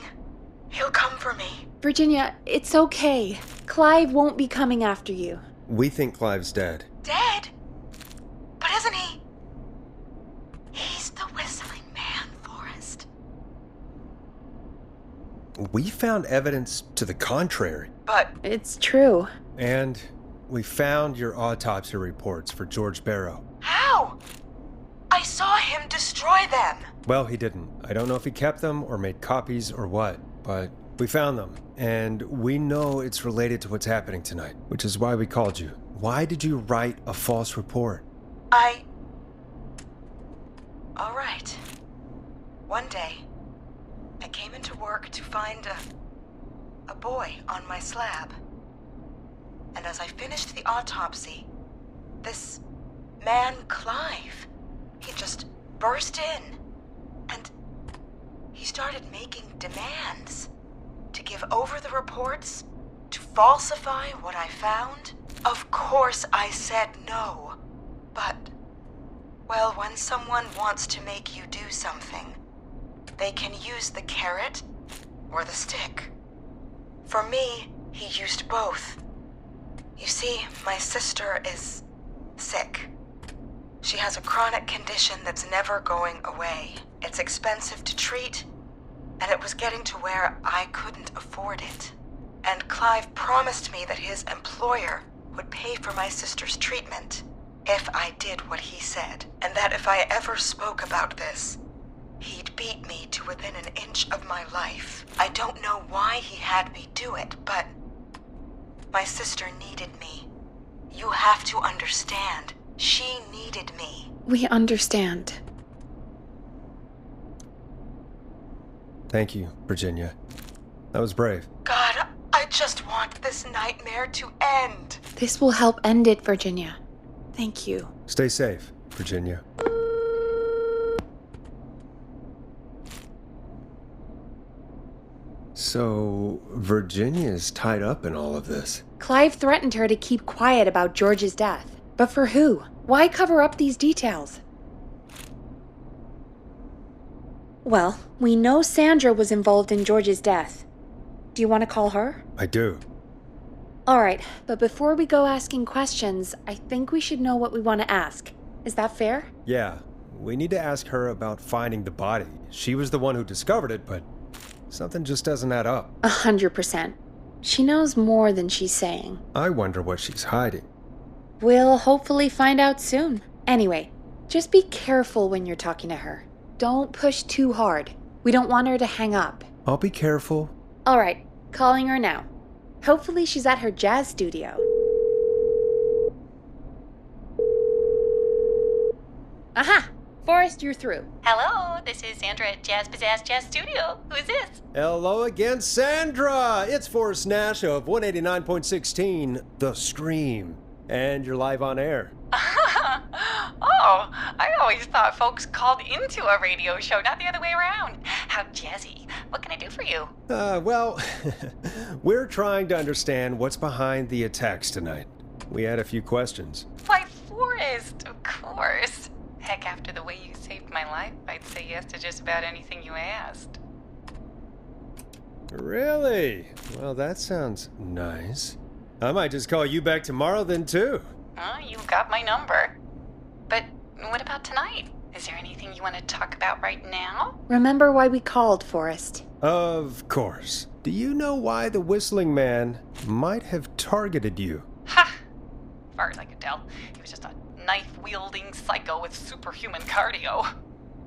[SPEAKER 4] He'll come for me.
[SPEAKER 2] Virginia, it's okay. Clive won't be coming after you.
[SPEAKER 1] We think Clive's dead.
[SPEAKER 4] Dead? But isn't he? He's the whistling man, Forrest.
[SPEAKER 1] We found evidence to the contrary.
[SPEAKER 4] But...
[SPEAKER 2] It's true.
[SPEAKER 1] And we found your autopsy reports for George Barrow.
[SPEAKER 4] How? I saw him destroy them.
[SPEAKER 1] Well, he didn't. I don't know if he kept them or made copies or what, but we found them. And we know it's related to what's happening tonight, which is why we called you. Why did you write a false report?
[SPEAKER 4] All right. One day, I came into work to find a boy on my slab. And as I finished the autopsy, this man, Clive, he just burst in. And he started making demands to give over the reports, to falsify what I found. Of course I said no. But, well, when someone wants to make you do something, they can use the carrot or the stick. For me, he used both. You see, my sister is sick. She has a chronic condition that's never going away. It's expensive to treat, and it was getting to where I couldn't afford it. And Clive promised me that his employer would pay for my sister's treatment if I did what he said, and that if I ever spoke about this, he'd beat me to within an inch of my life. I don't know why he had me do it, but my sister needed me. You have to understand. She needed me.
[SPEAKER 2] We understand.
[SPEAKER 1] Thank you, Virginia. That was brave.
[SPEAKER 4] God, I just want this nightmare to end.
[SPEAKER 2] This will help end it, Virginia. Thank you.
[SPEAKER 1] Stay safe, Virginia. So, Virginia's tied up in all of this.
[SPEAKER 2] Clive threatened her to keep quiet about George's death. But for who? Why cover up these details? Well, we know Sandra was involved in George's death. Do you want to call her?
[SPEAKER 1] I do.
[SPEAKER 2] All right, but before we go asking questions, I think we should know what we want to ask. Is that fair?
[SPEAKER 1] Yeah, we need to ask her about finding the body. She was the one who discovered it, but something just doesn't add up.
[SPEAKER 2] 100%. She knows more than she's saying.
[SPEAKER 1] I wonder what she's hiding.
[SPEAKER 2] We'll hopefully find out soon. Anyway, just be careful when you're talking to her. Don't push too hard. We don't want her to hang up.
[SPEAKER 1] I'll be careful.
[SPEAKER 2] All right, calling her now. Hopefully she's at her jazz studio. Aha! Forrest, you're through.
[SPEAKER 6] Hello, this is Sandra at Jazz Pizzazz Jazz Studio. Who is this?
[SPEAKER 1] Hello again, Sandra! It's Forrest Nash of 189.16, The Scream. And you're live on air.
[SPEAKER 6] Oh, I always thought folks called into a radio show, not the other way around. How jazzy. What can I do for you?
[SPEAKER 1] Well, we're trying to understand what's behind the attacks tonight. We had a few questions.
[SPEAKER 6] Why, Forrest, of course. Heck, after the way you saved my life, I'd say yes to just about anything you asked.
[SPEAKER 1] Really? Well, that sounds nice. I might just call you back tomorrow then, too.
[SPEAKER 6] You got my number. But what about tonight? Is there anything you want to talk about right now?
[SPEAKER 2] Remember why we called, Forrest.
[SPEAKER 1] Of course. Do you know why the Whistling Man might have targeted you?
[SPEAKER 6] Ha! As far as I could tell, he was just a knife-wielding psycho with superhuman cardio.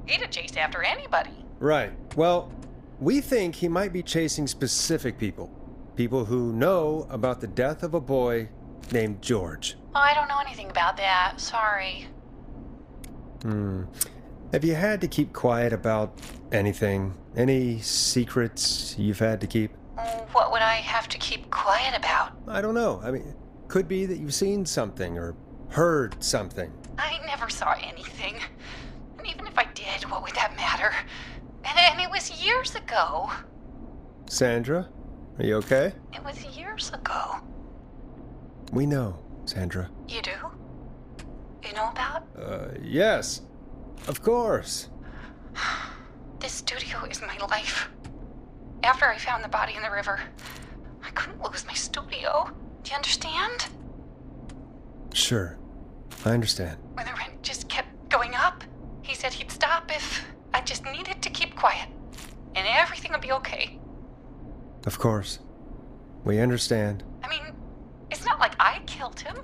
[SPEAKER 6] He'd have chased after anybody.
[SPEAKER 1] Right. Well, we think he might be chasing specific people. People who know about the death of a boy named George.
[SPEAKER 6] Oh, I don't know anything about that. Sorry.
[SPEAKER 1] Have you had to keep quiet about anything? Any secrets you've had to keep?
[SPEAKER 6] What would I have to keep quiet about?
[SPEAKER 1] I don't know. I mean, could be that you've seen something or heard something.
[SPEAKER 6] I never saw anything. And even if I did, what would that matter? And it was years ago.
[SPEAKER 1] Sandra, are you okay?
[SPEAKER 6] It was years ago.
[SPEAKER 1] We know, Sandra.
[SPEAKER 6] You do? You know about?
[SPEAKER 1] Yes. Of course.
[SPEAKER 6] This studio is my life. After I found the body in the river, I couldn't lose my studio. Do you understand?
[SPEAKER 1] Sure. I understand.
[SPEAKER 6] When the rent just kept going up, he said he'd stop if I just needed to keep quiet. And everything would be okay.
[SPEAKER 1] Of course. We understand.
[SPEAKER 6] I mean, it's not like I killed him.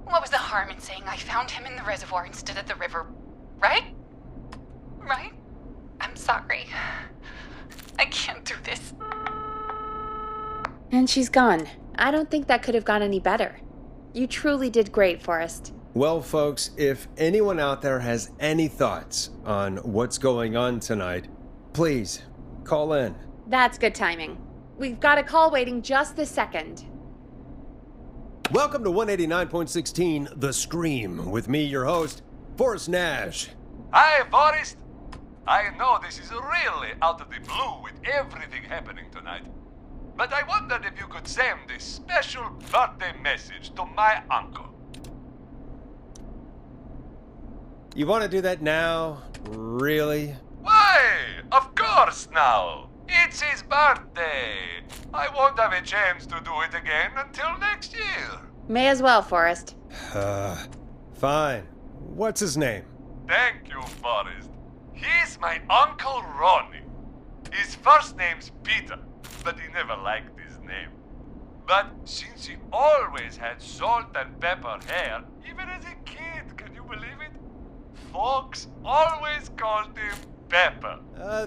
[SPEAKER 6] What was the harm in saying I found him in the reservoir instead of the river, right? Right? I'm sorry. I can't do this.
[SPEAKER 2] And she's gone. I don't think that could have gone any better. You truly did great, Forrest.
[SPEAKER 1] Well, folks, if anyone out there has any thoughts on what's going on tonight, please call in.
[SPEAKER 2] That's good timing. We've got a call waiting just this second.
[SPEAKER 1] Welcome to 189.16, The Scream, with me, your host, Forrest Nash.
[SPEAKER 7] Hi, Forrest. I know this is really out of the blue with everything happening tonight, but I wondered if you could send this special birthday message to my uncle.
[SPEAKER 1] You want to do that now? Really?
[SPEAKER 7] Why? Of course now. It's his birthday. I won't have a chance to do it again until next year.
[SPEAKER 2] May as well, Forrest.
[SPEAKER 1] Fine. What's his name?
[SPEAKER 7] Thank you, Forrest. He's my Uncle Ronnie. His first name's Peter, but he never liked his name. But since he always had salt and pepper hair, even as a kid, can you believe it? Folks always called him Pepper.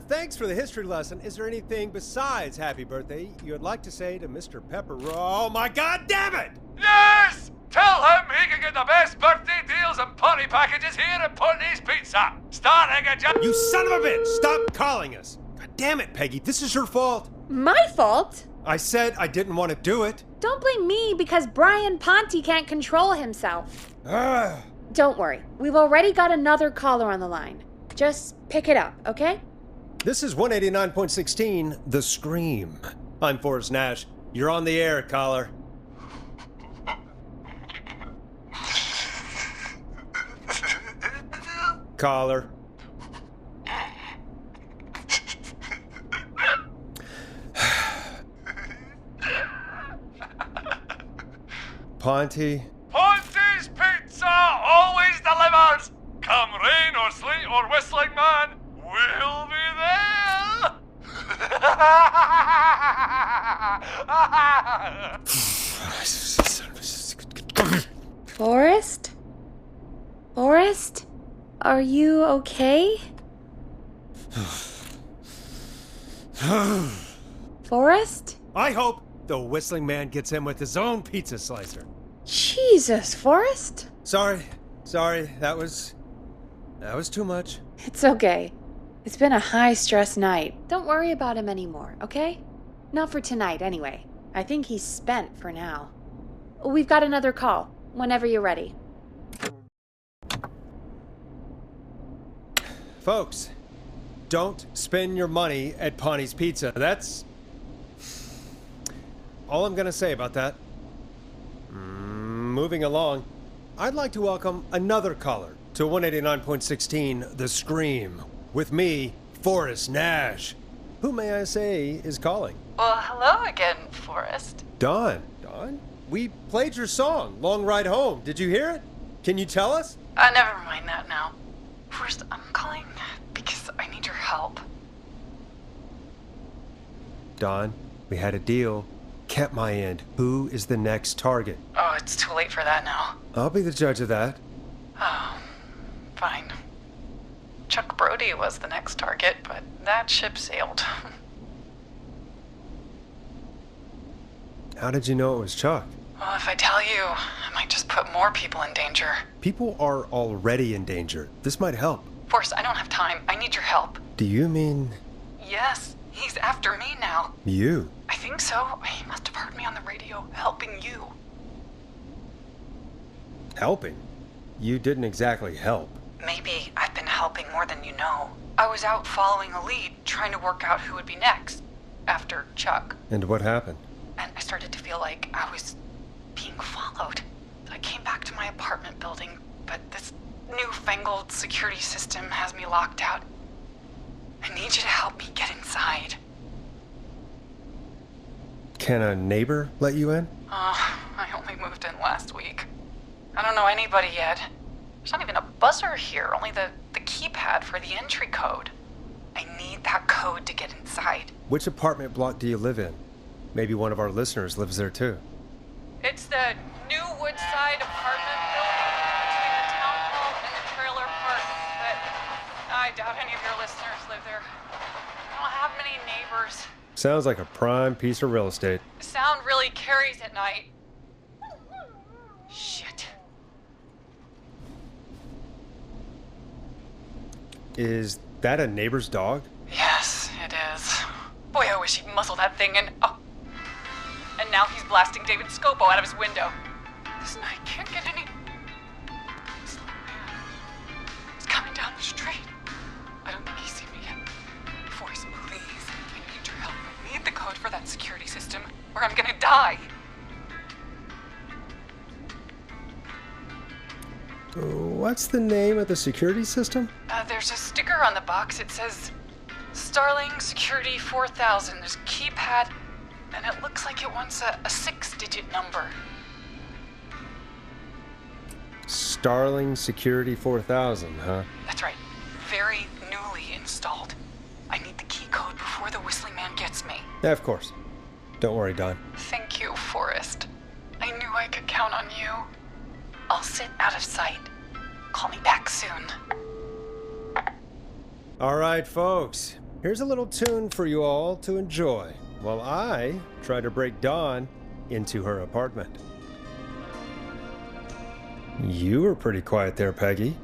[SPEAKER 1] Thanks for the history lesson. Is there anything besides happy birthday you would like to say to Mr. Pepper? Oh my god damn it!
[SPEAKER 7] Yes! Tell him he can get the best birthday deals and party packages here at Putney's Pizza. Starting at
[SPEAKER 1] You son of a bitch! Stop calling us! God damn it, Peggy, this is your fault.
[SPEAKER 2] My fault?
[SPEAKER 1] I said I didn't want to do it.
[SPEAKER 2] Don't blame me because Brian Ponte can't control himself. Don't worry. We've already got another caller on the line. Just pick it up, okay?
[SPEAKER 1] This is 189.16, The Scream. I'm Forrest Nash. You're on the air, caller. Caller. Ponte?
[SPEAKER 7] Ponte's Pizza always delivers. Come rain or sleet or whistling man, we'll be there.
[SPEAKER 2] Forrest? Forrest? Are you okay? Forrest?
[SPEAKER 1] I hope the Whistling Man gets in with his own pizza slicer.
[SPEAKER 2] Jesus, Forrest?
[SPEAKER 1] Sorry. That was too much.
[SPEAKER 2] It's okay. It's been a high-stress night. Don't worry about him anymore, okay? Not for tonight, anyway. I think he's spent for now. We've got another call, whenever you're ready.
[SPEAKER 1] Folks, don't spend your money at Pawnee's Pizza. That's all I'm gonna say about that. Moving along, I'd like to welcome another caller to 189.16 The Scream. With me, Forrest Nash. Who may I say is calling?
[SPEAKER 6] Well, hello again, Forrest.
[SPEAKER 1] Dawn. We played your song, Long Ride Home. Did you hear it? Can you tell us?
[SPEAKER 6] Never mind that now. First, I'm calling because I need your help.
[SPEAKER 1] Dawn, we had a deal. Kept my end. Who is the next target?
[SPEAKER 6] Oh, it's too late for that now.
[SPEAKER 1] I'll be the judge of that.
[SPEAKER 6] Oh, fine. Chuck Brody was the next target, but that ship sailed.
[SPEAKER 1] How did you know it was Chuck?
[SPEAKER 6] Well, if I tell you, I might just put more people in danger.
[SPEAKER 1] People are already in danger. This might help.
[SPEAKER 6] Forrest, I don't have time. I need your help.
[SPEAKER 1] Do you mean
[SPEAKER 6] Yes, he's after me now.
[SPEAKER 1] you?
[SPEAKER 6] I think so. He must have heard me on the radio helping you.
[SPEAKER 1] Helping? You didn't exactly help.
[SPEAKER 6] Maybe I've been helping more than you know. I was out following a lead, trying to work out who would be next, after Chuck.
[SPEAKER 1] And what happened?
[SPEAKER 6] And I started to feel like I was being followed. I came back to my apartment building, but this newfangled security system has me locked out. I need you to help me get inside.
[SPEAKER 1] Can a neighbor let you in?
[SPEAKER 6] I only moved in last week. I don't know anybody yet. There's not even a buzzer here, only the keypad for the entry code. I need that code to get inside.
[SPEAKER 1] Which apartment block do you live in? Maybe one of our listeners lives there too.
[SPEAKER 6] It's the new Woodside apartment building between the town hall and the trailer park, but I doubt any of your listeners live there. I don't have many neighbors.
[SPEAKER 1] Sounds like a prime piece of real estate.
[SPEAKER 6] The sound really carries at night. Shit.
[SPEAKER 1] Is that a neighbor's dog?
[SPEAKER 6] Yes, it is. Boy, I wish he'd muzzle that thing and... Oh. And now he's blasting David Scopo out of his window. This night can't get any... This little man is coming down the street. I don't think he's seen me yet. Forrest, please, I need your help. I need the code for that security system, or I'm gonna die.
[SPEAKER 1] What's the name of the security system?
[SPEAKER 6] There's a sticker on the box. It says Starling Security 4000. There's a keypad, and it looks like it wants a 6-digit number.
[SPEAKER 1] Starling Security 4000, huh?
[SPEAKER 6] That's right. Very newly installed. I need the key code before the Whistling Man gets me.
[SPEAKER 1] Yeah, of course. Don't worry, Dawn.
[SPEAKER 6] Thank you, Forrest. I knew I could count on you. I'll sit out of sight. Call me back soon.
[SPEAKER 1] All right, folks. Here's a little tune for you all to enjoy while I try to break Dawn into her apartment. You were pretty quiet there, Peggy.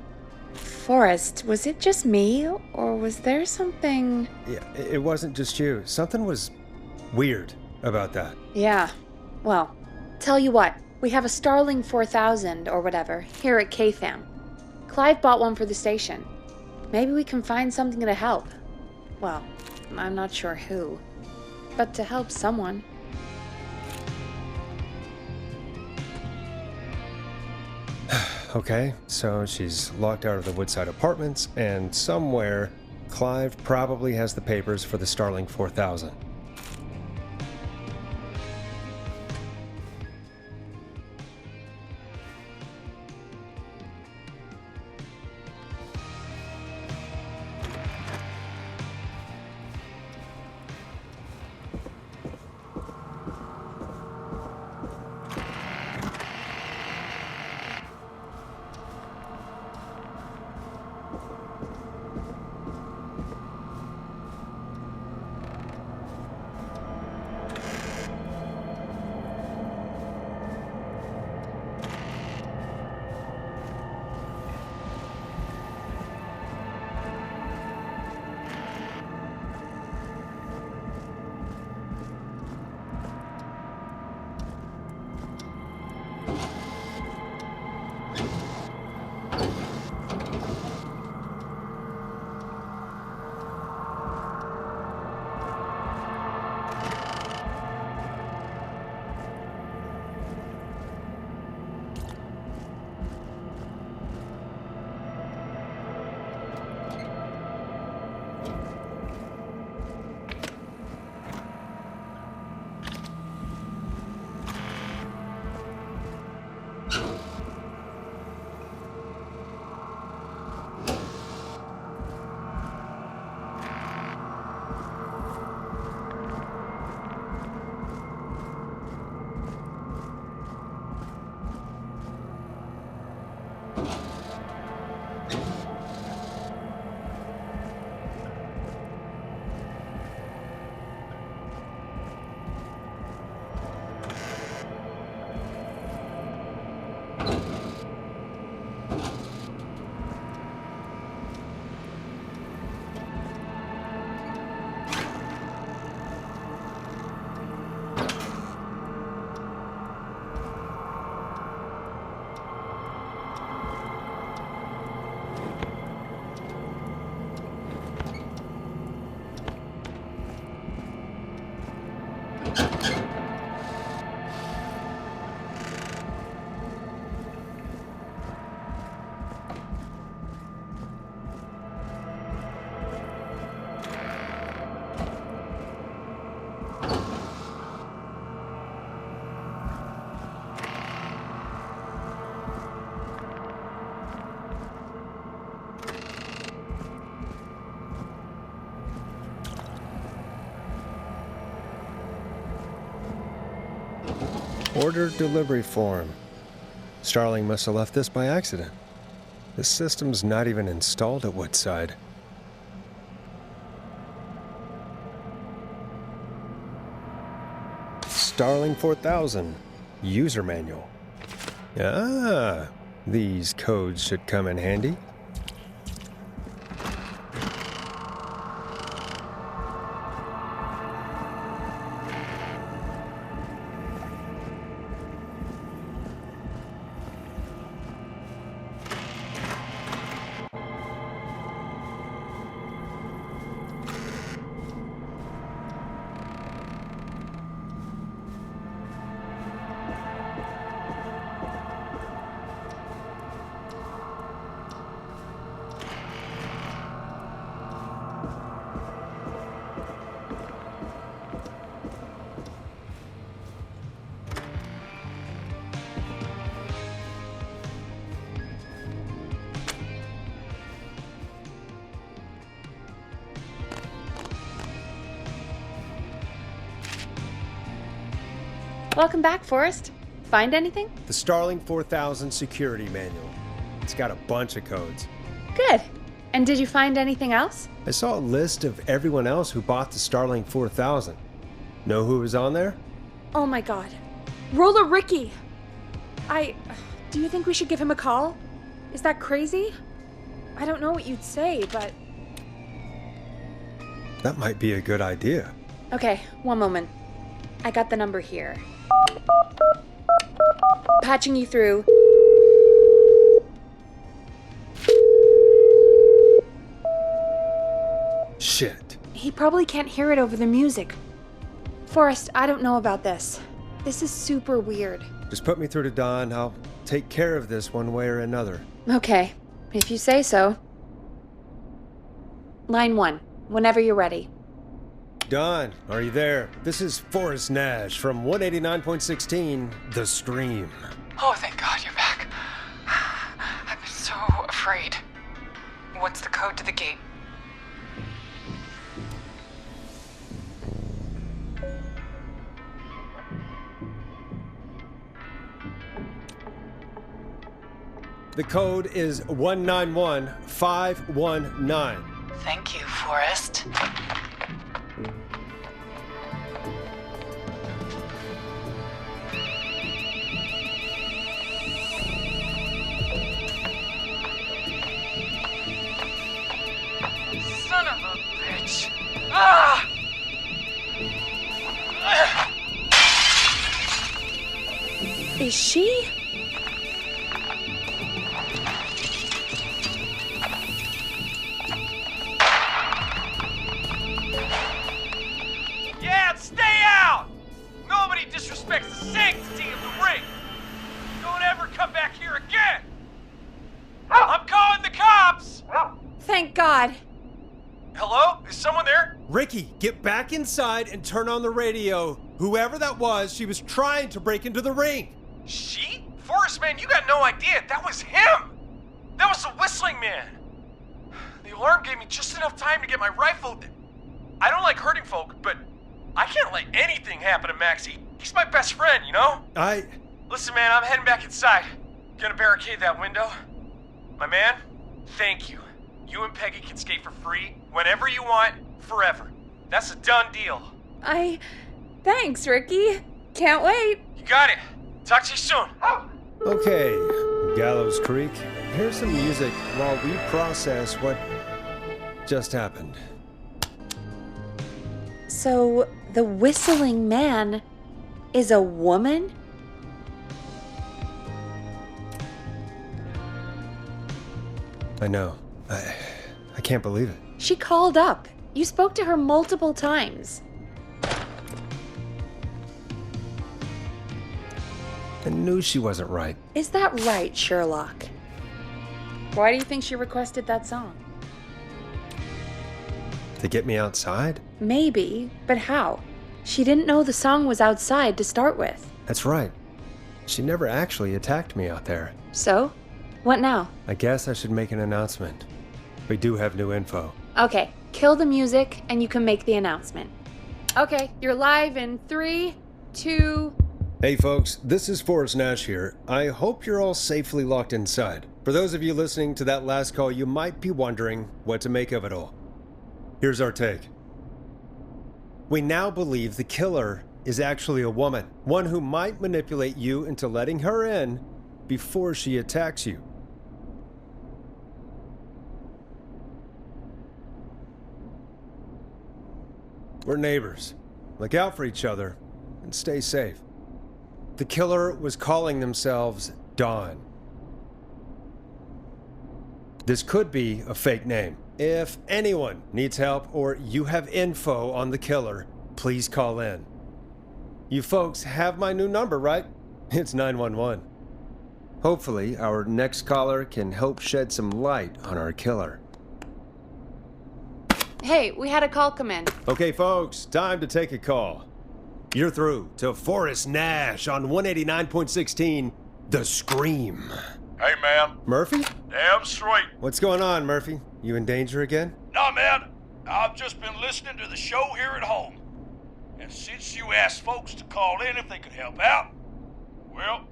[SPEAKER 2] Forrest, was it just me, or was there something...
[SPEAKER 1] Yeah, it wasn't just you. Something was weird about that.
[SPEAKER 2] Yeah. Well, tell you what. We have a Starling 4000, or whatever, here at KFAM. Clive bought one for the station. Maybe we can find something to help. Well, I'm not sure who. But to help someone.
[SPEAKER 1] Okay, so she's locked out of the Woodside Apartments, and somewhere, Clive probably has the papers for the Starling 4000. Order delivery form. Starling must have left this by accident. This system's not even installed at Woodside. Starling 4000. User manual. Ah, these codes should come in handy.
[SPEAKER 2] Welcome back, Forrest. Find anything?
[SPEAKER 1] The Starling 4000 security manual. It's got a bunch of codes.
[SPEAKER 2] Good. And did you find anything else?
[SPEAKER 1] I saw a list of everyone else who bought the Starling 4000. Know who was on there?
[SPEAKER 3] Oh my god. Roller Ricky! Do you think we should give him a call? Is that crazy? I don't know what you'd say, but...
[SPEAKER 1] That might be a good idea.
[SPEAKER 2] Okay, one moment. I got the number here. Patching you through.
[SPEAKER 1] Shit.
[SPEAKER 2] He probably can't hear it over the music. Forrest, I don't know about this. This is super weird.
[SPEAKER 1] Just put me through to Don. I'll take care of this one way or another.
[SPEAKER 2] Okay, if you say so. Line 1, whenever you're ready.
[SPEAKER 1] Don, are you there? This is Forrest Nash from 189.16, The Scream.
[SPEAKER 6] Oh, thank God you're back. I've been so afraid. What's the code to the gate?
[SPEAKER 1] The code is 191519.
[SPEAKER 6] Thank you, Forrest. Son of a bitch. Ah!
[SPEAKER 3] Is she?
[SPEAKER 15] Yeah, stay out! Nobody disrespects the sanctity of the ring! Don't ever come back here again! I'm calling the cops!
[SPEAKER 3] Thank God.
[SPEAKER 15] Hello? Is someone there?
[SPEAKER 1] Ricky, get back inside and turn on the radio. Whoever that was, she was trying to break into the ring.
[SPEAKER 15] She? Forrest, man, you got no idea. That was him! That was the whistling man! The alarm gave me just enough time to get my rifle. I don't like hurting folk, but I can't let anything happen to Maxie. He's my best friend, you know?
[SPEAKER 1] Listen,
[SPEAKER 15] man, I'm heading back inside. Gonna barricade that window. My man, thank you. You and Peggy can skate for free whenever you want, forever. That's a done deal.
[SPEAKER 3] Thanks, Ricky. Can't wait.
[SPEAKER 15] You got it. Talk to you soon.
[SPEAKER 1] Okay, Gallows Creek. Here's some music while we process what just happened.
[SPEAKER 2] So, the whistling man is a woman?
[SPEAKER 1] I know. I can't believe it.
[SPEAKER 2] She called up. You spoke to her multiple times.
[SPEAKER 1] I knew she wasn't right.
[SPEAKER 2] Is that right, Sherlock? Why do you think she requested that song?
[SPEAKER 1] To get me outside?
[SPEAKER 2] Maybe, but how? She didn't know the song was outside to start with.
[SPEAKER 1] That's right. She never actually attacked me out there.
[SPEAKER 2] So? What now?
[SPEAKER 1] I guess I should make an announcement. We do have new info.
[SPEAKER 2] Okay, kill the music and you can make the announcement. Okay, you're live in 3, 2,
[SPEAKER 1] Hey folks, this is Forrest Nash here. I hope you're all safely locked inside. For those of you listening to that last call, you might be wondering what to make of it all. Here's our take. We now believe the killer is actually a woman, one who might manipulate you into letting her in before she attacks you. We're neighbors. Look out for each other and stay safe. The killer was calling themselves Dawn. This could be a fake name. If anyone needs help or you have info on the killer, please call in. You folks have my new number, right? It's 911. Hopefully, our next caller can help shed some light on our killer.
[SPEAKER 2] Hey, we had a call come in.
[SPEAKER 1] Okay, folks, time to take a call. You're through to Forrest Nash on 189.16, The Scream.
[SPEAKER 5] Hey, man.
[SPEAKER 1] Murphy?
[SPEAKER 5] Damn straight.
[SPEAKER 1] What's going on, Murphy? You in danger again?
[SPEAKER 5] Nah, man. I've just been listening to the show here at home. And since you asked folks to call in if they could help out, well,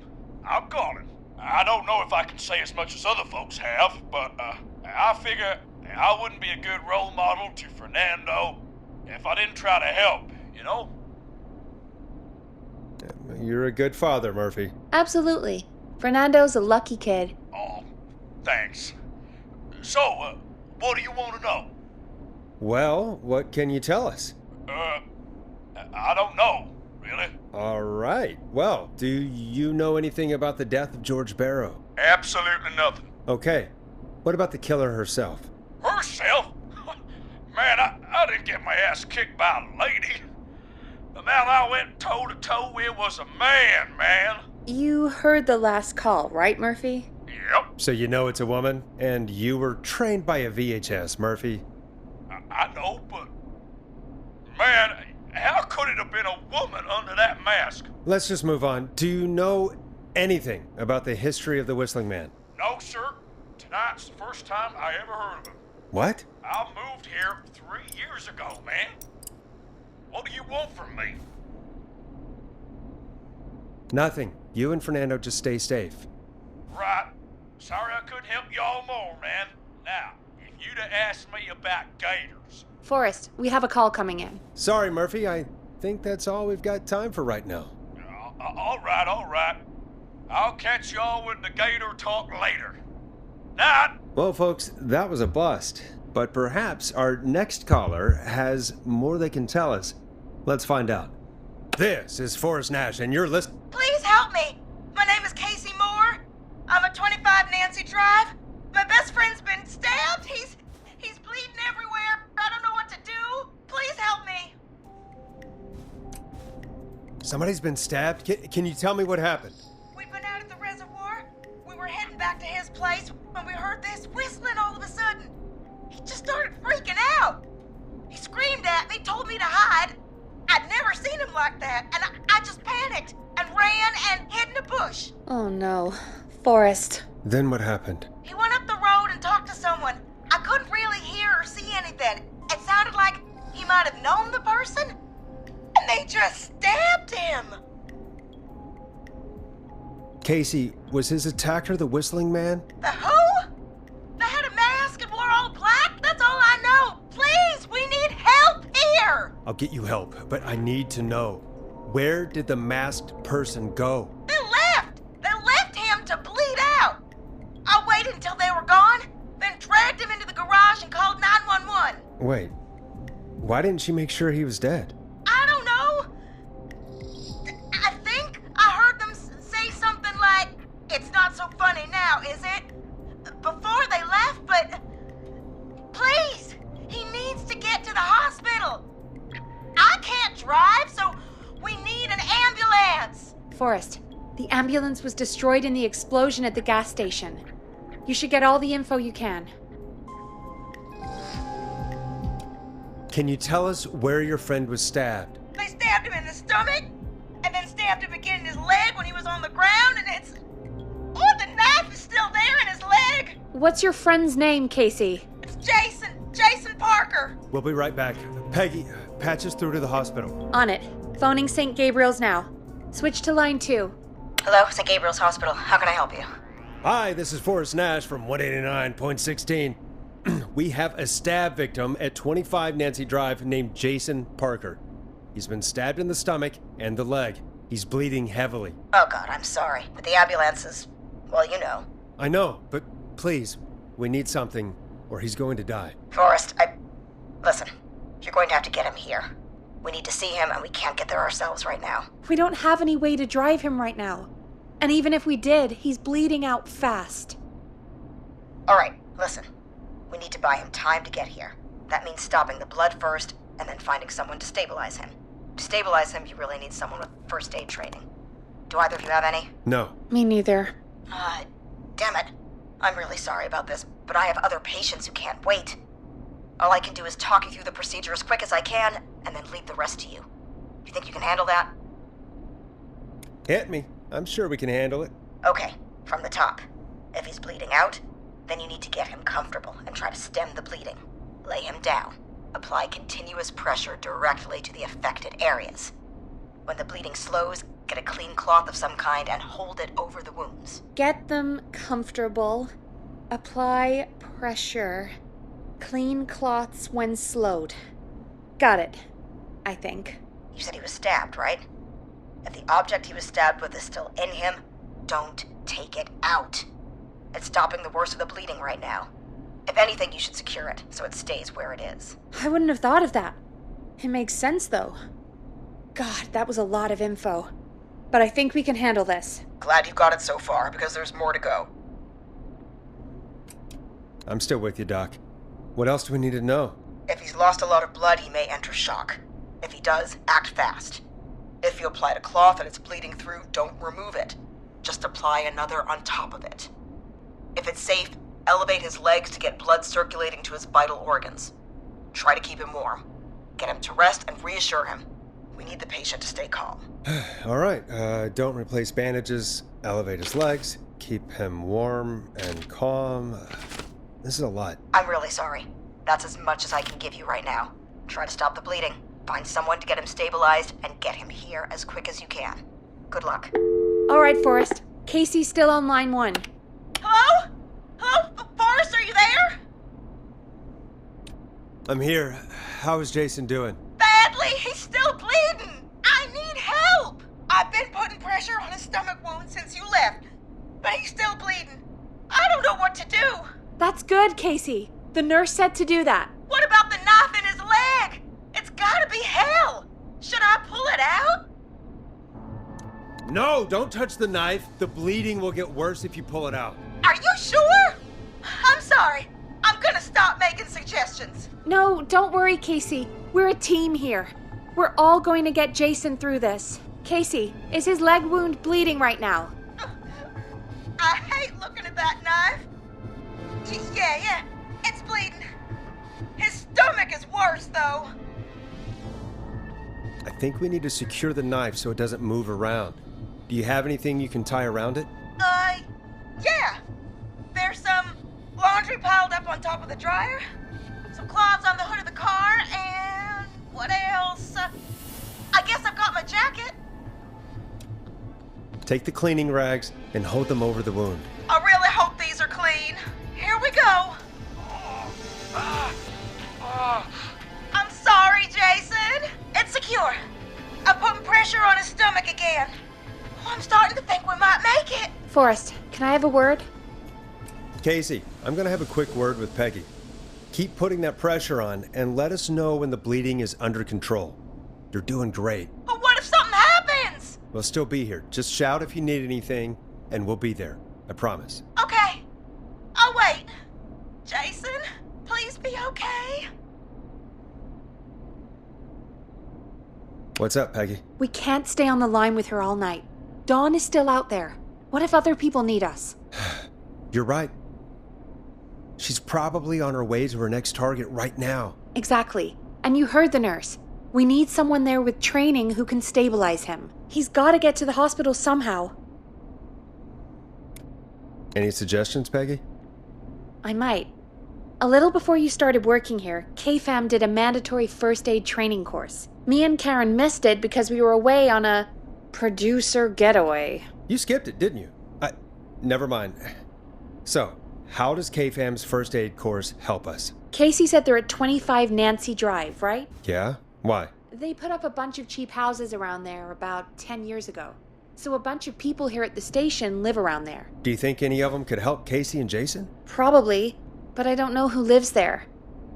[SPEAKER 5] I'm calling. I don't know if I can say as much as other folks have, but I figure I wouldn't be a good role model to Fernando if I didn't try to help, you know?
[SPEAKER 1] You're a good father, Murphy.
[SPEAKER 2] Absolutely. Fernando's a lucky kid.
[SPEAKER 5] Oh, thanks. So, what do you want to know?
[SPEAKER 1] Well, what can you tell us?
[SPEAKER 5] I don't know, really.
[SPEAKER 1] All right. Well, do you know anything about the death of George Barrow?
[SPEAKER 5] Absolutely nothing.
[SPEAKER 1] Okay. What about the killer herself?
[SPEAKER 5] Herself? Man, I didn't get my ass kicked by a lady. The man I went toe-to-toe with was a man.
[SPEAKER 2] You heard the last call, right, Murphy?
[SPEAKER 5] Yep.
[SPEAKER 1] So you know it's a woman, and you were trained by a VHS, Murphy.
[SPEAKER 5] I know, but... Man, how could it have been a woman under that mask?
[SPEAKER 1] Let's just move on. Do you know anything about the history of the Whistling Man?
[SPEAKER 5] No, sir. Tonight's the first time I ever heard of him.
[SPEAKER 1] What?
[SPEAKER 5] I moved here 3 years ago, man. What do you want from me?
[SPEAKER 1] Nothing. You and Fernando just stay safe.
[SPEAKER 5] Right. Sorry I couldn't help y'all more, man. Now, if you'd have asked me about gators...
[SPEAKER 2] Forrest, we have a call coming in.
[SPEAKER 1] Sorry, Murphy. I think that's all we've got time for right now.
[SPEAKER 5] All right. I'll catch y'all with the gator talk later. Night.
[SPEAKER 1] Well, folks, that was a bust. But perhaps our next caller has more they can tell us. Let's find out. This is Forrest Nash, and you're listening.
[SPEAKER 4] Please help me. My name is Casey Moore. I'm at 25 Nancy Drive. My best friend's been stabbed. He's bleeding everywhere. I don't know what to do. Please help me.
[SPEAKER 1] Somebody's been stabbed? Can you tell me what happened?
[SPEAKER 4] We'd been out at the reservoir. We were heading back to his place when we heard this whistling all of a sudden. He just started freaking out. He screamed at me, told me to hide. I'd never seen him like that, and I just panicked and ran and hid in a bush.
[SPEAKER 2] Oh no. Forrest.
[SPEAKER 1] Then what happened?
[SPEAKER 4] He went up the road and talked to someone. I couldn't really hear or see anything. It sounded like he might have known the person, and they just stabbed him.
[SPEAKER 1] Casey, was his attacker the Whistling Man?
[SPEAKER 4] The who? They had a mask and wore all black? That's all I know. Please, we need help here.
[SPEAKER 1] I'll get you help, but I need to know. Where did the masked person go?
[SPEAKER 4] They left. They left him to bleed out. I waited until they were gone, then dragged him into the garage and called 911.
[SPEAKER 1] Wait, why didn't she make sure he was dead?
[SPEAKER 4] I don't know. I think I heard them say something like, "It's not so funny now, is it?" Before they left, but please, he needs to get to the hospital. I can't drive, so we need an ambulance.
[SPEAKER 2] Forrest, the ambulance was destroyed in the explosion at the gas station. You should get all the info you can.
[SPEAKER 1] Can you tell us where your friend was stabbed?
[SPEAKER 4] They stabbed him in the stomach, and then stabbed him again in his leg when he was on the ground, and it's... Oh, the knife is still there in his leg!
[SPEAKER 2] What's your friend's name, Casey?
[SPEAKER 4] It's Jason Parker.
[SPEAKER 1] We'll be right back. Peggy, patch us through to the hospital.
[SPEAKER 2] On it. Phoning St. Gabriel's now. Switch to line 2.
[SPEAKER 4] Hello, St. Gabriel's Hospital. How can I help you?
[SPEAKER 1] Hi, this is Forrest Nash from 189.16. We have a stab victim at 25 Nancy Drive named Jason Parker. He's been stabbed in the stomach and the leg. He's bleeding heavily.
[SPEAKER 4] Oh God, I'm sorry. But the ambulance is, well, you know.
[SPEAKER 1] I know, but please, we need something or he's going to die.
[SPEAKER 4] Forrest, Listen, you're going to have to get him here. We need to see him and we can't get there ourselves right now.
[SPEAKER 3] We don't have any way to drive him right now. And even if we did, he's bleeding out fast.
[SPEAKER 4] Alright, listen. We need to buy him time to get here. That means stopping the blood first, and then finding someone to stabilize him. To stabilize him, you really need someone with first aid training. Do either of you have any?
[SPEAKER 1] No.
[SPEAKER 3] Me neither.
[SPEAKER 4] Damn it. I'm really sorry about this, but I have other patients who can't wait. All I can do is talk you through the procedure as quick as I can, and then leave the rest to you. You think you can handle that?
[SPEAKER 1] Hit me. I'm sure we can handle it.
[SPEAKER 4] Okay, from the top. If he's bleeding out, then you need to get him comfortable and try to stem the bleeding. Lay him down. Apply continuous pressure directly to the affected areas. When the bleeding slows, get a clean cloth of some kind and hold it over the wounds.
[SPEAKER 2] Get them comfortable. Apply pressure. Clean cloths when slowed. Got it, I think.
[SPEAKER 4] You said he was stabbed, right? If the object he was stabbed with is still in him, don't take it out. It's stopping the worst of the bleeding right now. If anything, you should secure it so it stays where it is.
[SPEAKER 3] I wouldn't have thought of that. It makes sense, though. God, that was a lot of info. But I think we can handle this.
[SPEAKER 4] Glad you got it so far, because there's more to go.
[SPEAKER 1] I'm still with you, Doc. What else do we need to know?
[SPEAKER 4] If he's lost a lot of blood, he may enter shock. If he does, act fast. If you applied a cloth and it's bleeding through, don't remove it. Just apply another on top of it. If it's safe, elevate his legs to get blood circulating to his vital organs. Try to keep him warm. Get him to rest and reassure him. We need the patient to stay calm.
[SPEAKER 1] All right, don't replace bandages, elevate his legs, keep him warm and calm. This is a lot.
[SPEAKER 4] I'm really sorry. That's as much as I can give you right now. Try to stop the bleeding. Find someone to get him stabilized and get him here as quick as you can. Good luck.
[SPEAKER 3] All right, Forrest. Casey's still on line 1.
[SPEAKER 4] Hello? Hello? Forrest, are you there?
[SPEAKER 1] I'm here. How is Jason doing?
[SPEAKER 4] Badly. He's still bleeding. I need help. I've been putting pressure on his stomach wound since you left, but he's still bleeding. I don't know what to do.
[SPEAKER 3] That's good, Casey. The nurse said to do that.
[SPEAKER 4] What about the knife in his leg? It's gotta be hell. Should I pull it out?
[SPEAKER 1] No, don't touch the knife. The bleeding will get worse if you pull it out.
[SPEAKER 4] Are you sure? I'm sorry. I'm gonna stop making suggestions.
[SPEAKER 3] No, don't worry, Casey. We're a team here. We're all going to get Jason through this. Casey, is his leg wound bleeding right now?
[SPEAKER 4] I hate looking at that knife. Yeah, it's bleeding. His stomach is worse, though.
[SPEAKER 1] I think we need to secure the knife so it doesn't move around. Do you have anything you can tie around it?
[SPEAKER 4] Yeah. There's some laundry piled up on top of the dryer, some cloths on the hood of the car, and what else? I guess I've got my jacket.
[SPEAKER 1] Take the cleaning rags and hold them over the wound.
[SPEAKER 4] I really hope these are clean. Here we go. I'm sorry, Jason. It's secure. I'm putting pressure on his stomach again. Oh, I'm starting to think we might make it.
[SPEAKER 3] Forrest, can I have a word?
[SPEAKER 1] Casey, I'm gonna have a quick word with Peggy. Keep putting that pressure on and let us know when the bleeding is under control. You're doing great.
[SPEAKER 4] But what if something happens?
[SPEAKER 1] We'll still be here. Just shout if you need anything, and we'll be there. I promise.
[SPEAKER 4] Okay. I'll wait. Jason, please be okay.
[SPEAKER 1] What's up, Peggy?
[SPEAKER 3] We can't stay on the line with her all night. Dawn is still out there. What if other people need us?
[SPEAKER 1] You're right. She's probably on her way to her next target right now.
[SPEAKER 3] Exactly. And you heard the nurse. We need someone there with training who can stabilize him. He's got to get to the hospital somehow.
[SPEAKER 1] Any suggestions, Peggy?
[SPEAKER 3] I might. A little before you started working here, KFAM did a mandatory first aid training course. Me and Karen missed it because we were away on a Producer getaway.
[SPEAKER 1] You skipped it, didn't you? Never mind. So, how does KFAM's first aid course help us?
[SPEAKER 3] Casey said they're at 25 Nancy Drive, right?
[SPEAKER 1] Yeah? Why?
[SPEAKER 3] They put up a bunch of cheap houses around there about 10 years ago. So a bunch of people here at the station live around there.
[SPEAKER 1] Do you think any of them could help Casey and Jason?
[SPEAKER 3] Probably, but I don't know who lives there.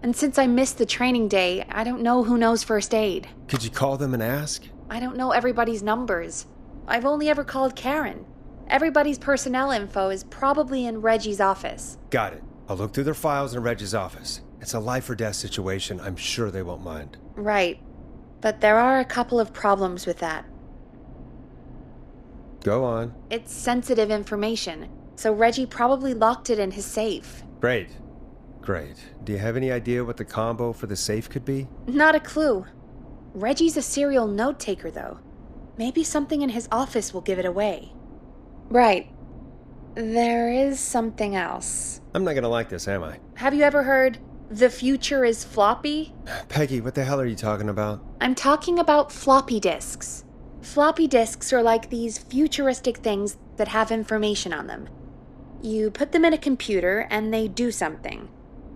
[SPEAKER 3] And since I missed the training day, I don't know who knows first aid.
[SPEAKER 1] Could you call them and ask?
[SPEAKER 3] I don't know everybody's numbers. I've only ever called Karen. Everybody's personnel info is probably in Reggie's office.
[SPEAKER 1] Got it. I'll look through their files in Reggie's office. It's a life or death situation. I'm sure they won't mind.
[SPEAKER 3] Right. But there are a couple of problems with that.
[SPEAKER 1] Go on.
[SPEAKER 3] It's sensitive information, so Reggie probably locked it in his safe.
[SPEAKER 1] Great. Do you have any idea what the combo for the safe could be?
[SPEAKER 3] Not a clue. Reggie's a serial note taker, though. Maybe something in his office will give it away. Right. There is something else.
[SPEAKER 1] I'm not gonna like this, am I?
[SPEAKER 3] Have you ever heard, the future is floppy?
[SPEAKER 1] Peggy, what the hell are you talking about?
[SPEAKER 3] I'm talking about floppy disks. Floppy disks are like these futuristic things that have information on them. You put them in a computer and they do something.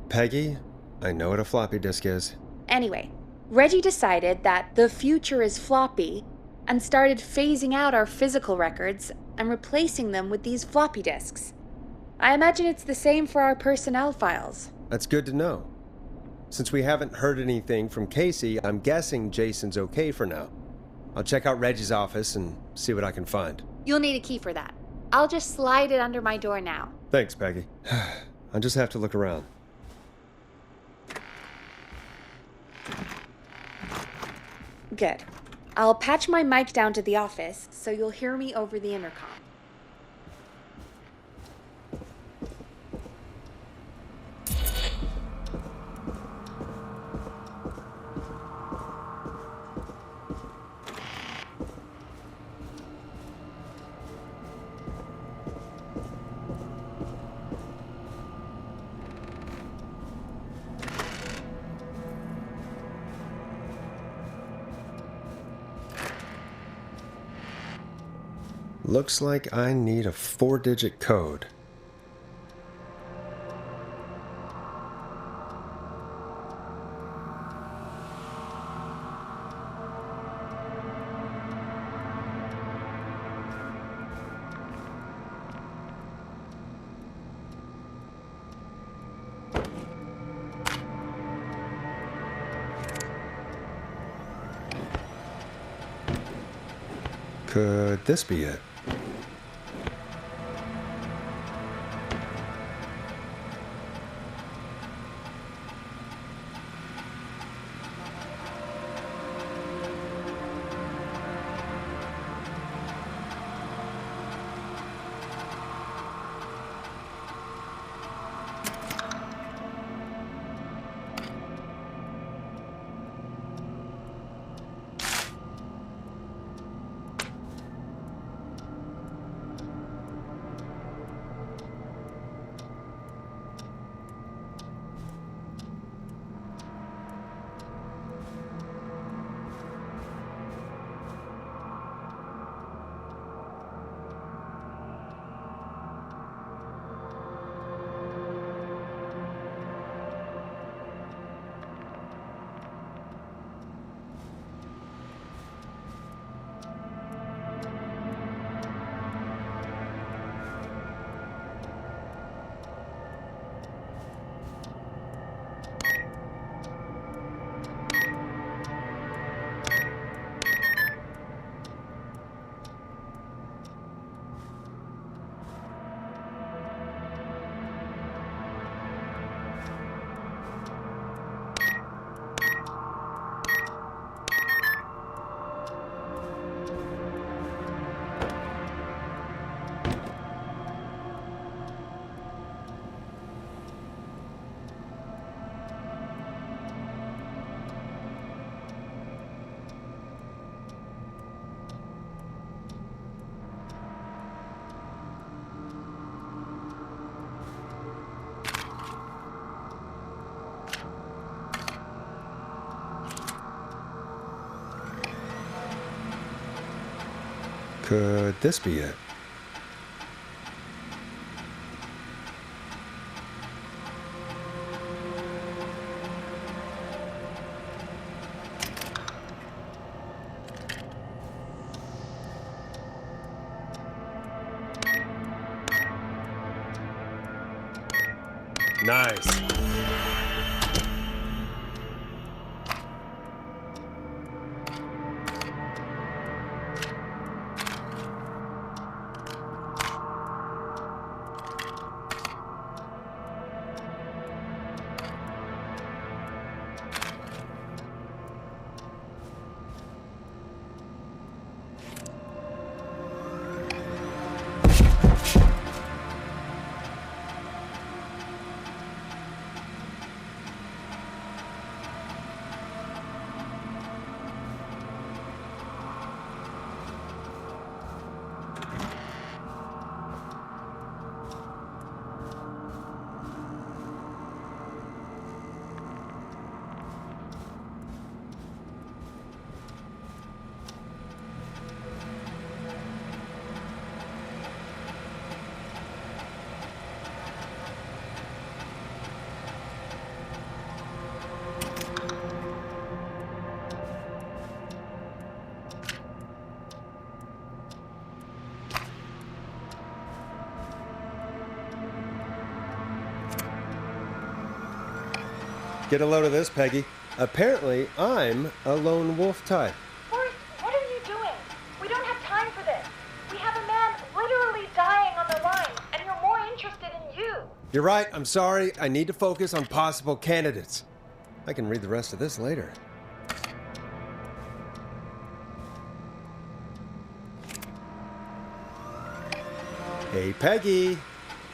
[SPEAKER 1] Peggy, I know what a floppy disk is.
[SPEAKER 3] Anyway, Reggie decided that the future is floppy and started phasing out our physical records and replacing them with these floppy disks. I imagine it's the same for our personnel files.
[SPEAKER 1] That's good to know. Since we haven't heard anything from Casey, I'm guessing Jason's okay for now. I'll check out Reggie's office and see what I can find.
[SPEAKER 2] You'll need a key for that. I'll just slide it under my door now.
[SPEAKER 1] Thanks, Peggy. I'll just have to look around.
[SPEAKER 3] Good. I'll patch my mic down to the office so you'll hear me over the intercom.
[SPEAKER 1] Looks like I need a 4-digit code. Could this be it? Could this be it? Nice. Get a load of this, Peggy. Apparently, I'm a lone wolf type.
[SPEAKER 10] Forrest, what are you doing? We don't have time for this. We have a man literally dying on the line, and you're more interested in you.
[SPEAKER 1] You're right, I'm sorry. I need to focus on possible candidates. I can read the rest of this later. Hey, Peggy.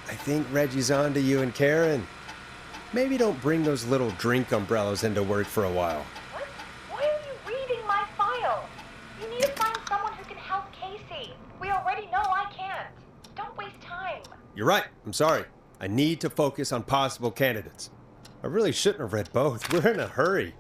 [SPEAKER 1] I think Reggie's on to you and Karen. Maybe don't bring those little drink umbrellas into work for a while.
[SPEAKER 10] What? Why are you reading my file? You need to find someone who can help Casey. We already know I can't. Don't waste time.
[SPEAKER 1] You're right, I'm sorry. I need to focus on possible candidates. I really shouldn't have read both. We're in a hurry.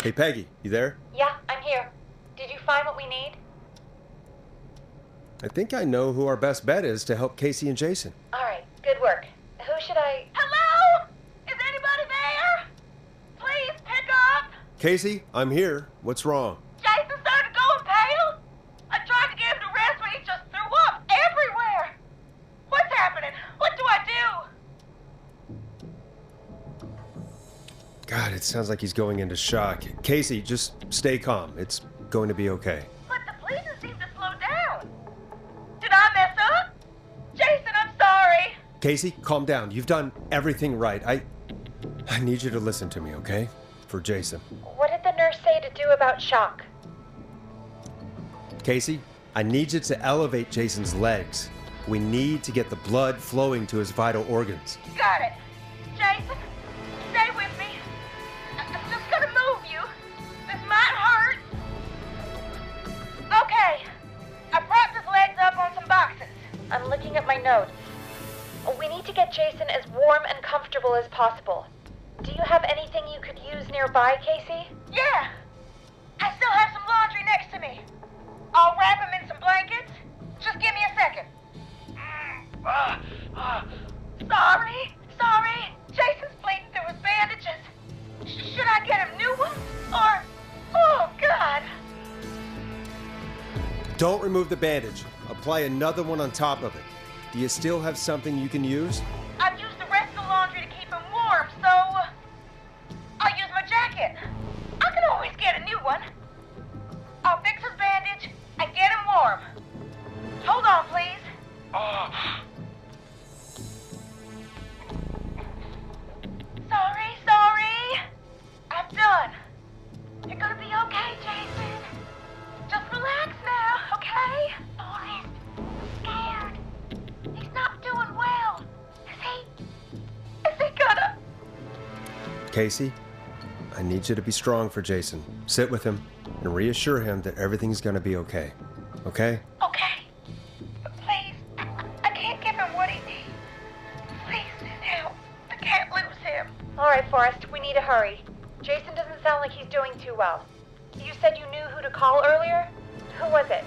[SPEAKER 1] Hey, Peggy, you there?
[SPEAKER 10] Yeah, I'm here. Did you find what we need?
[SPEAKER 1] I think I know who our best bet is to help Casey and Jason.
[SPEAKER 10] All right, good work. Who should I... Hello? Is anybody there? Please pick up.
[SPEAKER 1] Casey, I'm here. What's wrong?
[SPEAKER 10] Jason started going pale. I tried to get him to rest, but he just threw up everywhere. What's happening? What do I do?
[SPEAKER 1] God, it sounds like he's going into shock. Casey, just stay calm. It's going to be okay.
[SPEAKER 10] But the breathing seemed to slow down. Did I mess up? Jason, I'm sorry.
[SPEAKER 1] Casey, calm down. You've done everything right. I need you to listen to me, okay? For Jason.
[SPEAKER 10] What did the nurse say to do about shock?
[SPEAKER 1] Casey, I need you to elevate Jason's legs. We need to get the blood flowing to his vital organs.
[SPEAKER 10] Got it. Jason, stay with me. I'm just gonna move you. This might hurt. Okay. I propped his legs up on some boxes. I'm looking at my notes. We need to get Jason as warm and comfortable as possible. Do you have anything you could use nearby, Casey? Yeah. I still have some laundry next to me. I'll wrap him in some blankets. Just give me a second. Sorry. Jason's bleeding through his bandages. Should I get him new ones? Or... Oh, God.
[SPEAKER 1] Don't remove the bandage. Apply another one on top of it. Do you still have something you can use?
[SPEAKER 10] I've used the rest of the laundry to keep him warm, so... I'll use my jacket. I can always get a new one. I'll fix his bandage and get him warm. Hold on, please. Sorry. I'm done. You're gonna be okay, Jason. Just relax now, okay? Forrest, scared. He's not doing well. Is he gonna...
[SPEAKER 1] Casey, I need you to be strong for Jason. Sit with him and reassure him that everything's gonna be okay. Okay?
[SPEAKER 10] Okay. But please, I can't give him what he needs. Please, help. I can't lose him. All right, Forrest, we need to hurry. Jason doesn't sound like he's doing too well. You said you knew who to call earlier? Who was it?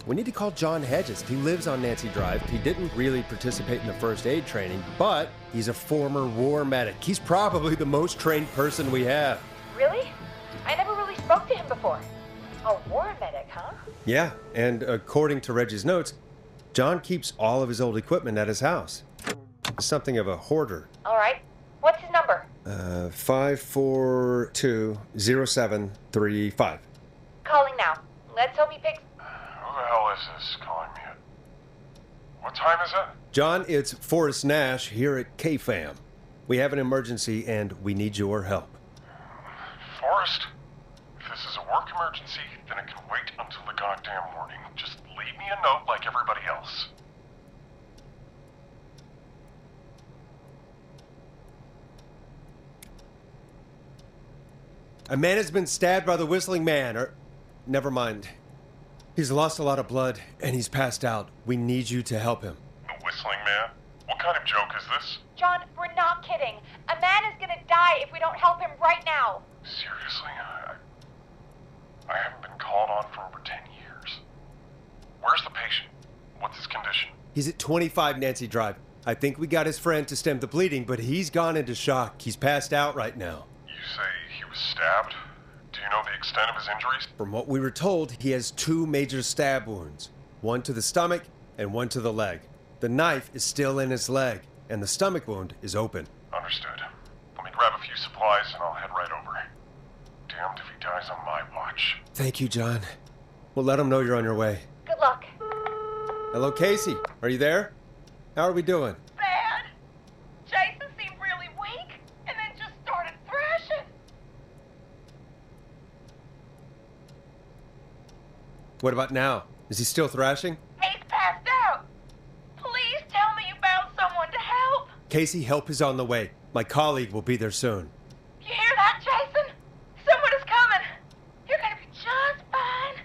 [SPEAKER 1] We need to call John Hedges. He lives on Nancy Drive. He didn't really participate in the first aid training, but he's a former war medic. He's probably the most trained person we have.
[SPEAKER 10] Really? I never really spoke to him before. A war medic, huh?
[SPEAKER 1] Yeah, and according to Reggie's notes, John keeps all of his old equipment at his house. Something of a hoarder.
[SPEAKER 10] All right. What's his number?
[SPEAKER 1] 542-0735.
[SPEAKER 10] Calling now. Let's hope he picks...
[SPEAKER 11] Who the hell is this calling me? What time is it?
[SPEAKER 1] John, it's Forrest Nash here at KFAM. We have an emergency and we need your help.
[SPEAKER 11] Forrest? If this is a work emergency, then it can wait until the goddamn morning. Just leave me a note like everybody else.
[SPEAKER 1] A man has been stabbed by the Whistling Man, or... Never mind. He's lost a lot of blood, and he's passed out. We need you to help him.
[SPEAKER 11] The Whistling Man? What kind of joke is this?
[SPEAKER 10] John, we're not kidding. A man is gonna die if we don't help him right now.
[SPEAKER 11] Seriously? I haven't been called on for over 10 years. Where's the patient? What's his condition?
[SPEAKER 1] He's at 25 Nancy Drive. I think we got his friend to stem the bleeding, but he's gone into shock. He's passed out right now.
[SPEAKER 11] You say he was stabbed? Do you know the extent of his injuries?
[SPEAKER 1] From what we were told, he has 2 major stab wounds. One to the stomach and one to the leg. The knife is still in his leg, and the stomach wound is open.
[SPEAKER 11] Understood. Let me grab a few supplies and I'll head right over. Damned if he dies on my watch.
[SPEAKER 1] Thank you, John. We'll let him know you're on your way.
[SPEAKER 10] Good luck.
[SPEAKER 1] Hello, Casey. Are you there? How are we doing?
[SPEAKER 10] Bad. Jason seemed really weak and then just started thrashing.
[SPEAKER 1] What about now? Is he still thrashing?
[SPEAKER 10] He's passed out. Please tell me you found someone to help.
[SPEAKER 1] Casey, help is on the way. My colleague will be there soon.
[SPEAKER 10] You hear that, Jason? Someone is coming. You're gonna be just fine.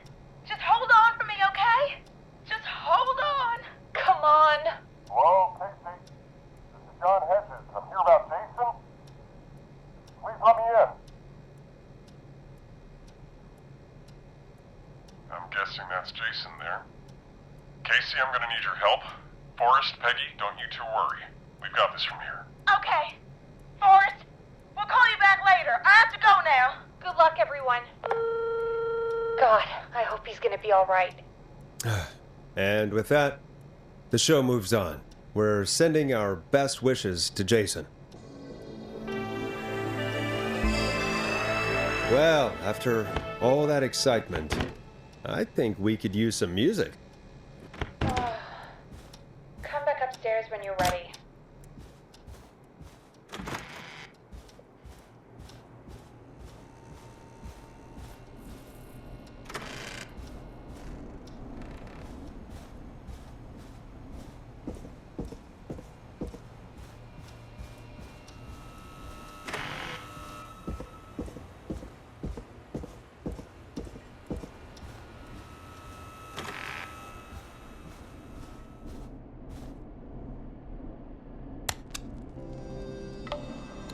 [SPEAKER 10] Just hold on for me, okay? Just hold on. Come on.
[SPEAKER 11] Hello, Casey. This is John Hedges. I'm here about Jason. Please let me in. I'm guessing that's Jason there. Casey, I'm gonna need your help.
[SPEAKER 9] Forrest, Peggy, don't you two worry. We've got this from here.
[SPEAKER 10] Okay. Forrest, we'll call you back later. I have to go now.
[SPEAKER 3] Good luck, everyone. God, I hope he's gonna be all right.
[SPEAKER 1] And with that, the show moves on. We're sending our best wishes to Jason. Well, after all that excitement, I think we could use some music.
[SPEAKER 3] Come back upstairs when you're ready.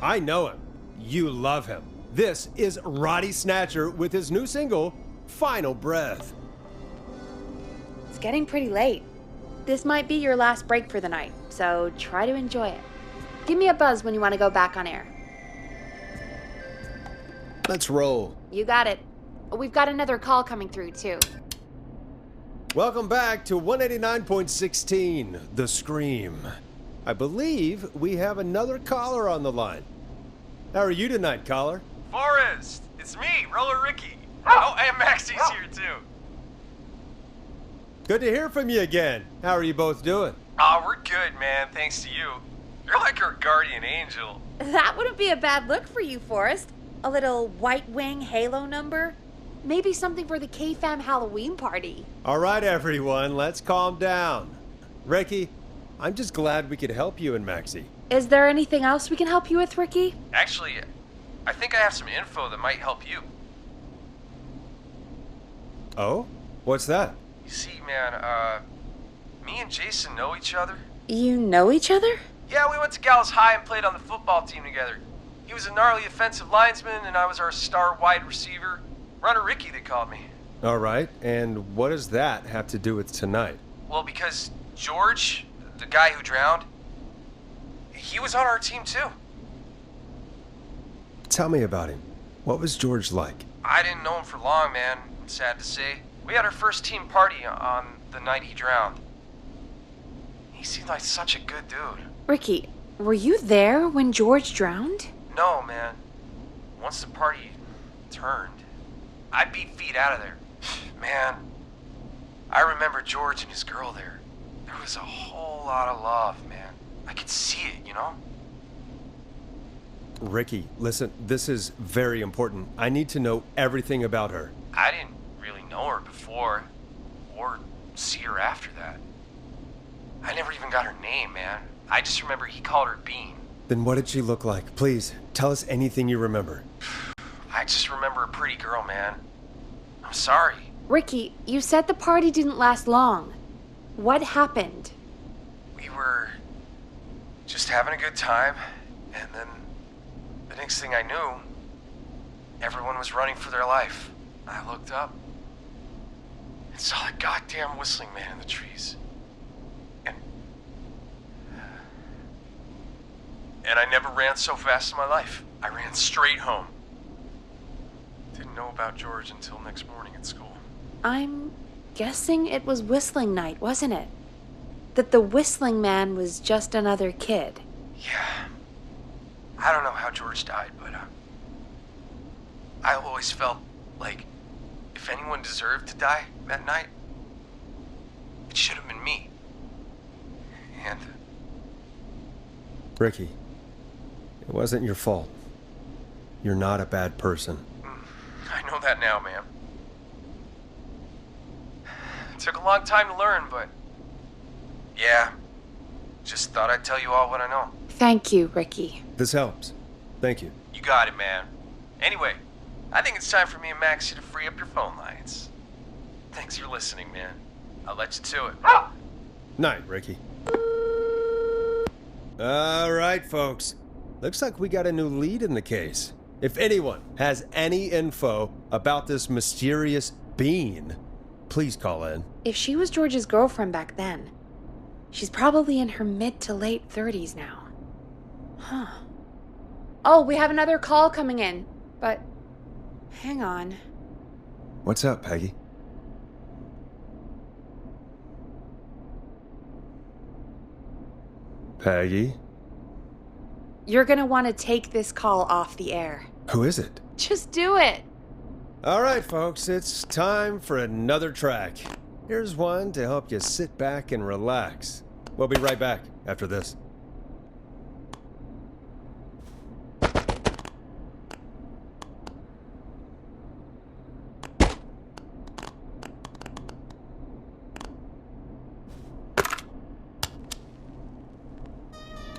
[SPEAKER 1] I know him. You love him. This is Roddy Snatcher with his new single, Final Breath.
[SPEAKER 3] It's getting pretty late. This might be your last break for the night, so try to enjoy it. Give me a buzz when you want to go back on air.
[SPEAKER 1] Let's roll.
[SPEAKER 3] You got it. We've got another call coming through, too.
[SPEAKER 1] Welcome back to 189.16, The Scream. I believe we have another caller on the line. How are you tonight, caller?
[SPEAKER 15] Forrest, it's me, Roller Ricky. Oh, and Maxie's here too.
[SPEAKER 1] Good to hear from you again. How are you both doing?
[SPEAKER 15] Oh, we're good, man, thanks to you. You're like our guardian angel.
[SPEAKER 3] That wouldn't be a bad look for you, Forrest. A little White Wing Halo number? Maybe something for the K-Fam Halloween party.
[SPEAKER 1] All right, everyone, let's calm down. Ricky, I'm just glad we could help you and Maxie.
[SPEAKER 3] Is there anything else we can help you with, Ricky?
[SPEAKER 15] Actually, I think I have some info that might help you.
[SPEAKER 1] Oh? What's that?
[SPEAKER 15] You see, man, me and Jason know each other.
[SPEAKER 3] You know each other?
[SPEAKER 15] Yeah, we went to Gallows High and played on the football team together. He was a gnarly offensive linesman, and I was our star wide receiver. Runner Ricky, they called me.
[SPEAKER 1] All right, and what does that have to do with tonight?
[SPEAKER 15] Well, because George, the guy who drowned, he was on our team too.
[SPEAKER 1] Tell me about him. What was George like?
[SPEAKER 15] I didn't know him for long, man. I'm sad to say. We had our first team party on the night he drowned. He seemed like such a good dude.
[SPEAKER 3] Ricky, were you there when George drowned?
[SPEAKER 15] No, man. Once the party turned, I beat feet out of there. Man, I remember George and his girl there. There was a whole lot of love, man. I could see it, you know?
[SPEAKER 1] Ricky, listen, this is very important. I need to know everything about her.
[SPEAKER 15] I didn't really know her before, or see her after that. I never even got her name, man. I just remember he called her Bean.
[SPEAKER 1] Then what did she look like? Please, tell us anything you remember.
[SPEAKER 15] I just remember a pretty girl, man. I'm sorry.
[SPEAKER 3] Ricky, you said the party didn't last long. What happened?
[SPEAKER 15] We were just having a good time, and then the next thing I knew, everyone was running for their life. I looked up and saw that goddamn whistling man in the trees. And I never ran so fast in my life. I ran straight home. Didn't know about George until next morning at school.
[SPEAKER 3] I'm guessing it was whistling night, wasn't it? That the whistling man was just another kid.
[SPEAKER 15] Yeah. I don't know how George died, but I always felt like if anyone deserved to die that night, it should have been me. And
[SPEAKER 1] Ricky, it wasn't your fault. You're not a bad person.
[SPEAKER 15] I know that now, man. It took a long time to learn, but yeah, just thought I'd tell you all what I know.
[SPEAKER 3] Thank you, Ricky.
[SPEAKER 1] This helps. Thank you.
[SPEAKER 15] You got it, man. Anyway, I think it's time for me and Maxie to free up your phone lines. Thanks for listening, man. I'll let you to it.
[SPEAKER 1] Night, Ricky. All right, folks. Looks like we got a new lead in the case. If anyone has any info about this mysterious bean, please call in.
[SPEAKER 3] If she was George's girlfriend back then, She's probably in her mid to late 30s now. Huh. Oh, we have another call coming in, but hang on.
[SPEAKER 1] What's up, Peggy? Peggy?
[SPEAKER 3] You're gonna want to take this call off the air.
[SPEAKER 1] Who is it?
[SPEAKER 3] Just do it.
[SPEAKER 1] All right, folks, it's time for another track. Here's one to help you sit back and relax. We'll be right back after this.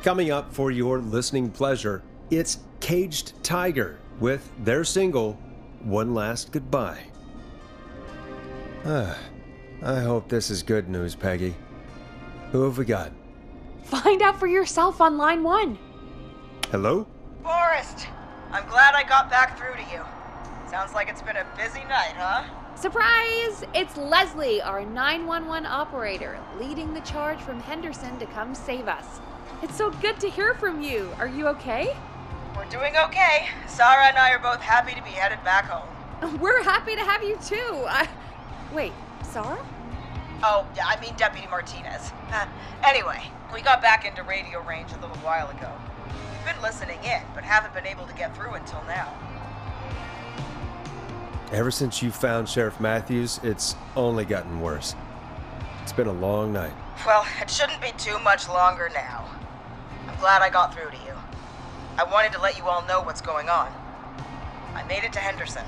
[SPEAKER 1] Coming up for your listening pleasure, it's Caged Tiger with their single, One Last Goodbye. I hope this is good news, Peggy. Who have we got?
[SPEAKER 3] Find out for yourself on line 1.
[SPEAKER 1] Hello?
[SPEAKER 4] Forrest, I'm glad I got back through to you. Sounds like it's been a busy night, huh?
[SPEAKER 3] Surprise! It's Leslie, our 911 operator, leading the charge from Henderson to come save us. It's so good to hear from you. Are you okay?
[SPEAKER 4] We're doing okay. Sarah and I are both happy to be headed back home.
[SPEAKER 3] We're happy to have you too. Wait, Sarah?
[SPEAKER 4] Oh, I mean Deputy Martinez. Anyway, we got back into radio range a little while ago. We've been listening in, but haven't been able to get through until now.
[SPEAKER 1] Ever since you found Sheriff Matthews, it's only gotten worse. It's been a long night.
[SPEAKER 4] Well, it shouldn't be too much longer now. I'm glad I got through to you. I wanted to let you all know what's going on. I made it to Henderson.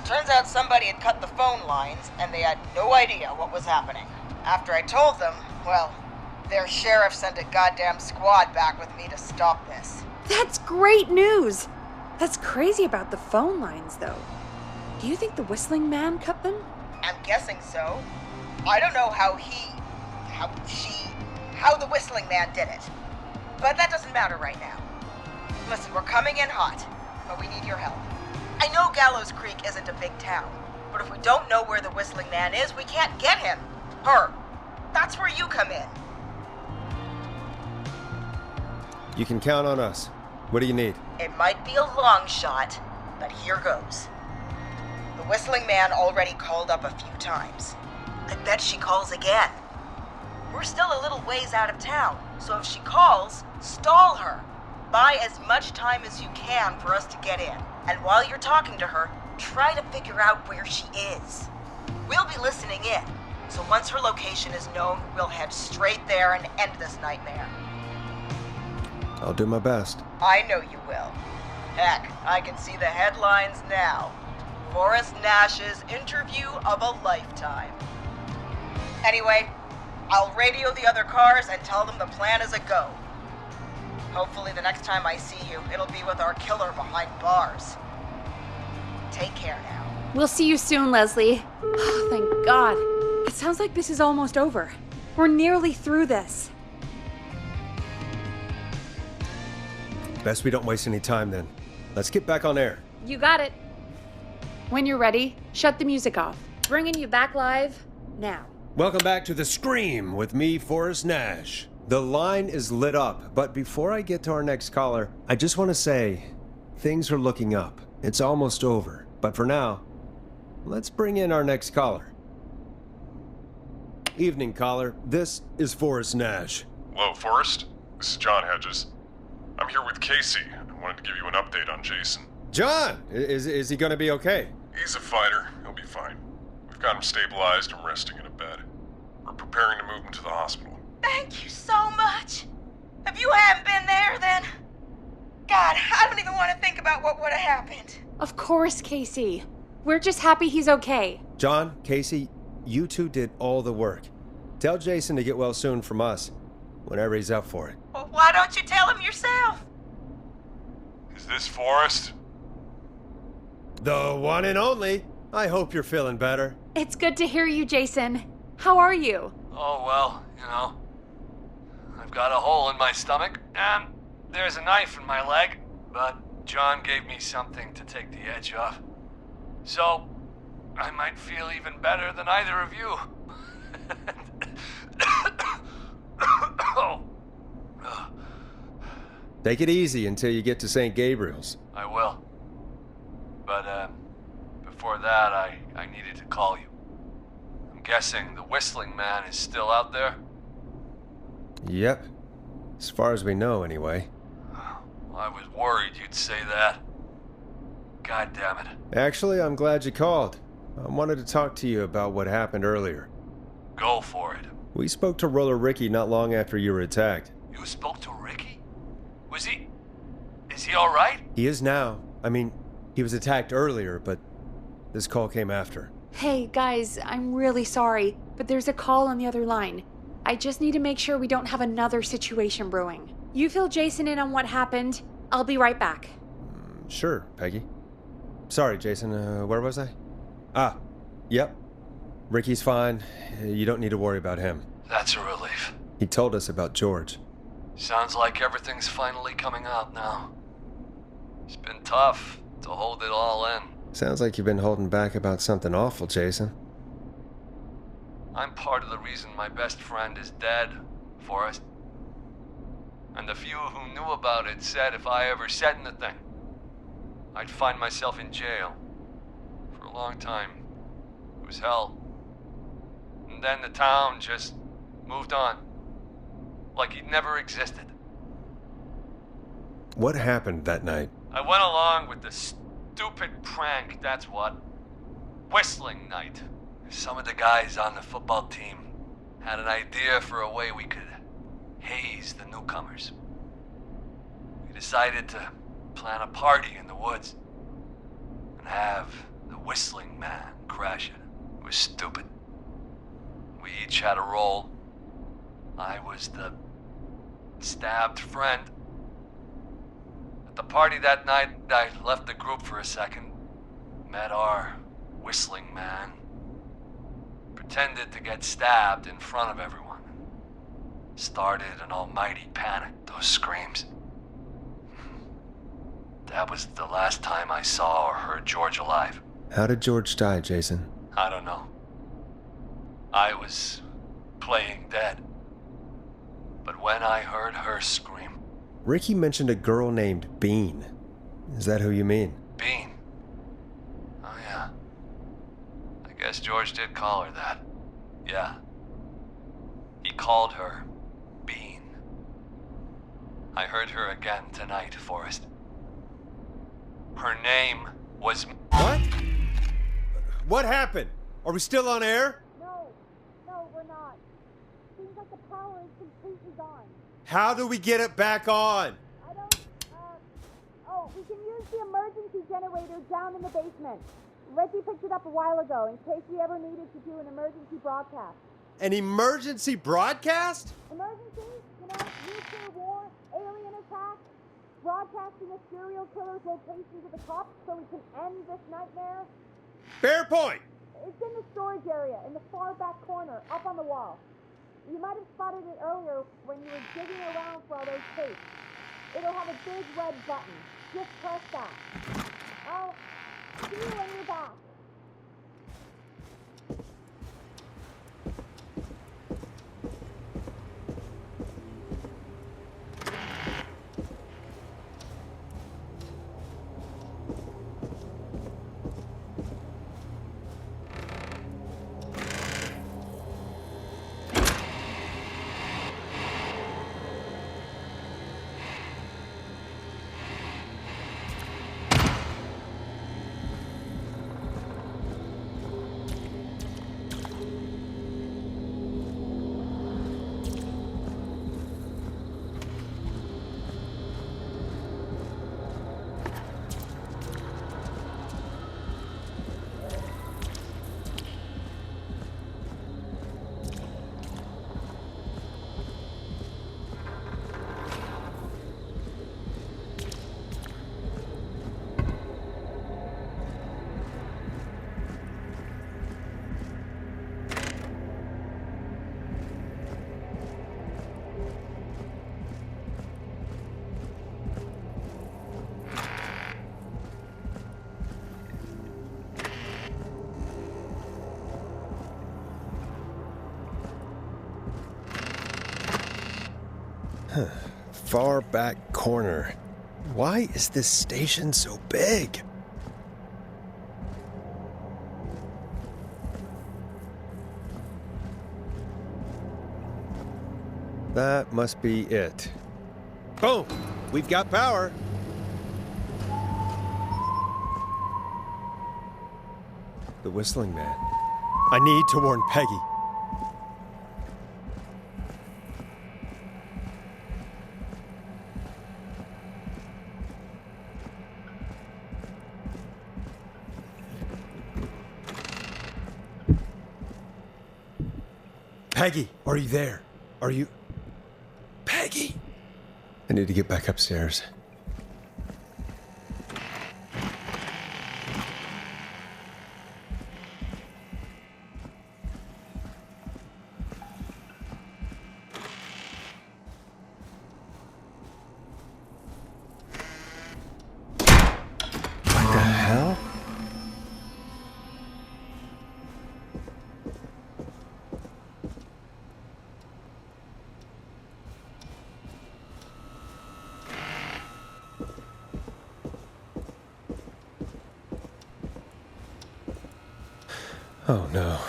[SPEAKER 4] Turns out somebody had cut the phone lines, and they had no idea what was happening. After I told them, well, their sheriff sent a goddamn squad back with me to stop this.
[SPEAKER 3] That's great news! That's crazy about the phone lines, though. Do you think the Whistling Man cut them?
[SPEAKER 4] I'm guessing so. I don't know how the Whistling Man did it. But that doesn't matter right now. Listen, we're coming in hot, but we need your help. I know Gallows Creek isn't a big town, but if we don't know where the Whistling Man is, we can't get him. Her. That's where you come in.
[SPEAKER 1] You can count on us. What do you need?
[SPEAKER 4] It might be a long shot, but here goes. The Whistling Man already called up a few times. I bet she calls again. We're still a little ways out of town, so if she calls, stall her. Buy as much time as you can for us to get in. And while you're talking to her, try to figure out where she is. We'll be listening in, so once her location is known, we'll head straight there and end this nightmare.
[SPEAKER 1] I'll do my best.
[SPEAKER 4] I know you will. Heck, I can see the headlines now. Forrest Nash's interview of a lifetime. Anyway, I'll radio the other cars and tell them the plan is a go. Hopefully the next time I see you, it'll be with our killer behind bars. Take care now.
[SPEAKER 3] We'll see you soon, Leslie. Oh, thank God. It sounds like this is almost over. We're nearly through this.
[SPEAKER 1] Best we don't waste any time then. Let's get back on air.
[SPEAKER 3] You got it. When you're ready, shut the music off. Bringing you back live now.
[SPEAKER 1] Welcome back to The Scream with me, Forrest Nash. The line is lit up, but before I get to our next caller, I just want to say, things are looking up. It's almost over, but for now, let's bring in our next caller. Evening, caller. This is Forrest Nash.
[SPEAKER 17] Hello, Forrest. This is John Hedges. I'm here with Casey. I wanted to give you an update on Jason.
[SPEAKER 1] John! Is he gonna be okay?
[SPEAKER 17] He's a fighter. He'll be fine. We've got him stabilized and resting in a bed. We're preparing to move him to the hospital.
[SPEAKER 4] Thank you so much. If you hadn't been there, then... God, I don't even want to think about what would have happened.
[SPEAKER 3] Of course, Casey. We're just happy he's okay.
[SPEAKER 1] John, Casey, you two did all the work. Tell Jason to get well soon from us, whenever he's up for it.
[SPEAKER 4] Well, why don't you tell him yourself?
[SPEAKER 17] Is this Forrest?
[SPEAKER 1] The one and only. I hope you're feeling better.
[SPEAKER 3] It's good to hear you, Jason. How are you?
[SPEAKER 18] Oh, well, you know. I've got a hole in my stomach, and there's a knife in my leg, but John gave me something to take the edge off. So, I might feel even better than either of you.
[SPEAKER 1] Take it easy until you get to St. Gabriel's.
[SPEAKER 18] I will. But, before that, I needed to call you. I'm guessing the Whistling Man is still out there?
[SPEAKER 1] Yep. As far as we know, anyway.
[SPEAKER 18] I was worried you'd say that. God damn it.
[SPEAKER 1] Actually, I'm glad you called. I wanted to talk to you about what happened earlier.
[SPEAKER 18] Go for it.
[SPEAKER 1] We spoke to Roller Ricky not long after you were attacked.
[SPEAKER 18] You spoke to Ricky? Is he alright?
[SPEAKER 1] He is now. I mean, he was attacked earlier, but this call came after.
[SPEAKER 3] Hey, guys, I'm really sorry, but there's a call on the other line. I just need to make sure we don't have another situation brewing. You fill Jason in on what happened. I'll be right back.
[SPEAKER 1] Sure, Peggy. Sorry, Jason, where was I? Yep. Ricky's fine. You don't need to worry about him.
[SPEAKER 18] That's a relief.
[SPEAKER 1] He told us about George.
[SPEAKER 18] Sounds like everything's finally coming out now. It's been tough to hold it all in.
[SPEAKER 1] Sounds like you've been holding back about something awful, Jason.
[SPEAKER 18] I'm part of the reason my best friend is dead, Forrest. And the few who knew about it said if I ever said anything, I'd find myself in jail. For a long time. It was hell. And then the town just moved on. Like he'd never existed.
[SPEAKER 1] What happened that night?
[SPEAKER 18] I went along with the stupid prank, that's what. Whistling night. Some of the guys on the football team had an idea for a way we could haze the newcomers. We decided to plan a party in the woods and have the Whistling Man crash it. It was stupid. We each had a role. I was the stabbed friend. At the party that night, I left the group for a second, met our Whistling Man, pretended to get stabbed in front of everyone. Started an almighty panic, those screams. That was the last time I saw or heard George alive.
[SPEAKER 1] How did George die, Jason?
[SPEAKER 18] I don't know. I was playing dead. But when I heard her scream...
[SPEAKER 1] Ricky mentioned a girl named Bean. Is that who you mean?
[SPEAKER 18] Bean? Oh yeah. I guess George did call her that. Yeah. He called her Bean. I heard her again tonight, Forrest. Her name was...
[SPEAKER 1] What? What happened? Are we still on air?
[SPEAKER 3] No, we're not. Seems like the power is completely gone.
[SPEAKER 1] How do we get it back on?
[SPEAKER 3] We can use the emergency generator down in the basement. Reggie picked it up a while ago in case we ever needed to do an emergency broadcast.
[SPEAKER 1] An emergency broadcast?
[SPEAKER 3] Emergency? You know, nuclear war, alien attack, broadcasting a serial killer's location to the cops so we can end this nightmare.
[SPEAKER 1] Fair point.
[SPEAKER 3] It's in the storage area, in the far back corner, up on the wall. You might have spotted it earlier when you were digging around for all those tapes. It'll have a big red button. Just press that. I'll see you when you're back.
[SPEAKER 1] far back corner. Why is this station so big? That must be it. Boom! We've got power! The whistling man. I need to warn Peggy. Peggy, are you there? Are you... Peggy! I need to get back upstairs. What the hell? Oh no.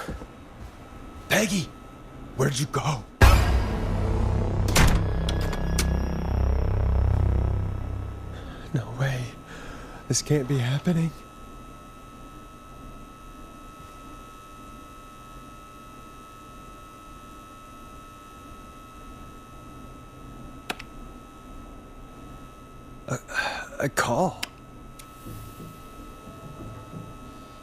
[SPEAKER 1] Peggy! Where'd you go? No way. This can't be happening. A call.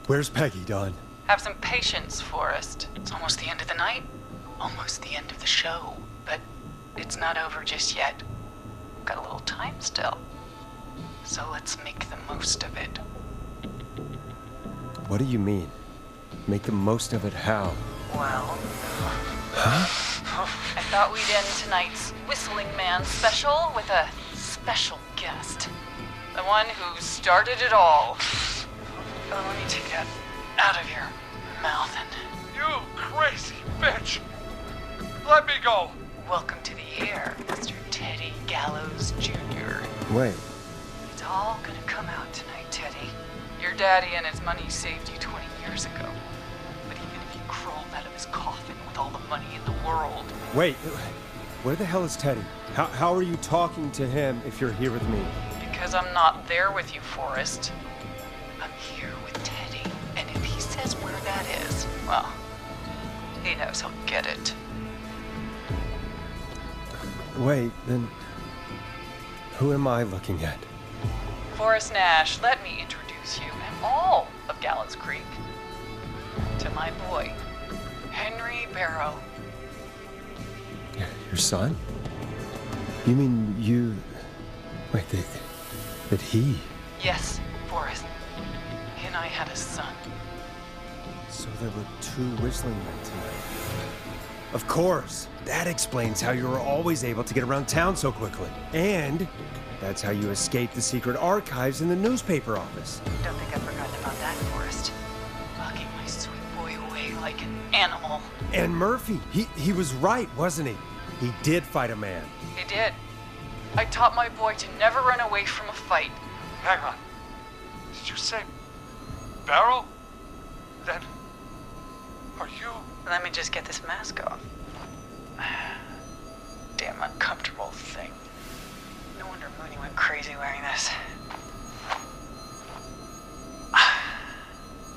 [SPEAKER 1] Where's Peggy, Dawn?
[SPEAKER 6] Have some patience, Forrest. It's almost the end of the night. Almost the end of the show. But it's not over just yet. Got a little time still. So let's make the most of it.
[SPEAKER 1] What do you mean? Make the most of it how?
[SPEAKER 6] Well,
[SPEAKER 1] Huh?
[SPEAKER 6] I thought we'd end tonight's Whistling Man special with a special guest. The one who started it all. Oh, let me take that out of your mouth and...
[SPEAKER 5] You crazy bitch! Let me go!
[SPEAKER 6] Welcome to the air, Mr. Teddy Gallows Jr.
[SPEAKER 1] Wait.
[SPEAKER 6] It's all gonna come out tonight, Teddy. Your daddy and his money saved you 20 years ago. But even if you crawled out of his coffin with all the money in the world...
[SPEAKER 1] Wait. Where the hell is Teddy? How are you talking to him if you're here with me?
[SPEAKER 6] Because I'm not there with you, Forrest. I'm here with Teddy. And if he says where that is, well, he knows he'll get it.
[SPEAKER 1] Wait, then... Who am I looking at?
[SPEAKER 6] Forrest Nash, let me introduce you and all of Gallows Creek to my boy, Henry Barrow.
[SPEAKER 1] Your son? You mean you... Wait, that he...
[SPEAKER 6] Yes, Forrest. He and I had a son.
[SPEAKER 1] So there were two whistling men tonight. Of course. That explains how you were always able to get around town so quickly. And that's how you escaped the secret archives in the newspaper office.
[SPEAKER 6] Don't think I've forgotten about that, Forrest. Locking my sweet boy away like an animal.
[SPEAKER 1] And Murphy, he was right, wasn't he? He did fight a man.
[SPEAKER 6] He did. I taught my boy to never run away from a fight.
[SPEAKER 5] Hang on. Did you say Barrow? Then... Are you...
[SPEAKER 6] Let me just get this mask off. Damn uncomfortable thing. No wonder Mooney went crazy wearing this.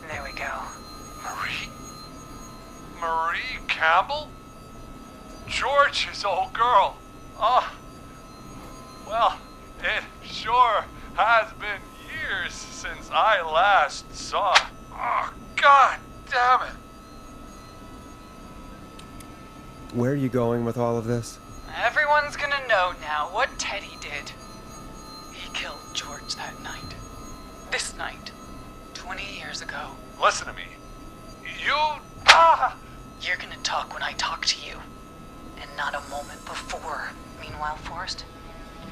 [SPEAKER 6] There we go.
[SPEAKER 5] Marie Campbell? George's old girl. Oh. Well, it sure has been years since I last saw. Oh, God damn it.
[SPEAKER 1] Where are you going with all of this?
[SPEAKER 6] Everyone's gonna know now what Teddy did. He killed George that night. This night. 20 years ago.
[SPEAKER 5] Listen to me. You...
[SPEAKER 6] You're gonna talk when I talk to you. And not a moment before. Meanwhile, Forrest,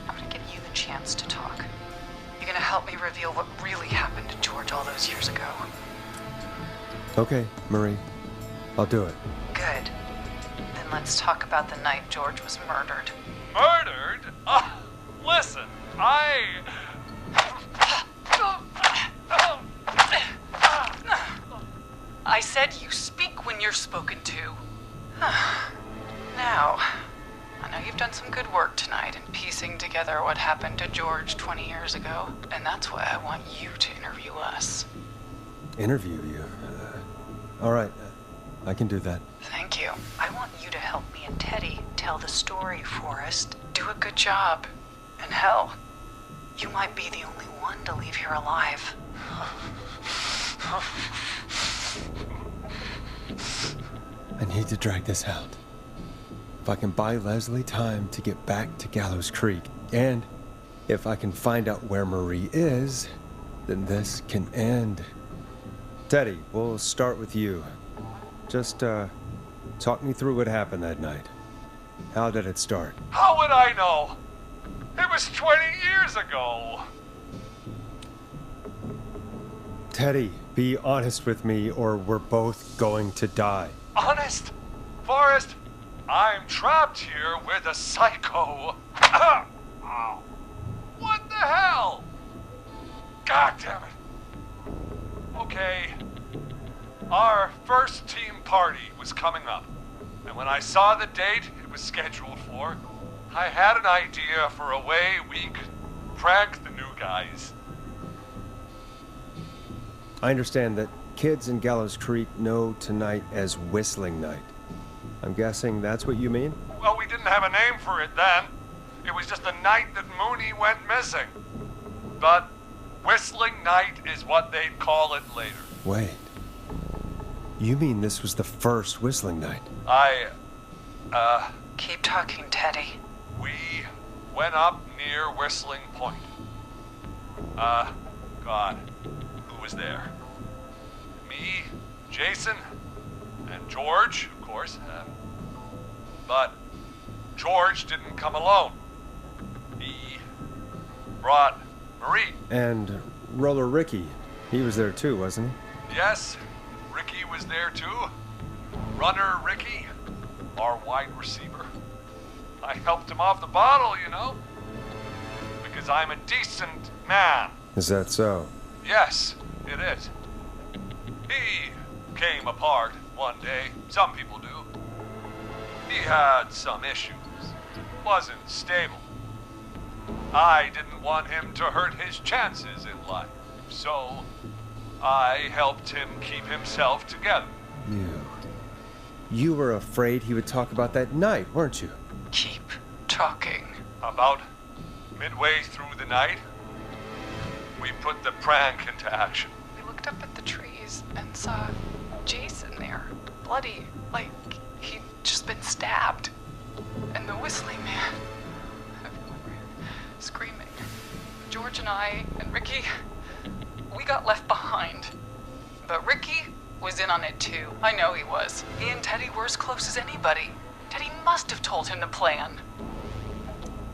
[SPEAKER 6] I'm gonna give you the chance to talk. You're gonna help me reveal what really happened to George all those years ago.
[SPEAKER 1] Okay, Marie. I'll do it.
[SPEAKER 6] Good. Then let's talk about the night George was murdered.
[SPEAKER 18] murdered? Listen,
[SPEAKER 6] I said you speak when you're spoken to. Now, I know you've done some good work tonight in piecing together what happened to George 20 years ago, and that's why I want you to interview us.
[SPEAKER 1] Interview you? All right, I can do that.
[SPEAKER 6] Thank you. I want you to help me and Teddy tell the story, Forrest. Do a good job. And hell, you might be the only one to leave here alive.
[SPEAKER 1] I need to drag this out. If I can buy Leslie time to get back to Gallows Creek, and if I can find out where Marie is, then this can end. Teddy, we'll start with you. Just, talk me through what happened that night. How did it start?
[SPEAKER 18] How would I know? It was 20 years ago.
[SPEAKER 1] Teddy, be honest with me or we're both going to die.
[SPEAKER 18] Honest? Forrest, I'm trapped here with a psycho. What the hell? God damn it. Okay. Our first team party was coming up. And when I saw the date it was scheduled for, I had an idea for a way we could prank the new guys.
[SPEAKER 1] I understand that kids in Gallows Creek know tonight as Whistling Night. I'm guessing that's what you mean?
[SPEAKER 18] Well, we didn't have a name for it then. It was just the night that Mooney went missing. But Whistling Night is what they'd call it later.
[SPEAKER 1] Wait. You mean this was the first Whistling Night?
[SPEAKER 6] Keep talking, Teddy.
[SPEAKER 18] We went up near Whistling Point. God, who was there? Me, Jason, and George, of course. But George didn't come alone. He brought Marie.
[SPEAKER 1] And Roller Ricky, he was there too, wasn't he?
[SPEAKER 18] Yes, Ricky was there too. Runner Ricky, our wide receiver. I helped him off the bottle, you know. Because I'm a decent man.
[SPEAKER 1] Is that so?
[SPEAKER 18] Yes, it is. He came apart one day. Some people do. He had some issues. Wasn't stable. I didn't want him to hurt his chances in life. So, I helped him keep himself together.
[SPEAKER 1] You were afraid he would talk about that night, weren't you?
[SPEAKER 6] Keep talking.
[SPEAKER 18] About midway through the night, we put the prank into action.
[SPEAKER 6] We looked up at the trees and saw Jason there, bloody, like he'd just been stabbed. And the Whistling Man, screaming. George and I and Ricky, we got left behind. But Ricky was in on it too. I know he was. He and Teddy were as close as anybody. Teddy must have told him the plan.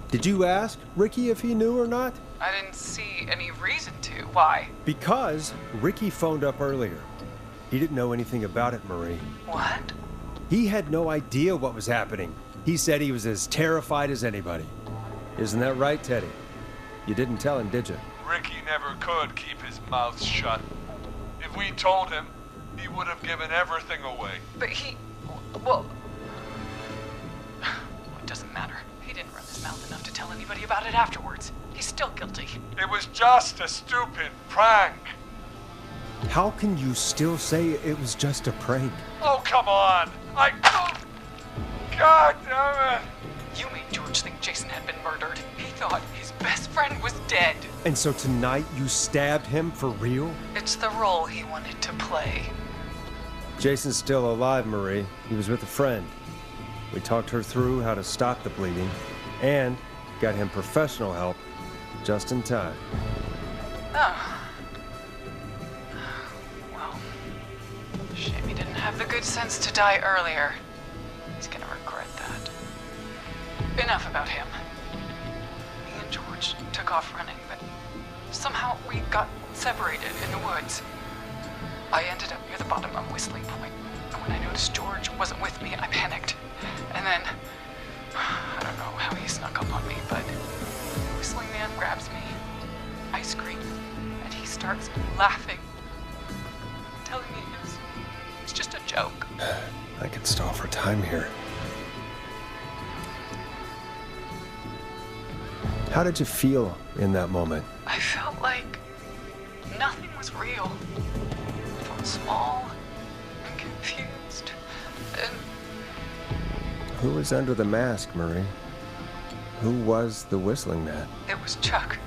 [SPEAKER 1] Did you ask Ricky if he knew or not?
[SPEAKER 6] I didn't see any reason to. Why?
[SPEAKER 1] Because Ricky phoned up earlier. He didn't know anything about it, Marie.
[SPEAKER 6] What?
[SPEAKER 1] He had no idea what was happening. He said he was as terrified as anybody. Isn't that right, Teddy? You didn't tell him, did you?
[SPEAKER 18] Ricky never could keep his mouth shut. If we told him, he would have given everything away.
[SPEAKER 6] But well, it doesn't matter. He didn't run his mouth enough to tell anybody about it afterwards. He's still guilty.
[SPEAKER 18] It was just a stupid prank.
[SPEAKER 1] How can you still say it was just a prank?
[SPEAKER 18] Oh, come on. God damn it.
[SPEAKER 6] You made George think Jason had been murdered. He thought his best friend was dead.
[SPEAKER 1] And so tonight you stabbed him for real?
[SPEAKER 6] It's the role he wanted to play.
[SPEAKER 1] Jason's still alive, Marie. He was with a friend. We talked her through how to stop the bleeding and got him professional help just in time.
[SPEAKER 6] Oh. Well, shame he didn't have the good sense to die earlier. He's gonna regret that. Enough about him. Me and George took off running, but somehow we got separated in the woods. I ended up near the bottom of Whistling Point, and when I noticed George wasn't with me, I panicked. And then I don't know how he snuck up on me, but Whistling Man grabs me. I scream, and he starts laughing, telling me it's just a joke.
[SPEAKER 1] I could stall for time here. How did you feel in that moment?
[SPEAKER 6] I felt like nothing was real. I felt small and confused, and
[SPEAKER 1] Who was under the mask, Marie? Who was the Whistling Man?
[SPEAKER 6] it was Chuck.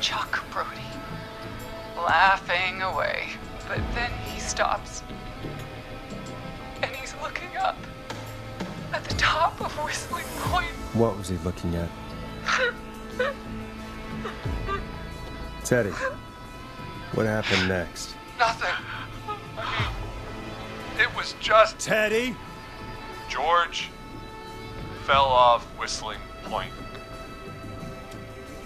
[SPEAKER 6] Chuck Brody. Laughing away. But then he stops. And he's looking up at the top of Whistling Point.
[SPEAKER 1] What was he looking at? Teddy, what happened next?
[SPEAKER 18] Nothing. I mean, it was just...
[SPEAKER 1] Teddy?
[SPEAKER 18] George fell off Whistling Point.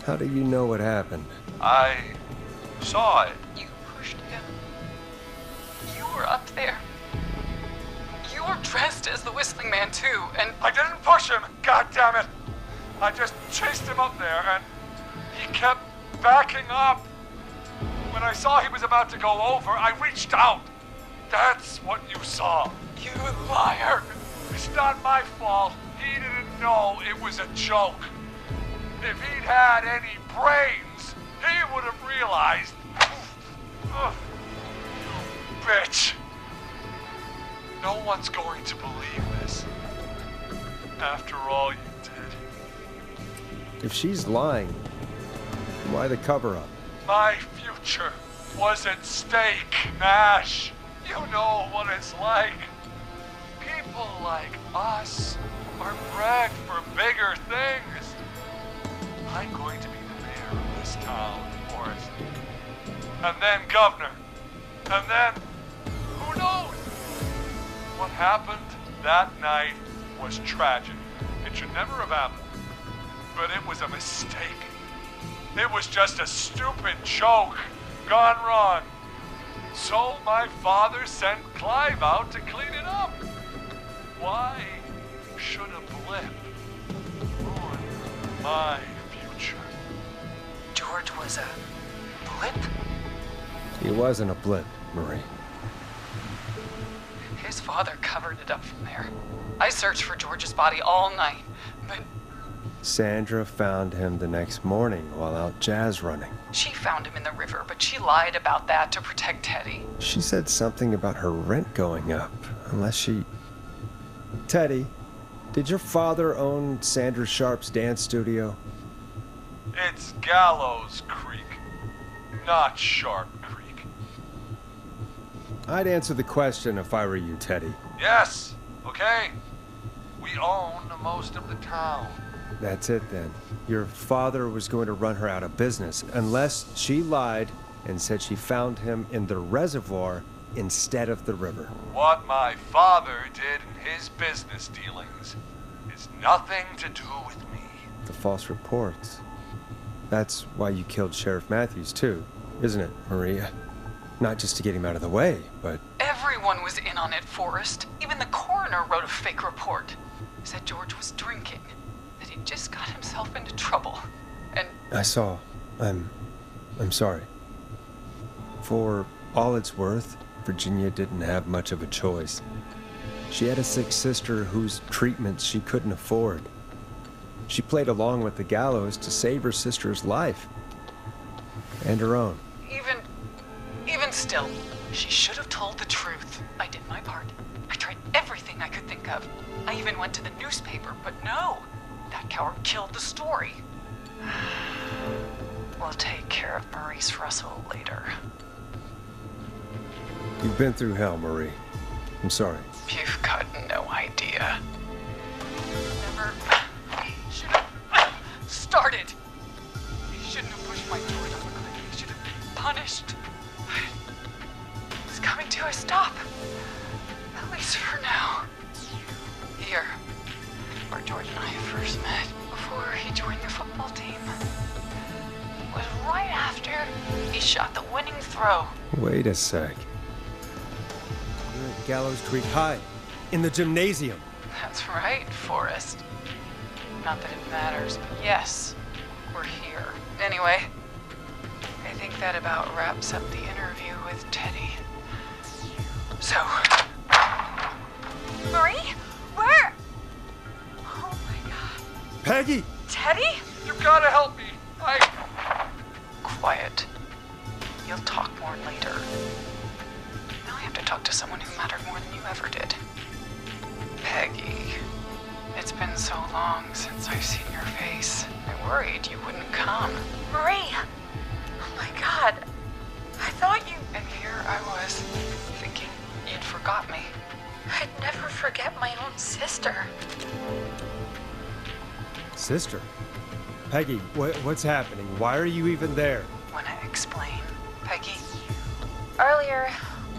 [SPEAKER 1] How do you know what happened?
[SPEAKER 18] I saw it.
[SPEAKER 6] You pushed him. You were up there. You were dressed as the Whistling Man, too, and...
[SPEAKER 18] I didn't push him, God damn it! I just chased him up there, and he kept backing up. When I saw he was about to go over, I reached out. That's what you saw.
[SPEAKER 6] You liar.
[SPEAKER 18] It's not my fault. He didn't know it was a joke. If he'd had any brains, he would have realized. Ugh. You bitch. No one's going to believe this. After all you did.
[SPEAKER 1] If she's lying, why the cover-up?
[SPEAKER 18] My future was at stake, Nash. You know what it's like. People like us are bred for bigger things. I'm going to be the mayor of this town, Forrest. And then governor. And then, who knows? What happened that night was tragic. It should never have happened. But it was a mistake. It was just a stupid joke gone wrong. So my father sent Clive out to clean it up. Why should a blip ruin my future?
[SPEAKER 6] George was a blip?
[SPEAKER 1] He wasn't a blip, Marie.
[SPEAKER 6] His father covered it up from there. I searched for George's body all night, but
[SPEAKER 1] Sandra found him the next morning while out jazz running.
[SPEAKER 6] she found him in the river, but she lied about that to protect Teddy.
[SPEAKER 1] She said something about her rent going up, unless she... Teddy, did your father own Sandra Sharp's dance studio?
[SPEAKER 18] It's Gallows Creek, not Sharp Creek.
[SPEAKER 1] I'd answer the question if I were you, Teddy.
[SPEAKER 18] Yes, okay. We own most of the town.
[SPEAKER 1] That's it then. Your father was going to run her out of business unless she lied and said she found him in the reservoir instead of the river.
[SPEAKER 18] What my father did in his business dealings is nothing to do with me.
[SPEAKER 1] The false reports. That's why you killed Sheriff Matthews too, isn't it, Maria? Not just to get him out of the way, but...
[SPEAKER 6] Everyone was in on it, Forrest. Even the coroner wrote a fake report. Said George was drinking, that he just got himself into trouble. And
[SPEAKER 1] I saw. I'm sorry. For all it's worth, Virginia didn't have much of a choice. She had a sick sister whose treatments she couldn't afford. She played along with the gallows to save her sister's life. And her own.
[SPEAKER 6] even still, she should have told the truth. I did my part. I tried everything I could think of. I even went to the newspaper, but no. That coward killed the story. We'll take care of Maurice Russell later.
[SPEAKER 1] You've been through hell, Marie. I'm sorry.
[SPEAKER 6] You've got no idea. Never should have started. He shouldn't have pushed my George off a cliff. He should have been punished. It's coming to a stop. At least for now. Here, where George and I first met, before he joined the football team, was right after he shot the winning throw.
[SPEAKER 1] Wait a sec. You're at Gallows Creek High, in the gymnasium.
[SPEAKER 6] That's right, Forrest. Not that it matters, but yes, we're here. Anyway, I think that about wraps up the interview with Teddy. So...
[SPEAKER 14] Marie? Where? Oh my god.
[SPEAKER 1] Peggy!
[SPEAKER 14] Teddy?
[SPEAKER 18] You gotta help me.
[SPEAKER 6] Quiet. You'll talk more later. Now I have to talk to someone who mattered more than you ever did. Peggy. It's been so long since I've seen your face. I worried you wouldn't come.
[SPEAKER 14] Marie! Oh my god. I thought you...
[SPEAKER 6] And here I was, thinking you'd forgot me.
[SPEAKER 14] I'd never forget my own sister.
[SPEAKER 1] Sister? Peggy, what's happening? Why are you even there?
[SPEAKER 6] Wanna explain, Peggy?
[SPEAKER 3] Earlier,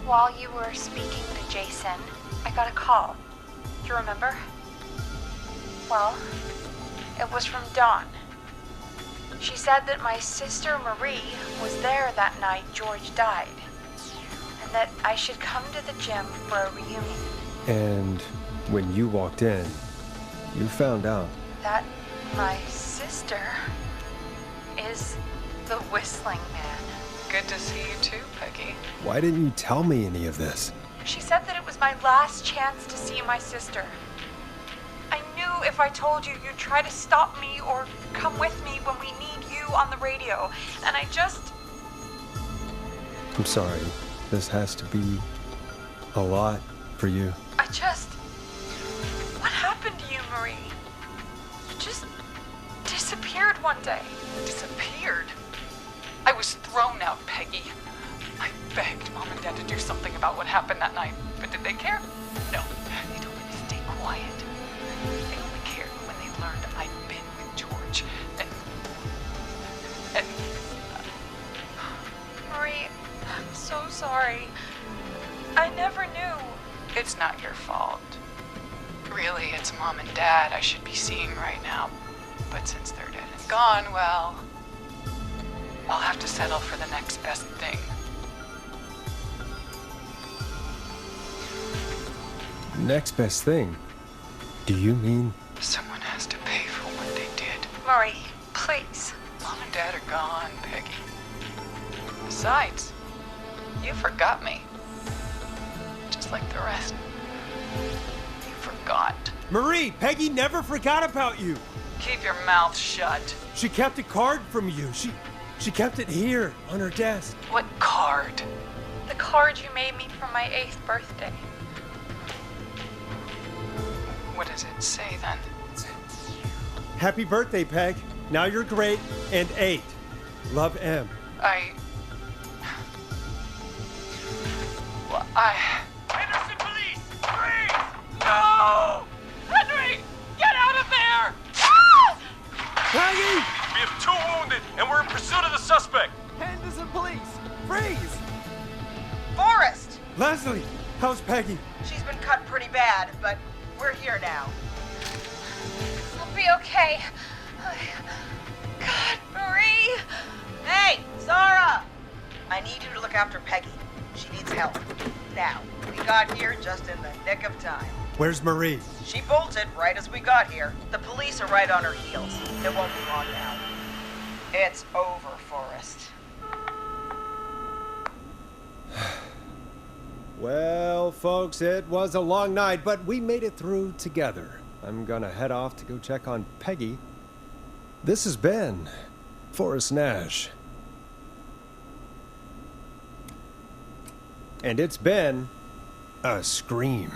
[SPEAKER 3] while you were speaking to Jason, I got a call. Do you remember? Well, it was from Dawn. She said that my sister Marie was there that night George died, and that I should come to the gym for a reunion.
[SPEAKER 1] And when you walked in, you found out.
[SPEAKER 3] That my sister is the Whistling Man.
[SPEAKER 6] Good to see you too, Peggy.
[SPEAKER 1] Why didn't you tell me any of this?
[SPEAKER 3] She said that it was my last chance to see my sister. I knew if I told you, you'd try to stop me or come with me when we need you on the radio. And I just...
[SPEAKER 1] I'm sorry. This has to be a lot for you.
[SPEAKER 3] I just... What happened to you, Marie? You just disappeared one day.
[SPEAKER 6] Disappeared? I was thrown out, Peggy. I begged Mom and Dad to do something about what happened that night, but did they care? No. They told me to stay quiet. They only cared when they learned I'd been with George. And
[SPEAKER 3] Marie, I'm so sorry. I never knew.
[SPEAKER 6] It's not your fault. Really, it's Mom and Dad I should be seeing right now. But since they're dead and gone, well, I'll have to settle for the next best thing.
[SPEAKER 1] Next best thing? Do you mean?
[SPEAKER 6] Someone has to pay for what they did.
[SPEAKER 3] Marie, please.
[SPEAKER 6] Mom and Dad are gone, Peggy. Besides, you forgot me. Just like the rest. You forgot.
[SPEAKER 1] Marie, Peggy never forgot about you.
[SPEAKER 6] Keep your mouth shut.
[SPEAKER 1] She kept a card from you. She kept it here on her desk.
[SPEAKER 6] What card?
[SPEAKER 3] The card you made me for my 8th birthday.
[SPEAKER 6] What does it say then?
[SPEAKER 1] Happy birthday, Peg. Now you're great and 8. Love, M.
[SPEAKER 5] Henderson police! Freeze!
[SPEAKER 6] No! Henry! Get out of there!
[SPEAKER 1] Peggy!
[SPEAKER 5] We have 2 wounded, and we're in pursuit of the suspect.
[SPEAKER 1] Henderson police! Freeze!
[SPEAKER 4] Forrest!
[SPEAKER 1] Leslie, how's Peggy?
[SPEAKER 4] She's been cut pretty bad, but we're here now.
[SPEAKER 3] I'll be okay. God, Marie!
[SPEAKER 4] Hey, Zara! I need you to look after Peggy. She needs help. Now, we got here just in the nick of time.
[SPEAKER 1] Where's Marie?
[SPEAKER 4] She bolted right as we got here. The police are right on her heels. It won't be long now. It's over, Forrest.
[SPEAKER 1] Well, folks, it was a long night, but we made it through together. I'm gonna head off to go check on Peggy. This has been Forrest Nash. And it's been a scream.